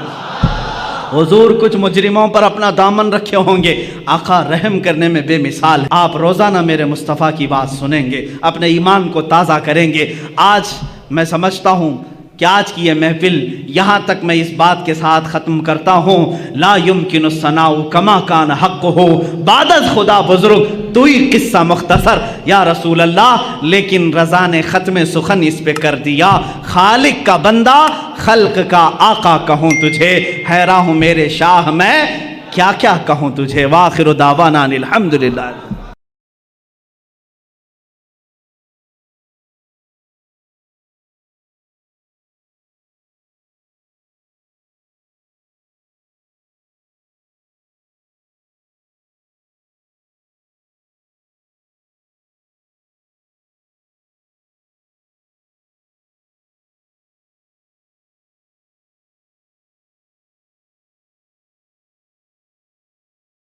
Speaker 2: حضور کچھ مجرموں پر اپنا دامن رکھے ہوں گے. آقا رحم کرنے میں بے مثال. آپ روزانہ میرے مصطفیٰ کی بات سنیں گے, اپنے ایمان کو تازہ کریں گے. آج میں سمجھتا ہوں کہ آج کی یہ محفل یہاں تک میں اس بات کے ساتھ ختم کرتا ہوں, لا یمکن الثناء کما کان حق ہو بعد از خدا بزرگ, تو ہی قصہ مختصر یا رسول اللہ, لیکن رضا نے ختم سخن اس پہ کر دیا. خالق کا بندہ خلق کا آقا کہوں تجھے, حیران ہوں میرے شاہ میں کیا کیا کہوں تجھے. وآخر دعوانا الحمدللہ.